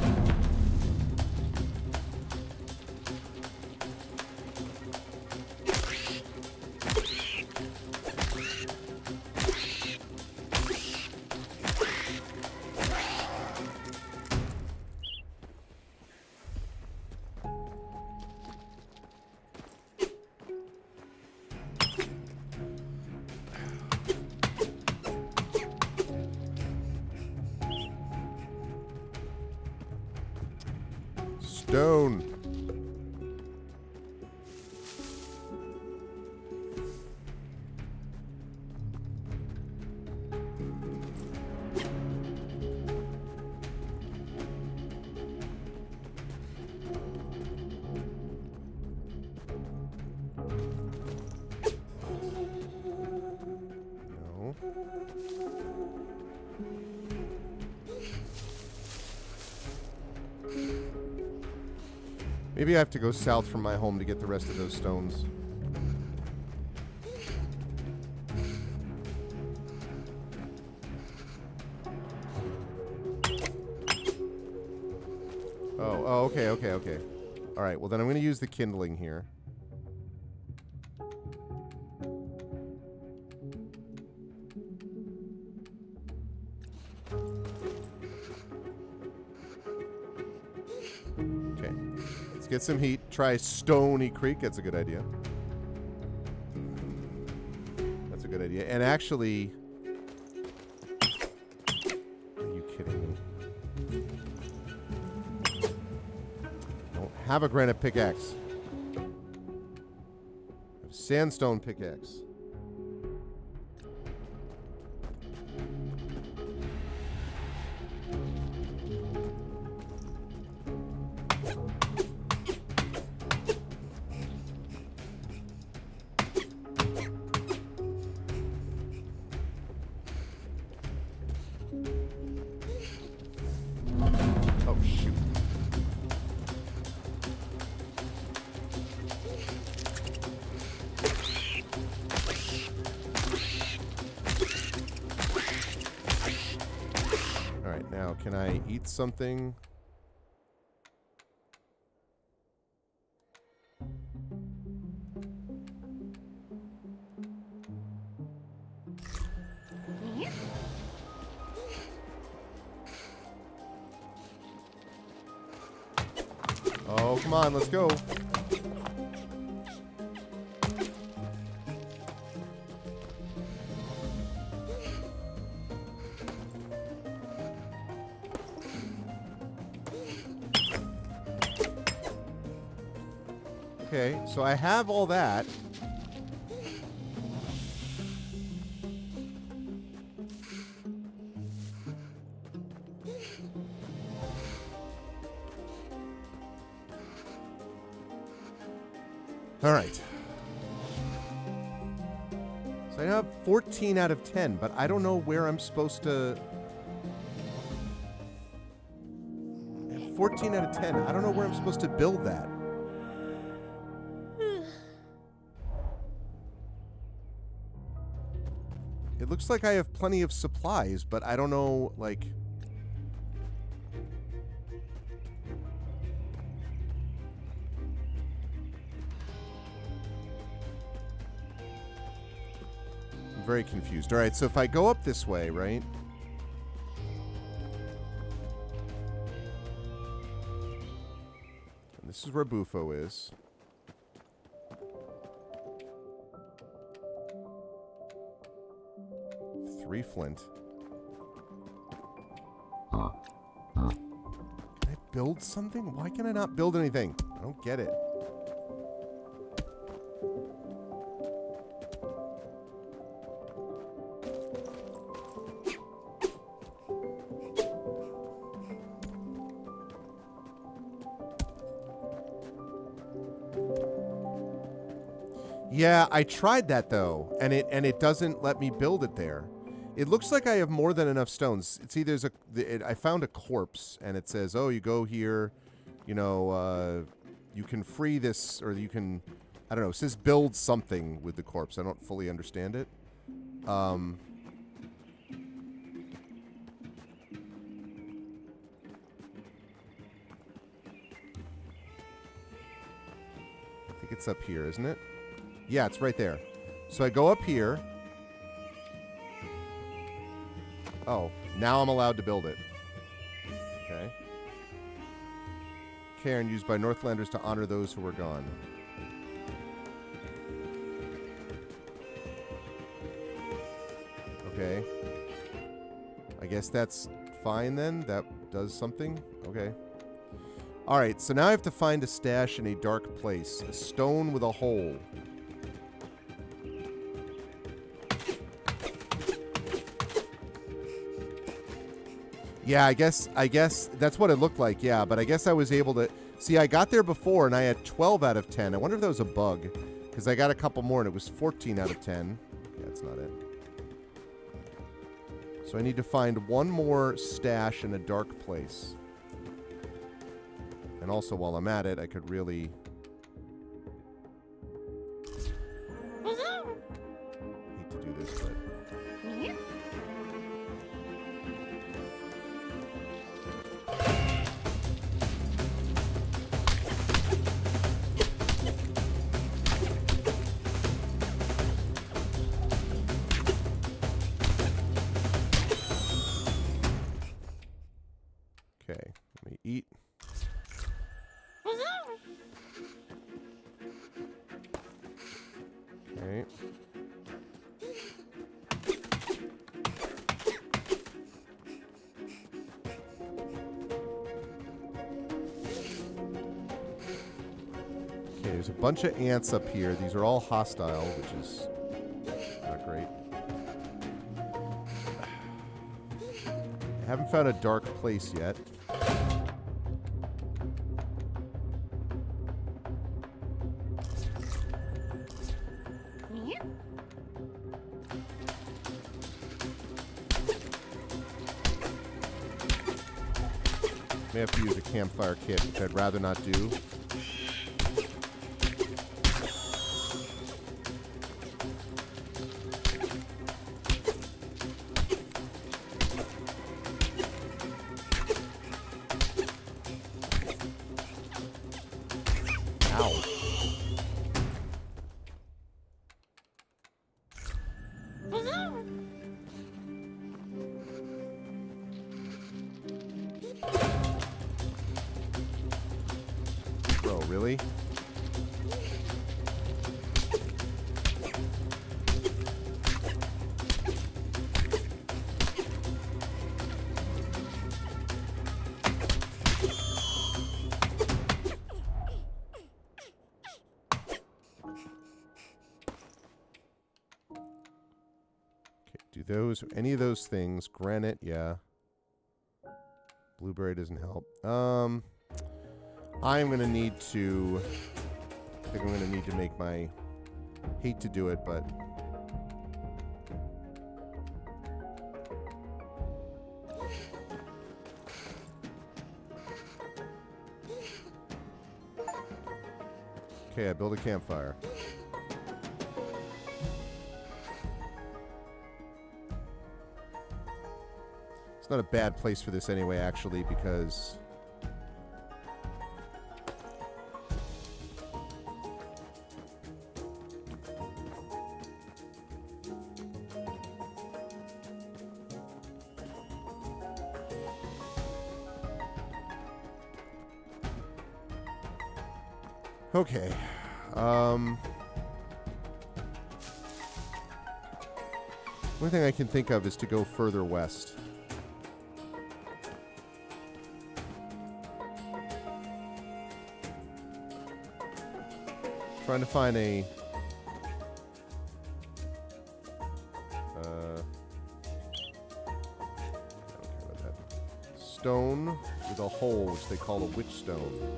stone. No. Maybe I have to go south from my home to get the rest of those stones. Oh, okay. All right, well then I'm going to use the kindling here. Okay, let's get some heat. Try Stony Creek. That's a good idea. That's a good idea. And actually... Are you kidding me? Have a granite pickaxe. Have a sandstone pickaxe. Oh, shoot. Now, can I eat something? Oh, come on, let's go. Okay, so I have all that. All right. So I have 14 out of 10, but I don't know where I'm supposed to... I have 14 out of 10. I don't know where I'm supposed to build that. It looks like I have plenty of supplies, but I don't know, like... I'm very confused. All right, so if I go up this way, right? And this is where Bufo is. Three flint. Can I build something? Why can I not build anything? I don't get it. Yeah, I tried that though, and it doesn't let me build it there. It looks like I have more than enough stones. It's either I found a corpse, and it says, "Oh, you go here, you know, you can free this, or you can, I don't know." It says build something with the corpse. I don't fully understand it. I think it's up here, isn't it? Yeah, it's right there. So I go up here. Oh, now I'm allowed to build it. Okay. Cairn used by Northlanders to honor those who were gone. Okay. I guess that's fine then. That does something. Okay. All right, so now I have to find a stash in a dark place. A stone with a hole. Yeah, I guess that's what it looked like, yeah. But I guess I was able to... See, I got there before, and I had 12 out of 10. I wonder if that was a bug. Because I got a couple more, and it was 14 out of 10. Yeah, that's not it. So I need to find one more stash in a dark place. And also, while I'm at it, I could really... hate to do this, but... Okay, let me eat. Okay. Okay, there's a bunch of ants up here. These are all hostile, which is not great. I haven't found a dark place yet. May have to use a campfire kit, which I'd rather not do. Ow. Bro, really? Any of those things. Granite, yeah. Blueberry doesn't help. I'm gonna need to... I think I'm gonna need to make my... Hate to do it, but... Okay, I build a campfire. It's not a bad place for this anyway, actually, because... Okay. One thing I can think of is to go further west. Trying to find a... I don't care about that. Stone with a hole, which they call a witch stone.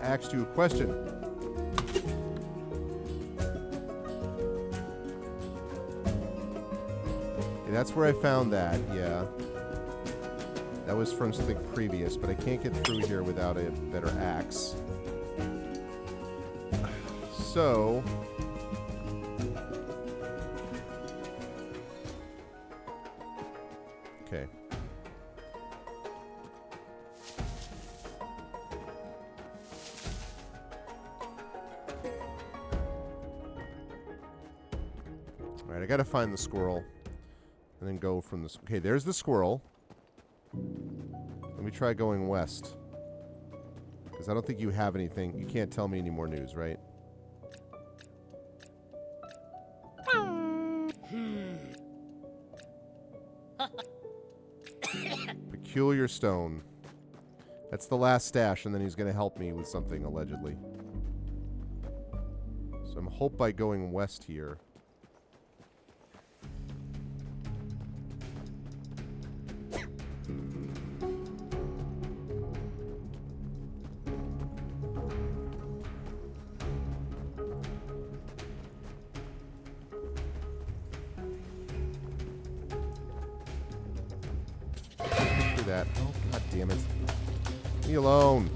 Asked you a question. Okay, that's where I found that, yeah. That was from something previous, but I can't get through here without a better axe. So... Okay. Alright, I gotta find the squirrel. And then go from this. Okay, there's the squirrel. Let me try going west. Because I don't think you have anything. You can't tell me any more news, right? Peculiar stone. That's the last stash, and then he's going to help me with something, allegedly. So I'm hope by going west here. That. Oh, god damn it. Leave me alone.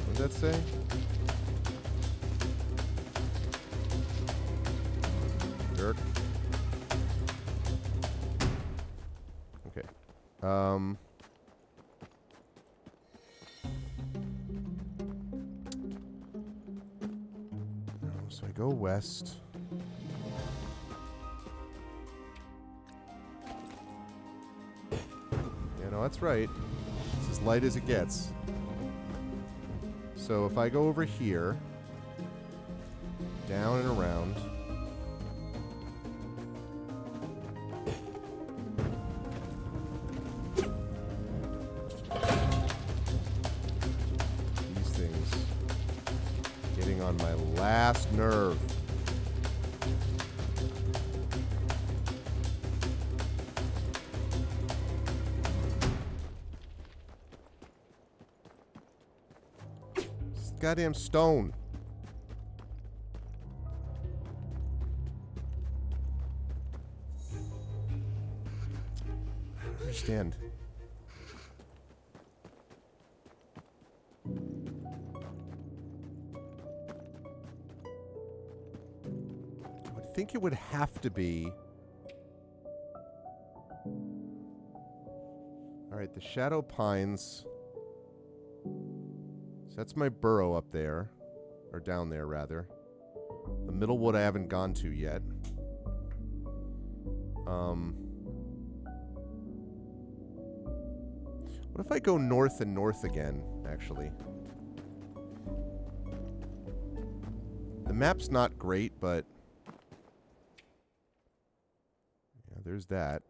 What did that say? Jerk. Okay. So I go west. No, that's right. It's as light as it gets. So if I go over here, down and around. These things getting on my last nerve. Goddamn stone. I don't understand. I would think it would have to be. Alright, the Shadow Pines. That's my burrow up there. Or down there, rather. The middle wood I haven't gone to yet. What if I go north and north again, actually? The map's not great, but... yeah, there's that.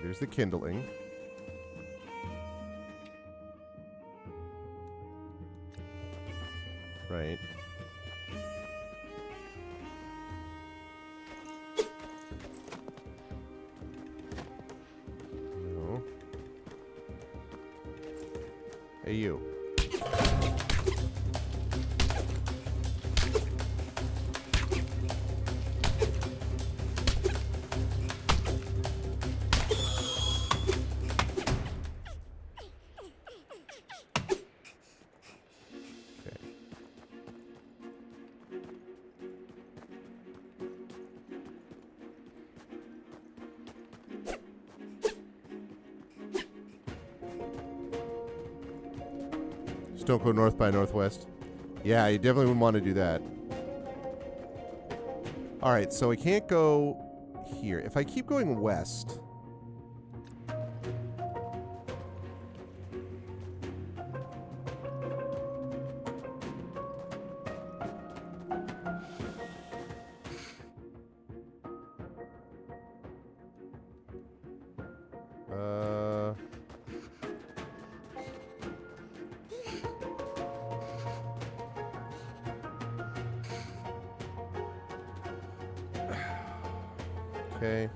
There's the kindling. Right. No. Hey, you. Just don't go north by northwest. Yeah, you definitely wouldn't want to do that. Alright, so I can't go here. If I keep going west... Okay.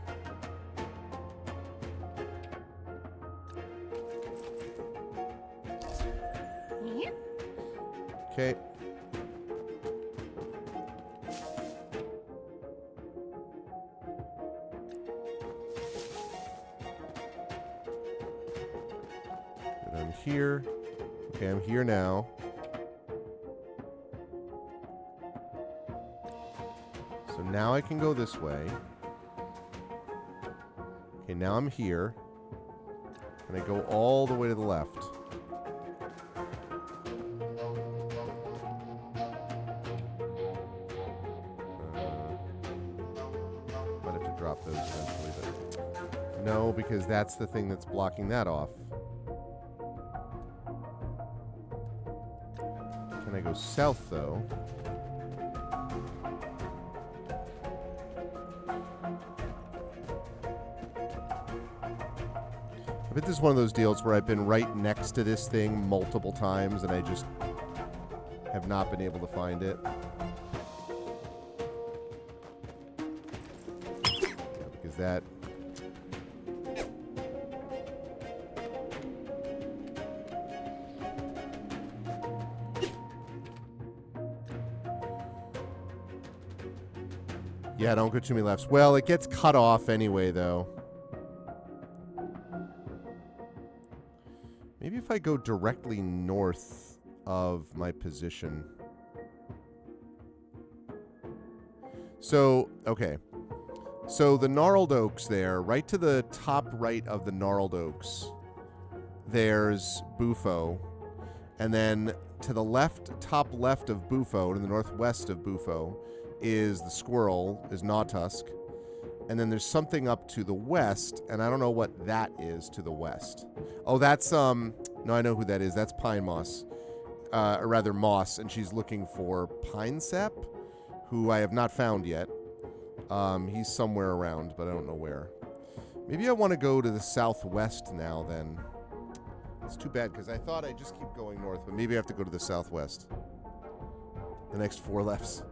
Okay. And I'm here. Okay, I'm here now. So now I can go this way. Okay, now I'm here. And I go all the way to the left. drop those eventually, but no, because that's the thing that's blocking that off. Can I go south, though? I bet this is one of those deals where I've been right next to this thing multiple times and I just have not been able to find it. Yeah, because that... Yeah, don't go too many lefts. Well, it gets cut off anyway, though. Maybe if I go directly north of my position. So, okay. So the gnarled oaks there, right to the top right of the gnarled oaks, there's Bufo. And then to the left, top left of Bufo, to the northwest of Bufo, is the squirrel, is Gnawtusk. And then there's something up to the west, and I don't know what that is to the west. Oh, that's, no, I know who that is. That's Pine Moss. Or rather, Moss, and she's looking for Pine Sap, who I have not found yet. He's somewhere around, but I don't know where. Maybe I want to go to the southwest now, then. It's too bad, because I thought I'd just keep going north, but maybe I have to go to the southwest. The next 4 lefts.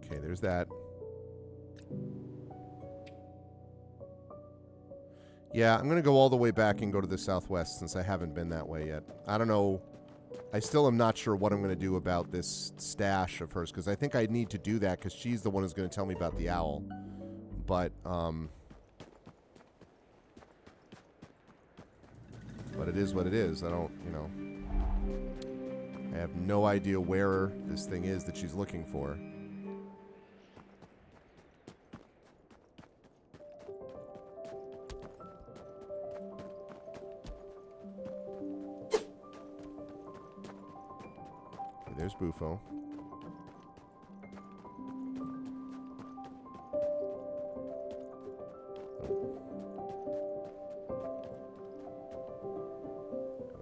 Okay, there's that. Yeah, I'm going to go all the way back and go to the southwest since I haven't been that way yet. I don't know. I still am not sure what I'm going to do about this stash of hers because I think I need to do that because she's the one who's going to tell me about the owl. But it is what it is. I don't, you know. I have no idea where this thing is that she's looking for. There's Bufo.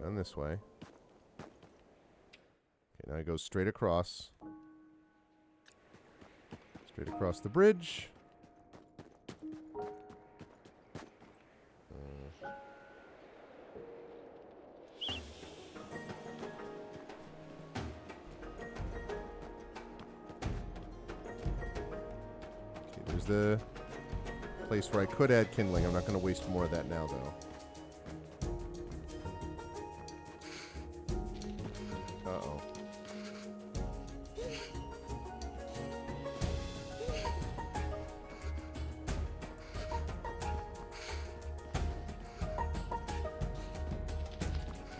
And this way. Okay, now I go straight across. Straight across the bridge. There's the place where I could add kindling. I'm not going to waste more of that now, though. Uh-oh.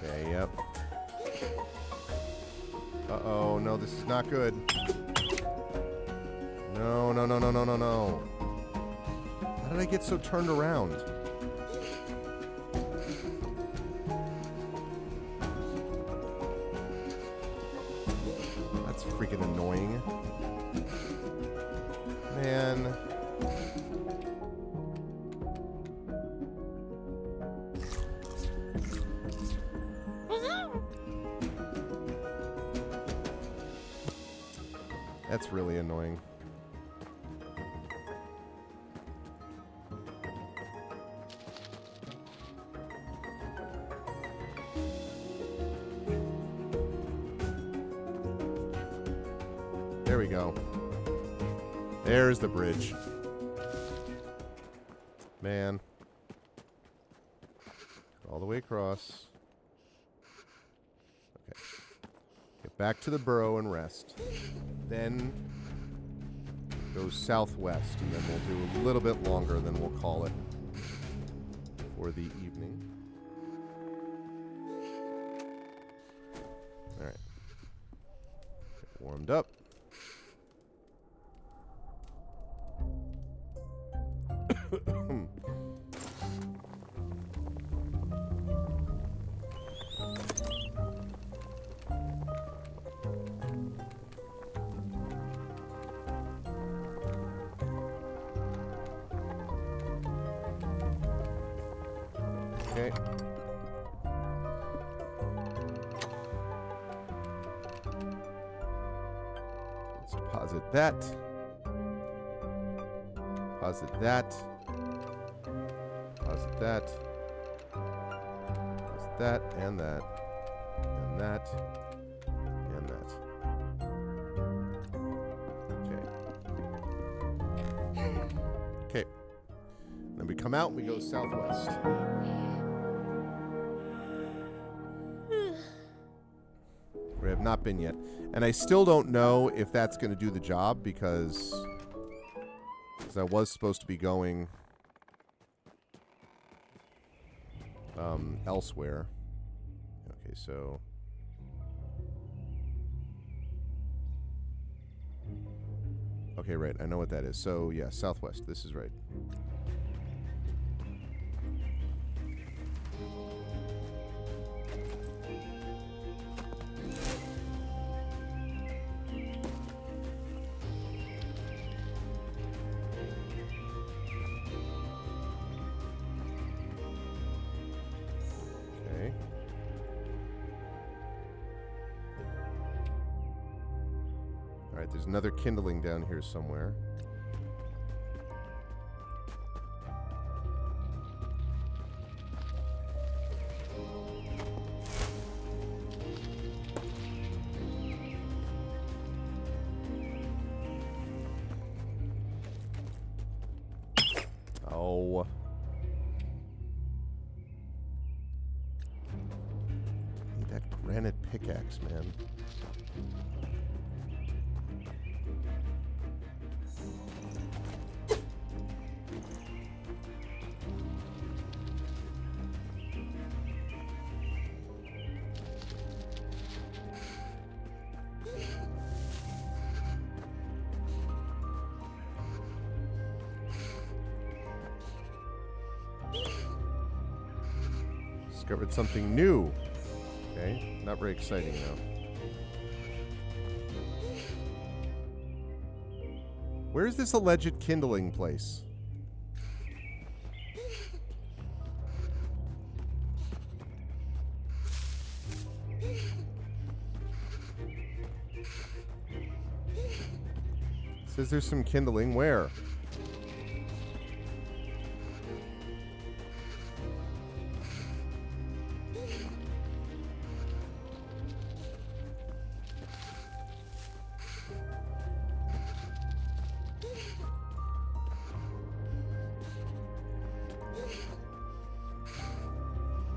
Okay, yep. Uh-oh, no, this is not good. No, no, no, no, no, no, no. How did I get so turned around? That's freaking annoying. Man. That's really annoying. There we go. There's the bridge. Man. All the way across. Okay. Get back to the burrow and rest. Then go southwest, and then we'll do a little bit longer, then we'll call it for the evening. Warmed up. Okay. Let's deposit that. Deposit that. Deposit that. Deposit that and that. And that. And that. Okay. Okay. Then we come out and we go southwest. We have not been yet. And I still don't know if that's going to do the job because I was supposed to be going elsewhere. Okay, so... Okay, right. I know what that is. So, yeah, southwest. This is right. Alright, there's another kindling down here somewhere. Oh. Need that granite pickaxe, man. Discovered something new. Okay, not very exciting though. Where's this alleged kindling place? It says there's some kindling. Where?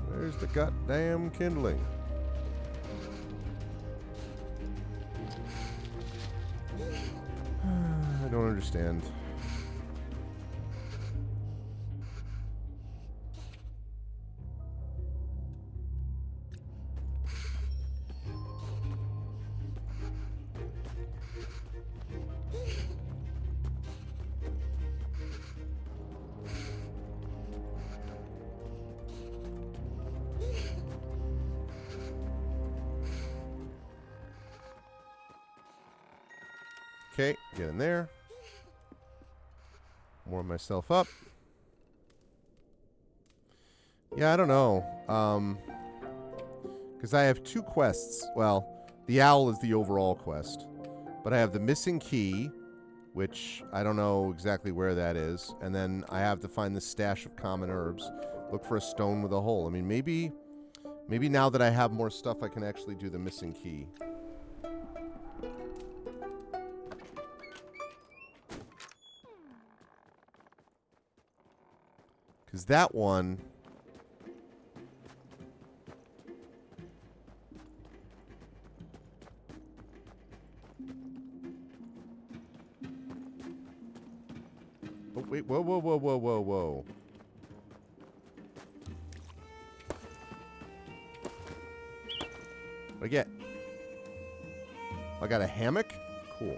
Where's the goddamn kindling? I don't understand. Okay, get in there. Warm myself up. Yeah, I don't know. Because I have two quests. Well, the owl is the overall quest. But I have the missing key, which I don't know exactly where that is. And then I have to find the stash of common herbs. Look for a stone with a hole. I mean, maybe now that I have more stuff, I can actually do the missing key. Because that one... Oh, wait, whoa, whoa, whoa, whoa, whoa, whoa. What do I get? I got a hammock? Cool.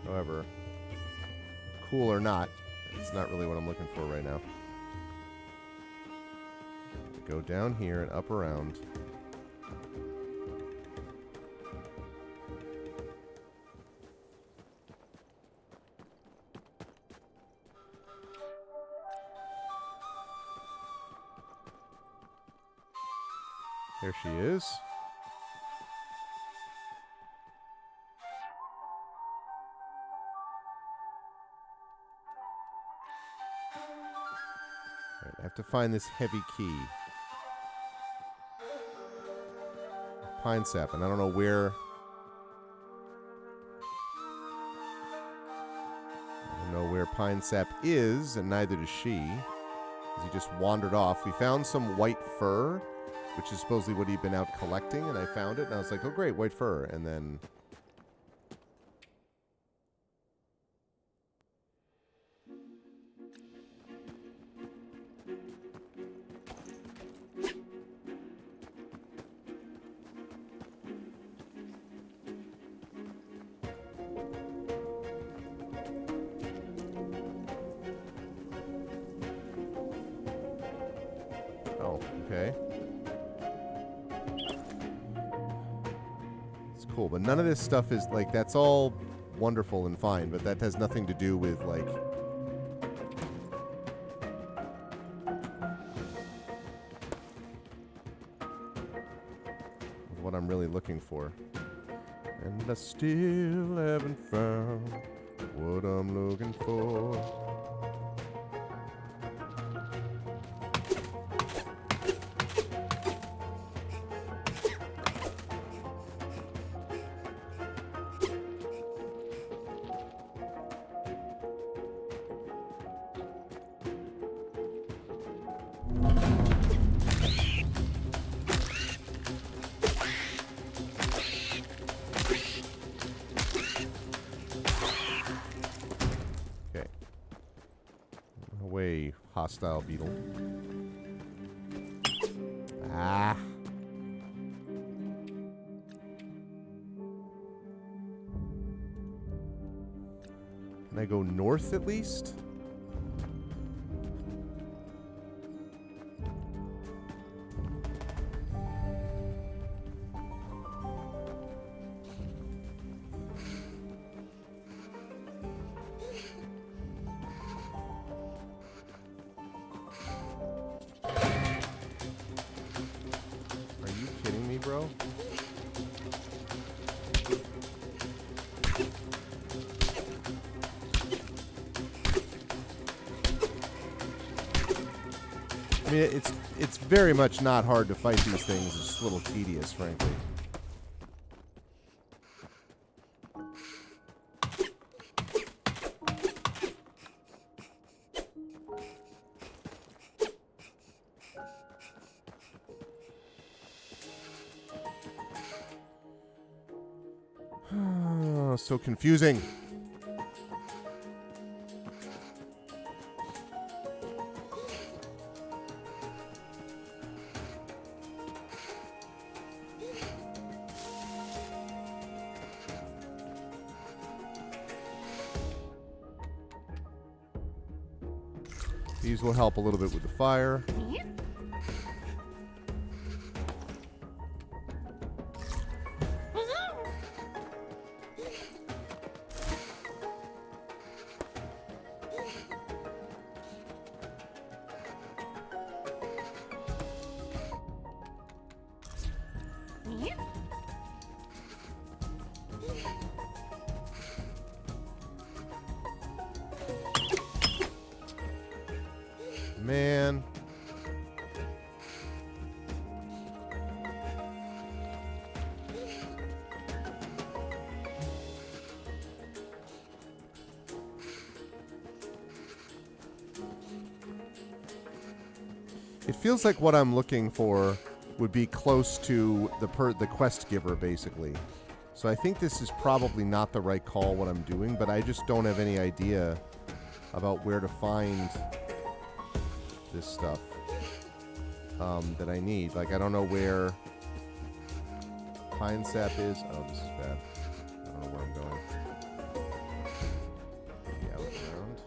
However, cool or not, it's not really what I'm looking for right now. Go down here and up around. There she is. All right, I have to find this heavy key. Pine sap, and I don't know where. I don't know where Pine sap is, and neither does she. Because he just wandered off. We found some white fur, which is supposedly what he'd been out collecting, and I found it, and I was like, oh great, white fur, and then... Oh, okay. It's cool, but none of this stuff is, like, that's all wonderful and fine, but that has nothing to do with, like... with what I'm really looking for. And I still haven't found what I'm looking for. Away, hostile beetle. Ah. Can I go north at least? Bro. I mean, it's very much not hard to fight these things. It's just a little tedious, frankly. So confusing. These will help a little bit with the fire. Man. It feels like what I'm looking for would be close to the quest giver, basically. So I think this is probably not the right call, what I'm doing, but I just don't have any idea about where to find this stuff that I need. Like, I don't know where... Pine sap is... Oh, this is bad. I don't know where I'm going. Yeah, around.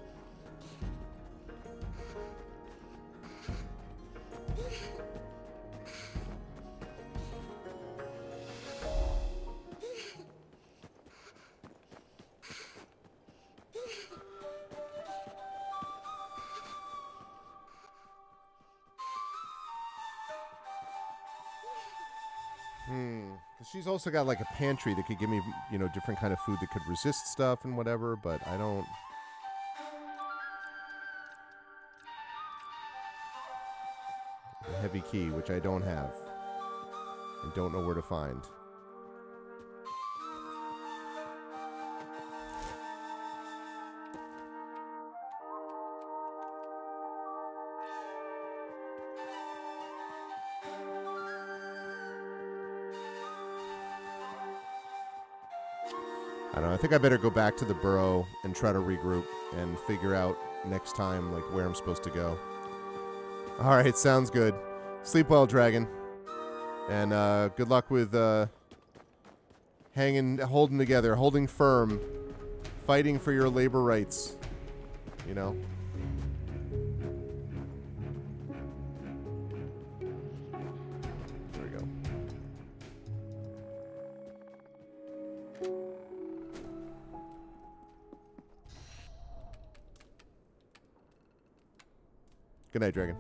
Because she's also got like a pantry that could give me, you know, different kind of food that could resist stuff and whatever, but I don't... A heavy key, which I don't have. I don't know where to find. I don't know. I think I better go back to the burrow and try to regroup and figure out next time like where I'm supposed to go. All right, sounds good. Sleep well, dragon. And good luck with holding together, holding firm, fighting for your labor rights. You know? There we go. Good night, dragon.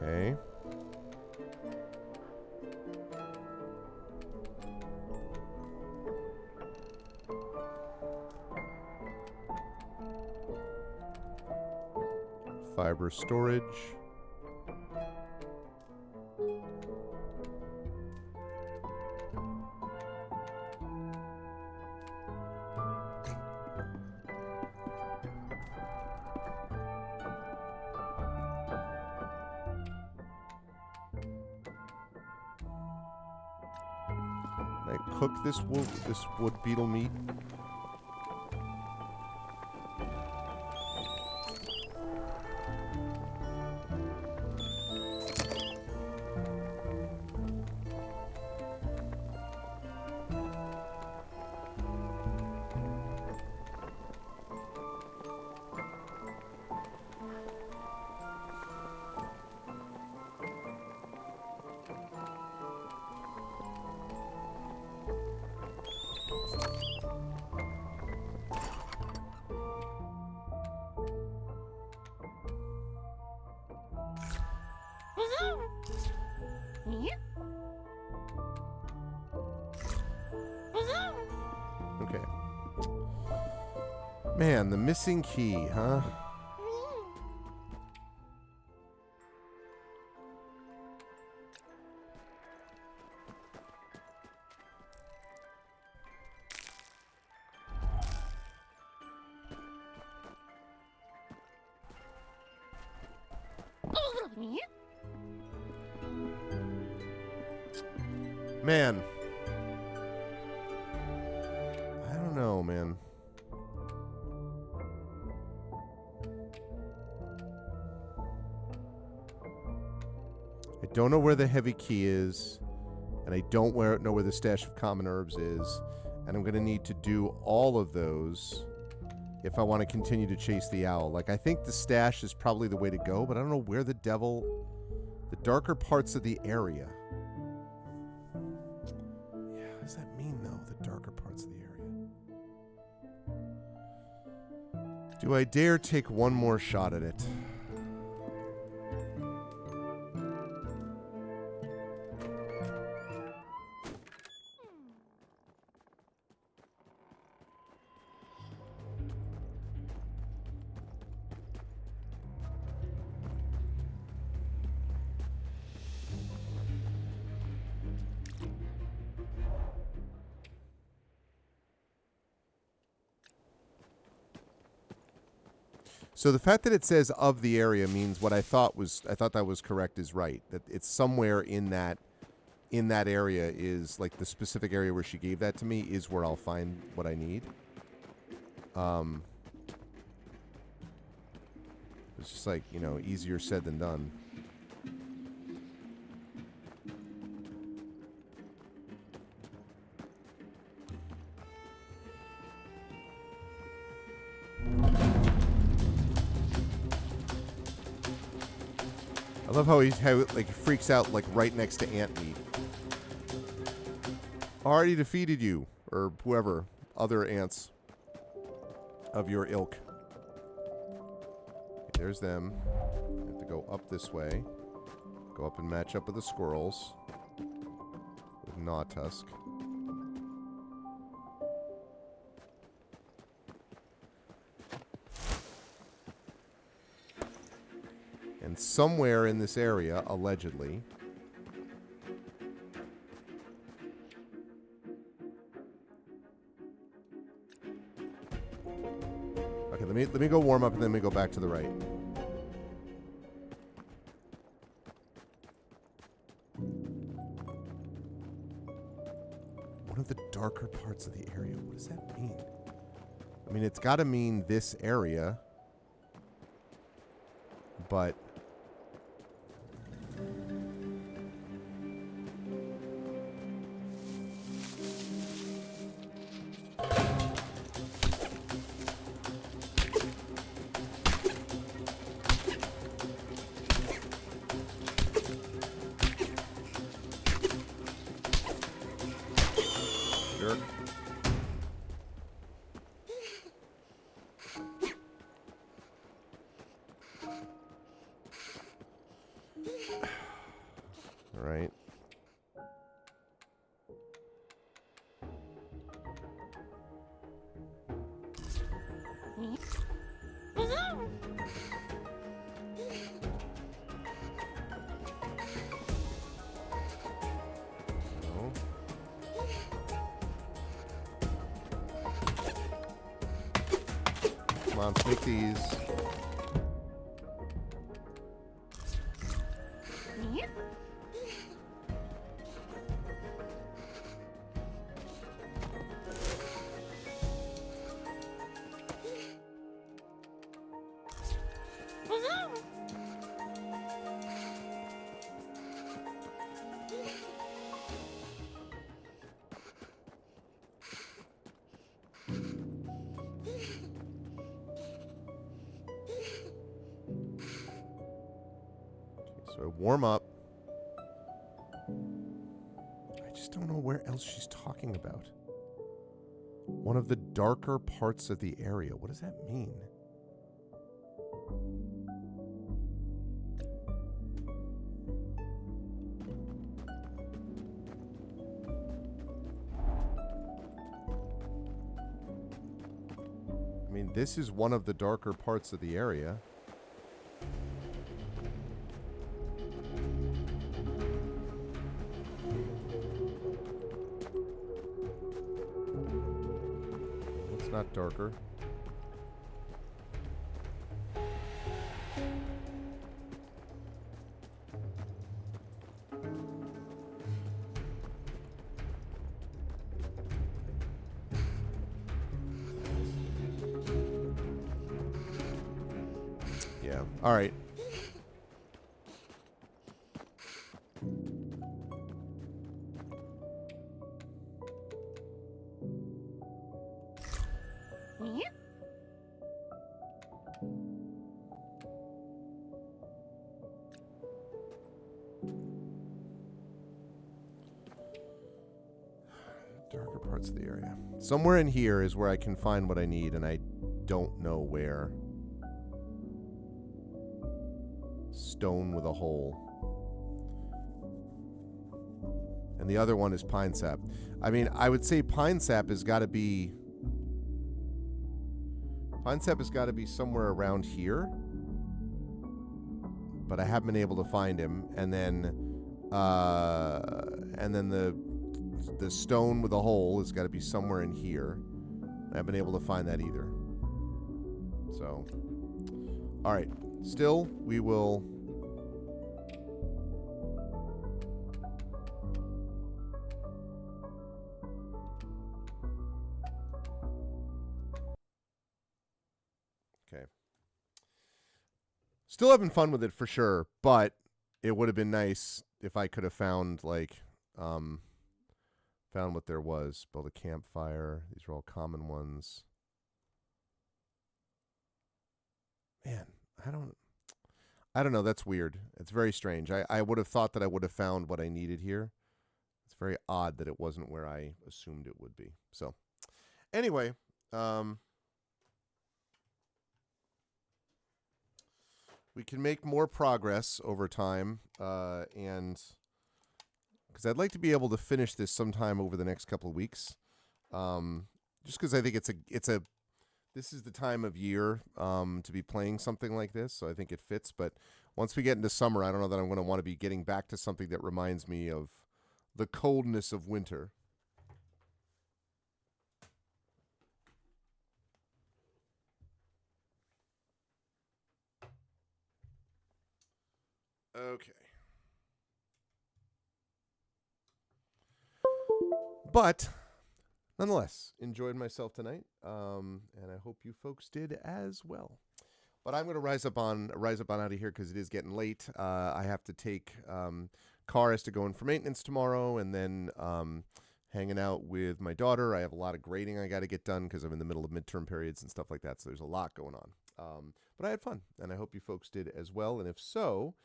Okay. Fiber storage. Can I cook this wood beetle meat? Okay. Man, the missing key, huh? Man. I don't know, man. I don't know where the heavy key is, and I don't know where the stash of common herbs is, and I'm going to need to do all of those if I want to continue to chase the owl. Like, I think the stash is probably the way to go, but I don't know where the darker parts of the area. Yeah, what does that mean, though, the darker parts of the area? Do I dare take one more shot at it? So the fact that it says of the area means what I thought that was correct is right. That it's somewhere in that area is like the specific area where she gave that to me is where I'll find what I need. It's just like, easier said than done. I love how he freaks out like right next to ant meat. Already defeated you, or whoever, other ants of your ilk. Okay, there's them. I have to go up this way. Go up and match up with the squirrels. With Gnawtusk. And somewhere in this area, allegedly, okay, let me go warm up and then we go back to the right. One of the darker parts of the area. What does that mean? I mean, it's got to mean this area, but jerk. All right. No. Come on, take these. So I warm up. I just don't know where else she's talking about. One of the darker parts of the area. What does that mean? I mean, this is one of the darker parts of the area. It's not darker. Yeah. All right. Darker parts of the area. Somewhere in here is where I can find what I need, and I don't know where. Stone with a hole. And the other one is pine sap. I mean, I would say pine sap has got to be... Pine sap has got to be somewhere around here. But I haven't been able to find him. And then the stone with a hole has got to be somewhere in here. I haven't been able to find that either. So... All right. Still, we will... Okay. Still having fun with it for sure, but it would have been nice if I could have found, like, found what there was. Build a campfire. These are all common ones. Man, I don't know. That's weird. It's very strange. I would have thought that I would have found what I needed here. It's very odd that it wasn't where I assumed it would be. So, anyway, we can make more progress over time, and because I'd like to be able to finish this sometime over the next couple of weeks, just because I think this is the time of year to be playing something like this, so I think it fits. But once we get into summer, I don't know that I'm going to want to be getting back to something that reminds me of the coldness of winter. Okay. But nonetheless, enjoyed myself tonight, and I hope you folks did as well. But I'm going to rise up on out of here because it is getting late. I have to take car has to go in for maintenance tomorrow, and then hanging out with my daughter. I have a lot of grading I got to get done because I'm in the middle of midterm periods and stuff like that. So there's a lot going on. But I had fun, and I hope you folks did as well. And if so,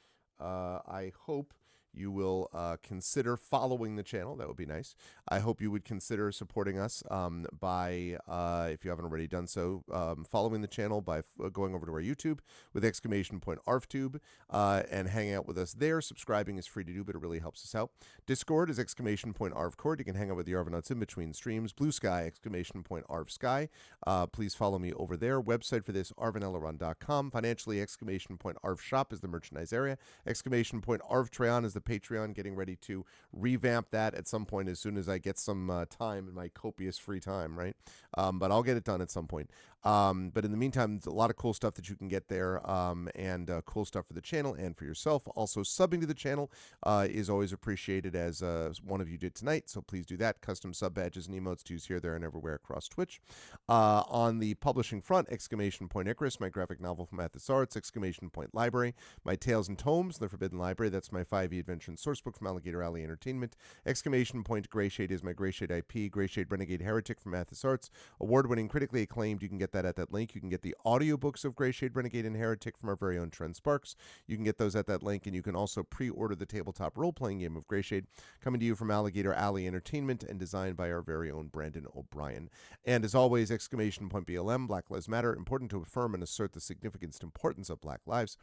I hope you will consider following the channel. That would be nice. I hope you would consider supporting us by, if you haven't already done so, following the channel by going over to our YouTube with !ArfTube and hanging out with us there. Subscribing is free to do, but it really helps us out. Discord is !ArfCord. You can hang out with the Arvanauts in between streams. Blue Sky, !ArfSky. Please follow me over there. Website for this, arvaneleron.com. Financially, !ArfShop is the merchandise area. !ArfTreon is the Patreon, getting ready to revamp that at some point as soon as I get some time in my copious free time, right? But I'll get it done at some point. But in the meantime, there's a lot of cool stuff that you can get there, and cool stuff for the channel and for yourself. Also, subbing to the channel is always appreciated, as one of you did tonight, so please do that. Custom sub badges and emotes to use here, there, and everywhere across Twitch. On the publishing front, Icarus, my graphic novel from Athos Arts, Library, my Tales and Tomes, The Forbidden Library, that's my 5e adventure and sourcebook from Alligator Alley Entertainment. Grayshade is my Grayshade IP, Grayshade Renegade Heretic from Athos Arts, award-winning, critically acclaimed. You can get that at that link. You can get the audiobooks of Grayshade Renegade and Heretic from our very own Trent Sparks. You can get those at that link, and you can also pre-order the tabletop role-playing game of Grayshade, coming to you from Alligator Alley Entertainment and designed by our very own Brandon O'Brien. And as always, BLM, Black Lives Matter, important to affirm and assert the significance and importance of Black lives.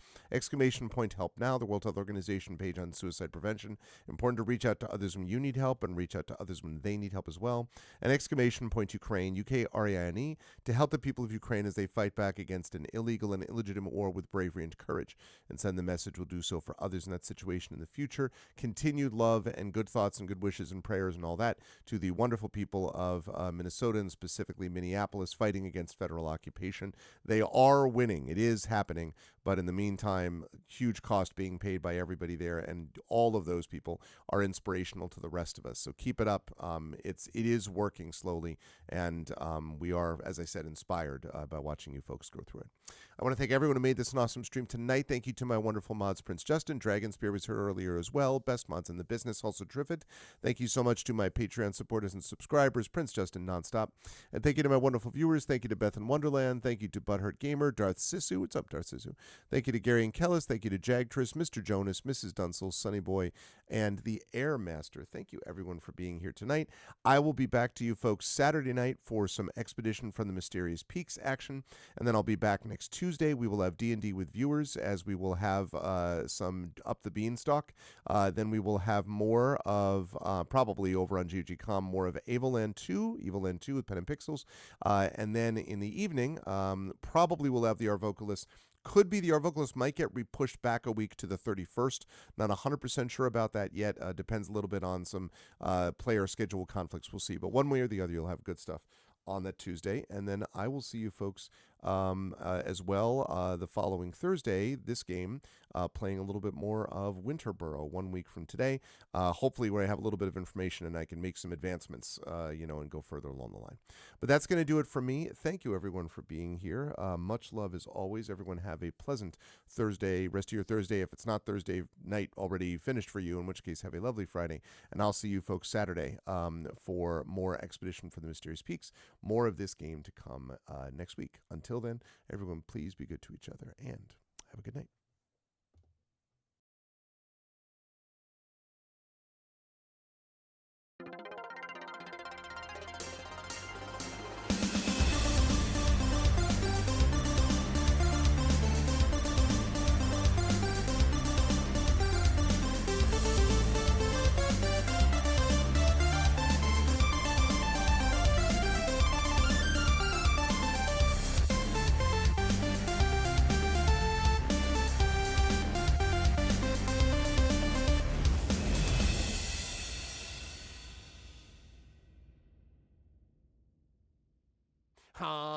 Help Now, the World Health Organization page on suicide prevention. Important to reach out to others when you need help and reach out to others when they need help as well. And Ukraine, UKRAINE, to help the people of Ukraine as they fight back against an illegal and illegitimate war with bravery and courage. And send the message, we'll do so for others in that situation in the future. Continued love and good thoughts and good wishes and prayers and all that to the wonderful people of Minnesota, and specifically Minneapolis, fighting against federal occupation. They are winning. It is happening. But in the meantime, huge cost being paid by everybody there, and all of those people are inspirational to the rest of us. So keep it up. It is working slowly, and we are, as I said, inspired by watching you folks go through it. I want to thank everyone who made this an awesome stream tonight. Thank you to my wonderful mods, Prince Justin. Dragon Spear was here earlier as well. Best mods in the business, also terrific. Thank you so much to my Patreon supporters and subscribers, Prince Justin Nonstop. And thank you to my wonderful viewers. Thank you to Beth in Wonderland. Thank you to Butthurt Gamer, Darth Sisu. What's up, Darth Sisu? Thank you to Gary and Kellis. Thank you to Jagtris, Mr. Jonas, Mrs. Dunsel, Sunny Boy, and the Air Master. Thank you, everyone, for being here tonight. I will be back to you folks Saturday night for some Expedition from the Mysterious Peaks action, and then I'll be back next Tuesday. We will have D&D with viewers, as we will have some Up the Beanstalk. Then we will have more of, probably over on GGCom, more of Evoland 2 with Pen and Pixels. And then in the evening, probably we'll have the Arvocalist. Could be the Arvocalist might get pushed back a week to the 31st. Not 100% sure about that yet. Depends a little bit on some player schedule conflicts. We'll see. But one way or the other, you'll have good stuff on that Tuesday. And then I will see you folks as well. The following Thursday, this game playing a little bit more of Winter Burrow 1 week from today. Hopefully, where I have a little bit of information and I can make some advancements, and go further along the line. But that's going to do it for me. Thank you, everyone, for being here. Much love as always. Everyone have a pleasant Thursday, rest of your Thursday. If it's not Thursday night already finished for you, in which case, have a lovely Friday. And I'll see you folks Saturday for more Expedition for the Mysterious Peaks. More of this game to come next week. Until then, everyone, please be good to each other and have a good night. Ha!